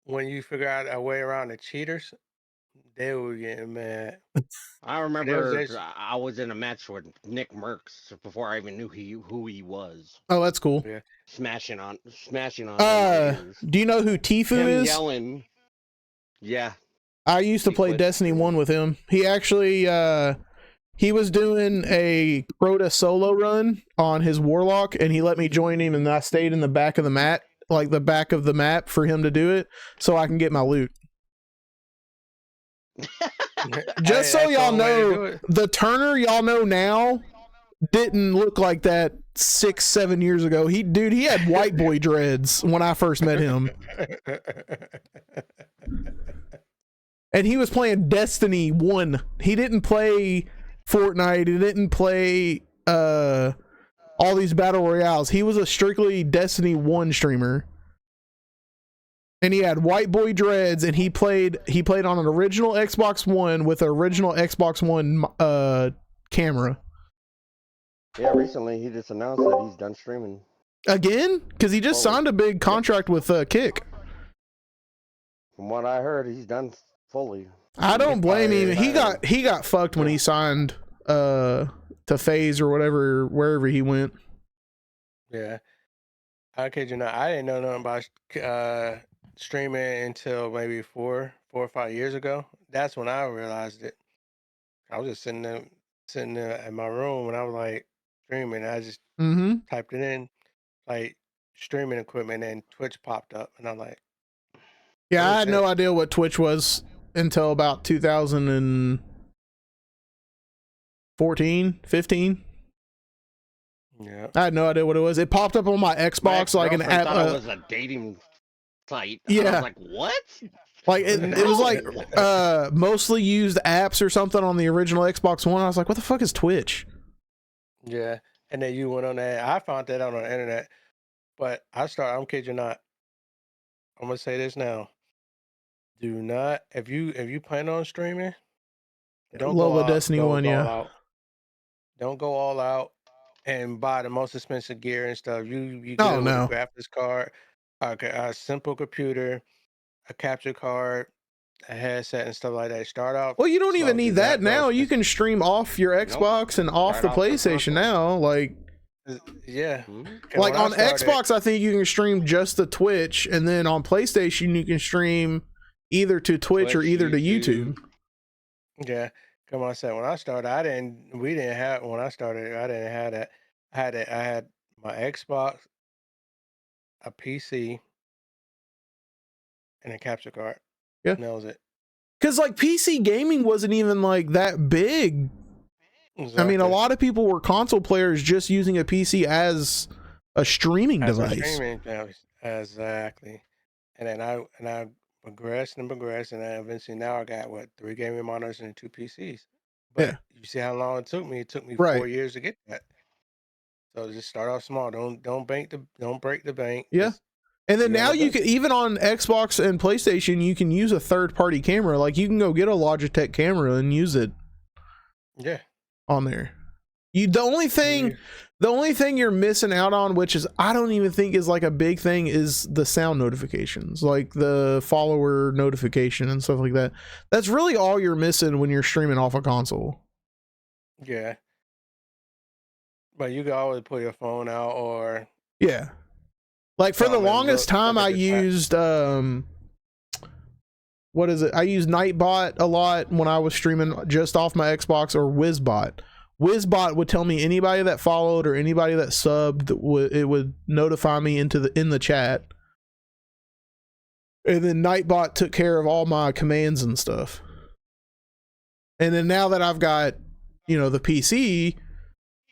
when you figure out a way around the cheaters. They were getting mad. I remember this- I was in a match with Nick Merckx before I even knew who he was. Oh, that's cool. Yeah. Smashing on him. Do you know who Tifu Him is? yelling. Yeah. I used to He play quit Destiny doing 1 with him. He actually he was doing a Crota solo run on his Warlock and he let me join him and I stayed in the back of the mat, like the back of the map for him to do it so I can get my loot. Just so Hey, that's y'all the only way to do know, it. the Turner y'all know now didn't look like that 6-7 years ago. He had white boy dreads when I first met him. And he was playing Destiny 1. He didn't play Fortnite. He didn't play all these battle royales. He was a strictly Destiny 1 streamer. and he had white boy dreads, and he played on an original Xbox One with an original Xbox One camera. Yeah, recently he just announced that he's done streaming. Again? Because he just signed a big contract with Kick. From what I heard, he's done fully. I don't blame him. He got fucked when he signed to FaZe or whatever, wherever he went. Yeah. I kid you not. I didn't know nothing about streaming until maybe 4 or 5 years ago. That's when I realized it. I was just sitting there in my room, and I was like streaming. I just typed it in, like streaming equipment, and Twitch popped up, and I'm like, yeah, I had no idea what Twitch was until about 2014, 15. Yeah, I had no idea what it was. It popped up on my Xbox like an app. Thought it was a dating site. Yeah, I was like, what? Like it was like mostly used apps or something on the original Xbox One. I was like, what the fuck is Twitch? Yeah, and then you went on that. I found that out on the internet, but I'm kidding you not. I'm gonna say this now. Do not if you plan on streaming, don't Love go a out, Destiny don't one, go yeah. all out. Don't go all out and buy the most expensive gear and stuff. You get Oh, a no. graphics card, a simple computer, a capture card, a headset, and stuff like that. Start out. Well, you don't slow, even need do that not go now. You expensive. can stream off your Xbox and off Right the off the PlayStation console. now. Like Yeah. Hmm? 'Cause like when I on started- Xbox, I think you can stream just the Twitch, and then on PlayStation you can stream either to Twitch or Twitch, either to YouTube. Yeah, come on, I said when I started, I didn't have that. I had my Xbox, a PC, and a capture card. Yeah. And that was it. Because like PC gaming wasn't even like that big. I mean, a Exactly. lot of people were console players just using a PC as a streaming As a device. streaming device. Exactly. And then I progressed, and then eventually now I got 3 gaming monitors and 2 PCs. But Yeah. you see how long it took me? It took me Right. 4 years to get that. So just start off small. Don't break the bank. Yeah. Just And then You now have a you can, even on Xbox and PlayStation, you can use a third-party camera. Like you can go get a Logitech camera and use it yeah. on there. The only thing you're missing out on, which is I don't even think is like a big thing, is the sound notifications, like the follower notification and stuff like that. That's really all you're missing when you're streaming off a console. Yeah. But you can always pull your phone out or Yeah. Like for the and longest look time, at I the chat. used what is it? I used Nightbot a lot when I was streaming just off my Xbox, or Wizbot. Wizbot would tell me anybody that followed or anybody that subbed, it would notify me in the chat. And then Nightbot took care of all my commands and stuff. And then now that I've got, the PC,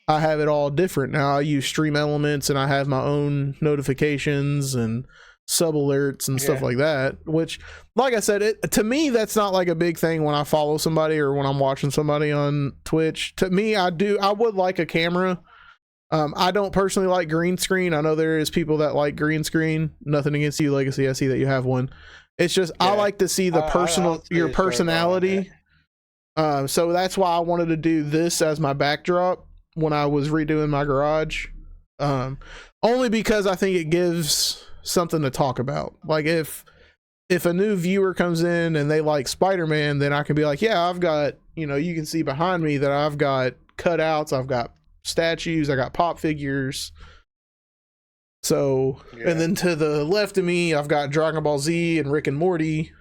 I have it all different. Now I use Stream Elements, and I have my own notifications and sub alerts and stuff Yeah. like that, which, like I said, to me, that's not like a big thing when I follow somebody or when I'm watching somebody on Twitch. To me, I would like a camera. I don't personally like green screen. I know there is people that like green screen. Nothing against you, Legacy. I see that you have one. It's just, I Yeah. like to see the I'll personal, say your it's straight on personality. So that's why I wanted to do this as my backdrop when I was redoing my garage. Only because I think it gives something to talk about. Like if a new viewer comes in and they like Spider-Man, then I can be like, yeah, I've got, you can see behind me that I've got cutouts, I've got statues, I got pop figures. So, Yeah. and then to the left of me, I've got Dragon Ball Z and Rick and Morty.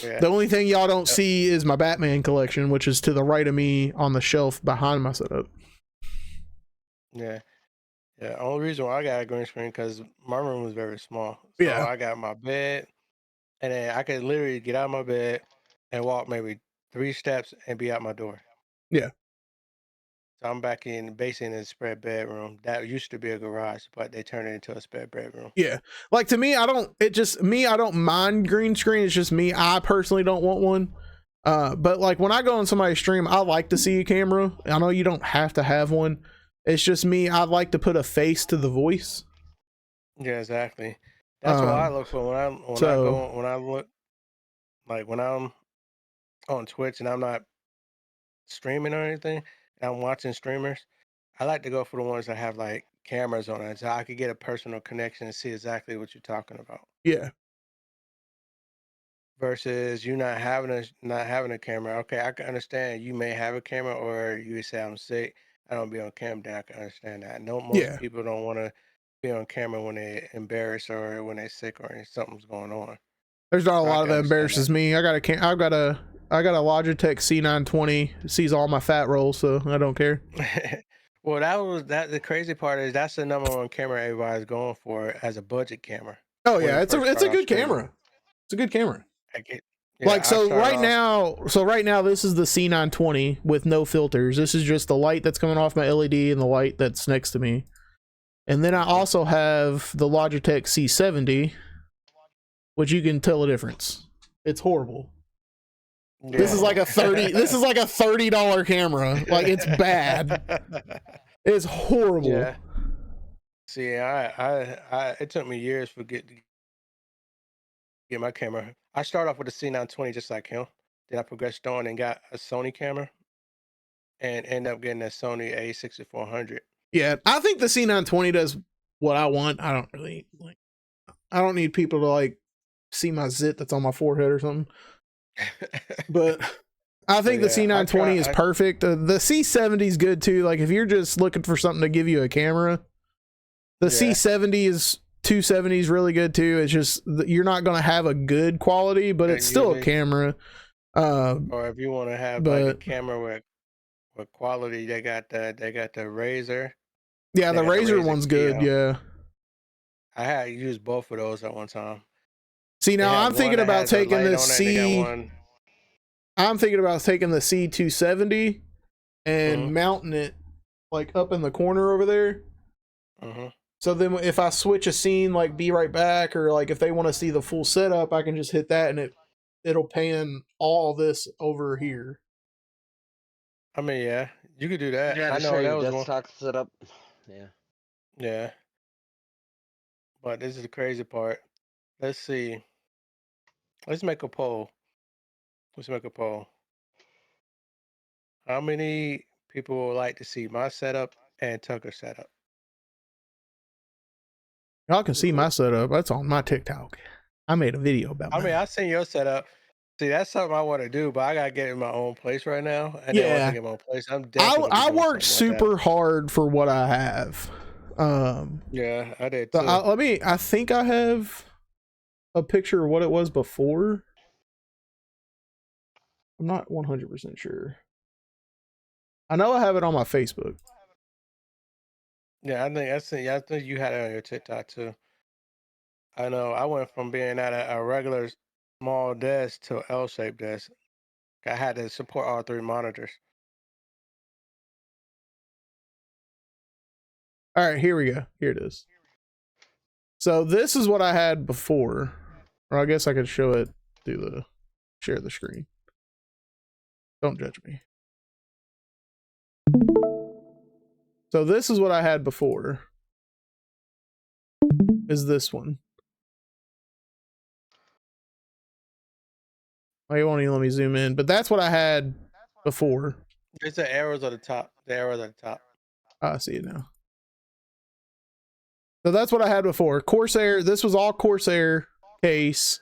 Yeah. The only thing y'all don't see is my Batman collection, which is to the right of me on the shelf behind my setup. Yeah. Yeah. Only reason why I got a green screen because my room was very small. So Yeah. I got my bed, and then I could literally get out of my bed and walk maybe 3 steps and be out my door. Yeah. So I'm back basically in a spare bedroom. That used to be a garage, but they turned it into a spare bedroom. Yeah. Like to me, I don't mind green screen. It's just me. I personally don't want one. But like when I go on somebody's stream, I like to see a camera. I know you don't have to have one. It's just me. I'd like to put a face to the voice. Yeah, exactly. That's what I look for when I look, like when I'm on Twitch and I'm not streaming or anything, and I'm watching streamers. I like to go for the ones that have like cameras on it, so I could get a personal connection and see exactly what you're talking about. Yeah. Versus you not having a camera. Okay, I can understand you may have a camera, or you say I'm sick, I don't be on camera. Then I can understand that. No, most people don't want to be on camera when they're embarrassed or when they're sick or something's going on. There's not a So I lot of can that understand embarrasses that. me. I got a Logitech C920. It sees all my fat rolls, so I don't care. Well, the crazy part is that's the number one camera everybody's going for as a budget camera. Oh when yeah, you it's a first start off good streaming. camera. It's a good camera. Like it, Like I so started right now this is the C920 with no filters. This is just the light that's coming off my LED and the light that's next to me. And then I also have the Logitech C70, which you can tell a difference. It's horrible. This is like a $30 camera. Like it's bad. It's horrible. Yeah. See, I it took me years to get my camera. I started off with a C920 just like him. Then I progressed on and got a Sony camera, and ended up getting a Sony A6400. Yeah, I think the C920 does what I want. I don't really like. I don't need people to like see my zit that's on my forehead or something. But I think the C920 is perfect. The C70 is good too. Like if you're just looking for something to give you a camera, the C70 is 270 is really good too. It's just you're not going to have a good quality, but it's still a camera. Or if you want to have like a camera with quality, they got the Razer. Yeah, the Razer one's good. Yeah, I had used both of those at one time. See, now I'm thinking about taking the I'm thinking about taking the C270 and mounting it like up in the corner over there. So then if I switch a scene like Be Right Back, or like if they want to see the full setup, I can just hit that and it'll pan all this over here. I mean, yeah, you could do that. Yeah, I know that was desktop setup. Yeah. Yeah. But this is the crazy part. Let's see. Let's make a poll. How many people would like to see my setup and Tucker's setup? Y'all can see my setup. That's on my TikTok. I made a video about it. I mean, I seen your setup. See, that's something I want to do, but I gotta get in my own place right now. And Yeah. then once I get my own place, I'm definitely. I worked super hard for what I have. Yeah, I did too. So I think I have a picture of what it was before. I'm not 100% sure. I know I have it on my Facebook. Yeah, I think you had it on your TikTok too. I know. I went from being at a regular small desk to an L-shaped desk. I had to support all three monitors. All right, here we go. Here it is. So this is what I had before, or I guess I could show it through the share the screen. Don't judge me. So this is what I had before. Is this one? Oh, you won't even let me zoom in, but that's what I had before. It's the arrows at the top. The arrows at the top. I see it now. So that's what I had before. Corsair. This was all Corsair case.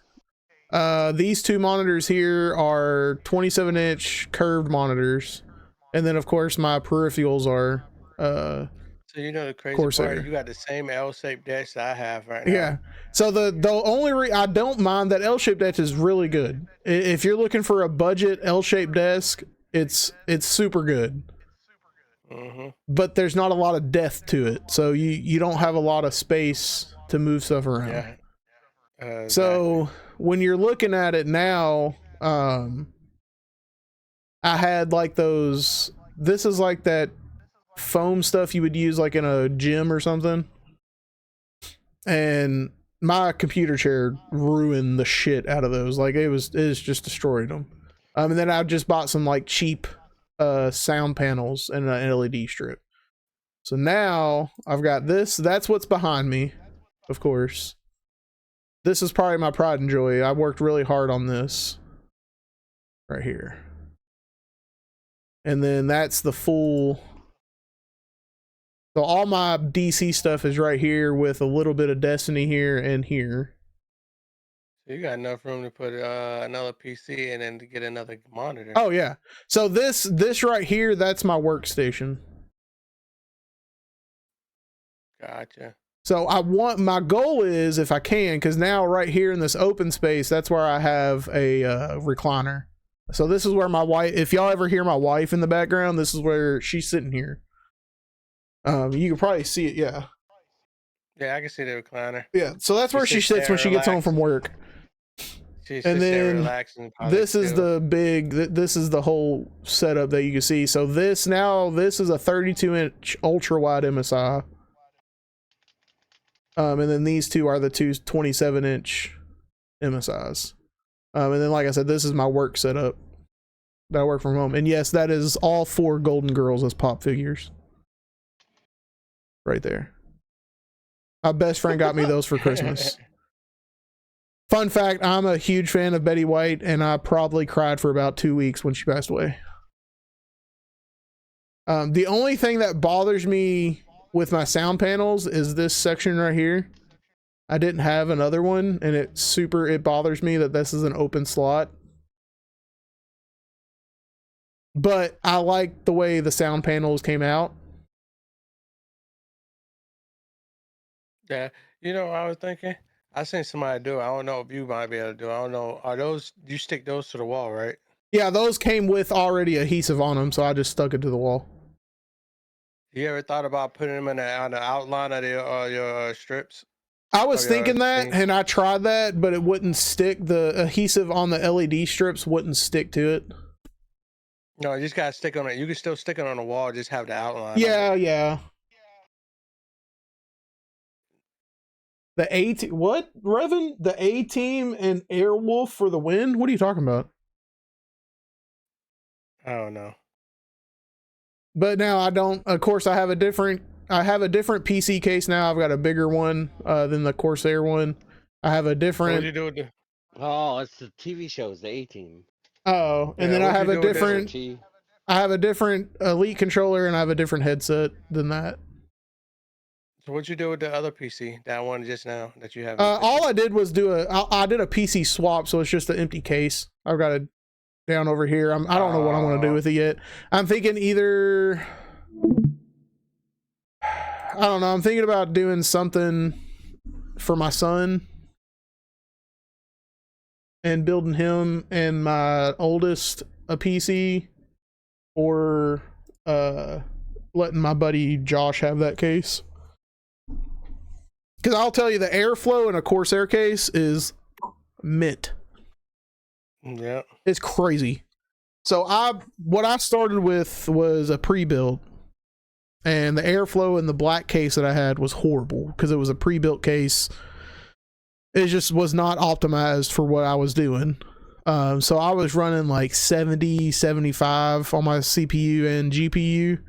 These two monitors here are 27-inch curved monitors, and then of course my peripherals are So you know the crazy Corsair. part, you got the same L-shaped desk that I have right now. Yeah. So the only I don't mind that L-shaped desk is really good. If you're looking for a budget L-shaped desk, it's super good. But there's not a lot of depth to it, so you don't have a lot of space to move stuff around. Yeah. So when you're looking at it now, I had like those. This is like that foam stuff you would use like in a gym or something, and my computer chair ruined the shit out of those. Like it just destroyed them. And then I just bought some like cheap sound panels and an LED strip. So now I've got this. That's what's behind me, of course. this is probably my pride and joy. I worked really hard on this right here. And then that's the full. So all my DC stuff is right here with a little bit of Destiny here and here. So you got enough room to put another PC and then to get another monitor. Oh yeah. So this right here, that's my workstation. Gotcha. So my goal is, if I can, because now right here in this open space, that's where I have a recliner. So this is where my wife, if y'all ever hear my wife in the background, this is where she's sitting here. You can probably see it, yeah. Yeah, I can see the recliner. Yeah, so that's where she sits sits there when she gets home from work. She sits And there then relaxing. probably This is chill. this is the whole setup that you can see. So this is a 32-inch ultra wide MSI. And then these two are the two 27-inch MSIs. And then, like I said, this is my work setup that I work from home. And yes, that is all 4 Golden Girls as pop figures. Right there. My best friend got me those for Christmas. Fun fact, I'm a huge fan of Betty White, and I probably cried for about 2 weeks when she passed away. The only thing that bothers me with my sound panels is this section right here. I didn't have another one, and it bothers me that this is an open slot. But I like the way the sound panels came out. Yeah, you know what I was thinking? I seen somebody do it. I don't know if you might be able to do it. I don't know. Are those, you stick those to the wall, right? Yeah, those came with already adhesive on them, so I just stuck it to the wall. You ever thought about putting them on the outline of your strips? I was Oh, yeah, thinking that, same. and I tried that, but it wouldn't stick. The adhesive on the LED strips wouldn't stick to it. No, you just gotta stick on it. You can still stick it on the wall. Just have the outline. of it. Yeah. The what, Revan? The A-Team and Airwolf for the win? What are you talking about? I don't know. But now I don't. Of course, I have a different PC case now. I've got a bigger one than the Corsair one. I have a What would different. you do with the? Oh, it's the TV shows, the A-Team. Oh, and Yeah, then I what'd have you a do with this? different. T. I have a different Elite controller, and I have a different headset than that. So what'd you do with the other PC? That one just now that you have. All I did was I did a PC swap, so it's just an empty case. I've got it down over here. I don't know what I'm gonna do with it yet. I'm thinking either. I don't know. I'm thinking about doing something for my son and building him and my oldest a PC, or letting my buddy Josh have that case. Because I'll tell you, the airflow in a Corsair case is mint. Yeah. It's crazy. So what I started with was a pre-built, and the airflow in the black case that I had was horrible because it was a pre-built case. It just was not optimized for what I was doing. So I was running like 70, 75 on my CPU and GPU.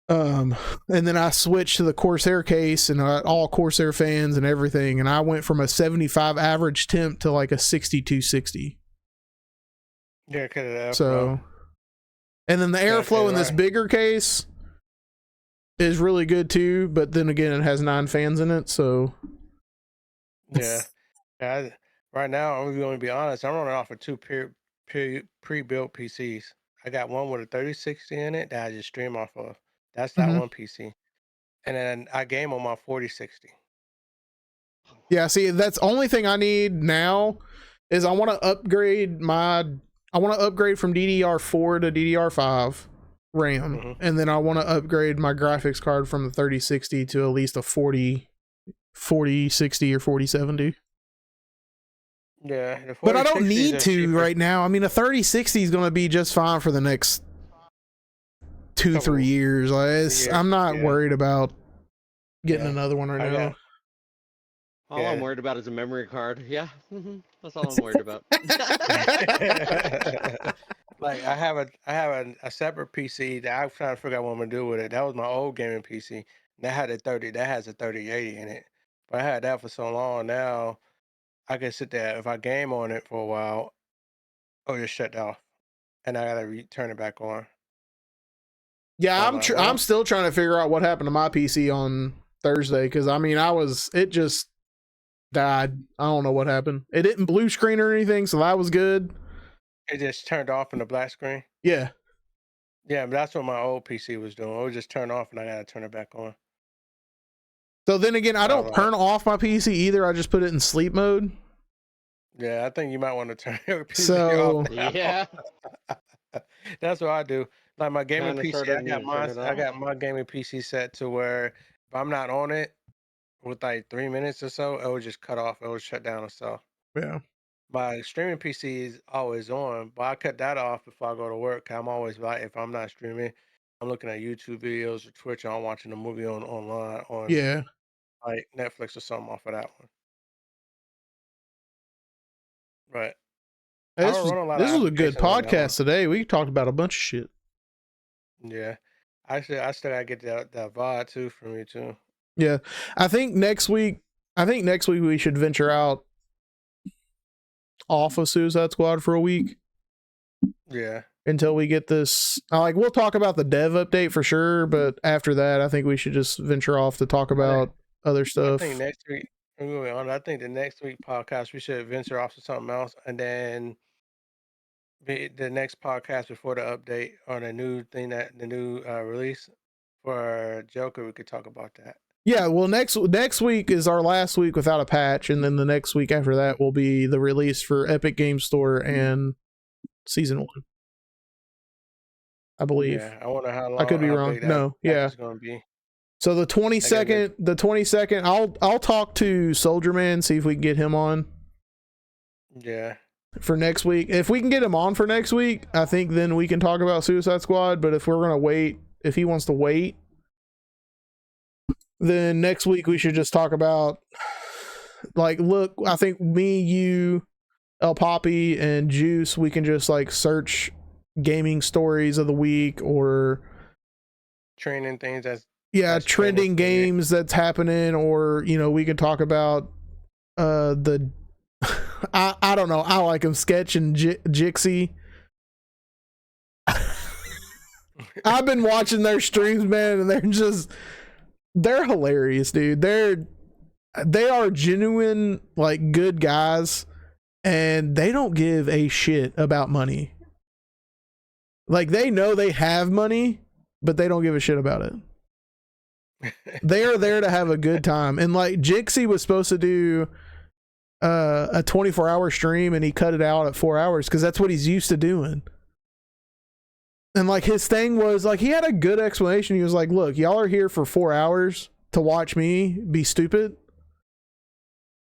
And then I switched to the Corsair case, and all Corsair fans and everything, and I went from a 75 average temp to like a 6260. Yeah, cut it out. So, and then the Yeah, airflow in this right. bigger case is really good too, but then again, it has 9 fans in it, so Yeah. Right now, I'm going to be honest. I'm running off of 2 pre-built PCs. I got one with a 3060 in it that I just stream off of. That's that Mhm. one PC. And then I game on my 4060. yeah. See, that's the only thing I need now is I want to upgrade from DDR4 to DDR5 RAM, Mhm. and then I want to upgrade my graphics card from the 3060 to at least a 4060 or 4070. Yeah. The But I don't 4060s need are to cheaper. right now. I mean, a 3060 is going to be just fine for the next 2-3 Couple years. Like, years, I'm not yeah. worried about getting Yeah. another one right I now. got- All I'm Yeah. worried about is a memory card. Yeah, that's all I'm worried about. Like I have a separate PC that I'm trying to figure out what I'm gonna do with it. That was my old gaming PC. That has a 3080 in it. But I had that for so long. Now I can sit there if I game on it for a while, oh, just shut off, and I gotta turn it back on. Yeah, So I'm like, well, I'm still trying to figure out what happened to my PC on Thursday because I mean it just died. I don't know what happened. It didn't blue screen or anything, so that was good. it just turned off in the black screen. Yeah. Yeah, but that's what my old PC was doing. It would just turn off, and I gotta turn it back on. So then again, I don't Alright. turn off my PC either. I just put it in sleep mode. Yeah, I think you might want to turn your PC So- off. now. Yeah. That's what I do. Like my gaming Kinda PC, sorta I need got to my turn it I off. got my gaming PC set to where if I'm not on it with like 3 minutes or so, it will just cut off. It will shut down itself. Yeah. My streaming PC is always on, but I cut that off before I go to work. I'm always like, if I'm not streaming, I'm looking at YouTube videos or Twitch, or I'm watching a movie online on Yeah. like Netflix or something off of that one. Right. I This don't was, run a lot this of was a good applications on that one. podcast today. We talked about a bunch of shit. Yeah. I still gotta get that VOD too for me too. Yeah. I think next week we should venture out off of Suicide Squad for a week Yeah. until we get this. Like we'll talk about the dev update for sure, but after that, I think we should just venture off to talk about other I stuff. think next week I'm going on. I think the next week podcast we should venture off to something else, and then the next podcast before the update on the new thing the new release for Joker, we could talk about that. Yeah, well, next week is our last week without a patch, and then the next week after that will be the release for Epic Game Store and Season 1. I believe. Yeah, I wonder how long. I could be how wrong. big that No, patch yeah. is going to be. So the 22nd, I'll talk to Soldier Man, see if we can get him on Yeah. for next week. If we can get him on for next week, I think then we can talk about Suicide Squad. But if we're gonna wait, if he wants to wait, then next week we should just talk about, like, look, I think me, you, El Poppy, and Juice, we can just like search gaming stories of the week or Training things that's trending trending for you. games that's happening, or we can talk about the I don't know, I like him, Sketch and Jixie. I've been watching their streams, man, and they're hilarious, dude. They are genuine, like, good guys, and they don't give a shit about money. Like, they know they have money, but they don't give a shit about it. They are there to have a good time. And like Jixie was supposed to do a 24-hour stream, and he cut it out at 4 hours because that's what he's used to doing. And like his thing was like, he had a good explanation. He was like, look, y'all are here for 4 hours to watch me be stupid.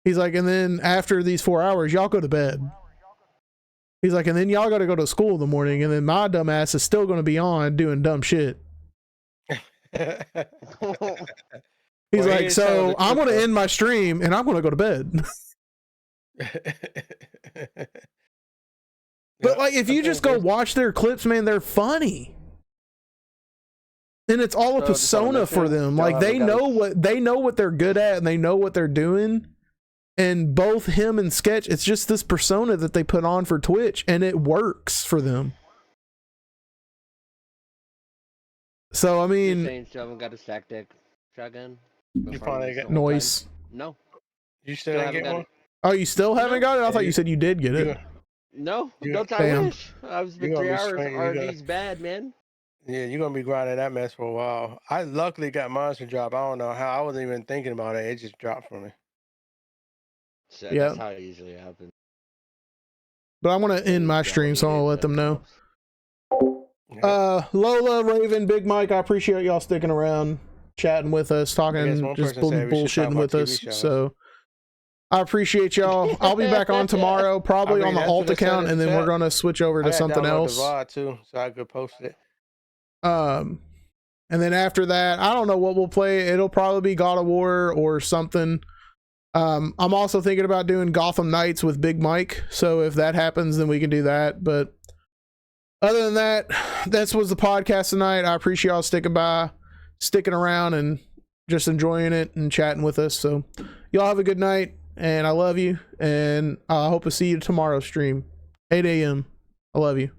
He's like, and then after these 4 hours, y'all go to bed. He's like, and then y'all got to go to school in the morning, and then my dumb ass is still going to be on doing dumb shit. He's Well, like, he's so telling the I'm truth, going to though. end my stream and I'm going to go to bed. But like, if you just go watch their clips, man, they're funny. And it's all a So just wanna persona for mention, them. y'all Like have a they know what they're good at, and they know what they're doing. And both him and Sketch, it's just this persona that they put on for Twitch, and it works for them. So I You mean, saying you haven't got a stack deck shotgun? You finally got noise. No. You Still still ain't haven't get got one? it. Oh, you still haven't got it? I thought you said you did get it. You- No, You- don't I Damn. wish. I was been You 3 gonna be hours. straight, you gotta- RD's bad, man. Yeah, you're gonna be grinding that mess for a while. I luckily got mine to drop. I don't know how. I wasn't even thinking about it. It just dropped for me. So Yeah. That's how it usually happens. But I want to end my stream, so I'll let them know. Lola, Raven, Big Mike, I appreciate y'all sticking around, chatting with us, I guess talking, one just person said we should talk bullshitting about with TV us. shows. So I appreciate y'all. I'll be back on tomorrow, probably I mean, on the that's what alt it said account, in and the then we're chat. gonna switch over I to gotta something download else. the VOD too, so I could post it. And then after that, I don't know what we'll play. It'll probably be God of War or something. I'm also thinking about doing Gotham Knights with Big Mike. So if that happens, then we can do that. But other than that, this was the podcast tonight. I appreciate y'all sticking around and just enjoying it and chatting with us. So y'all have a good night, and I love you, and I hope to see you tomorrow stream 8 a.m. I love you.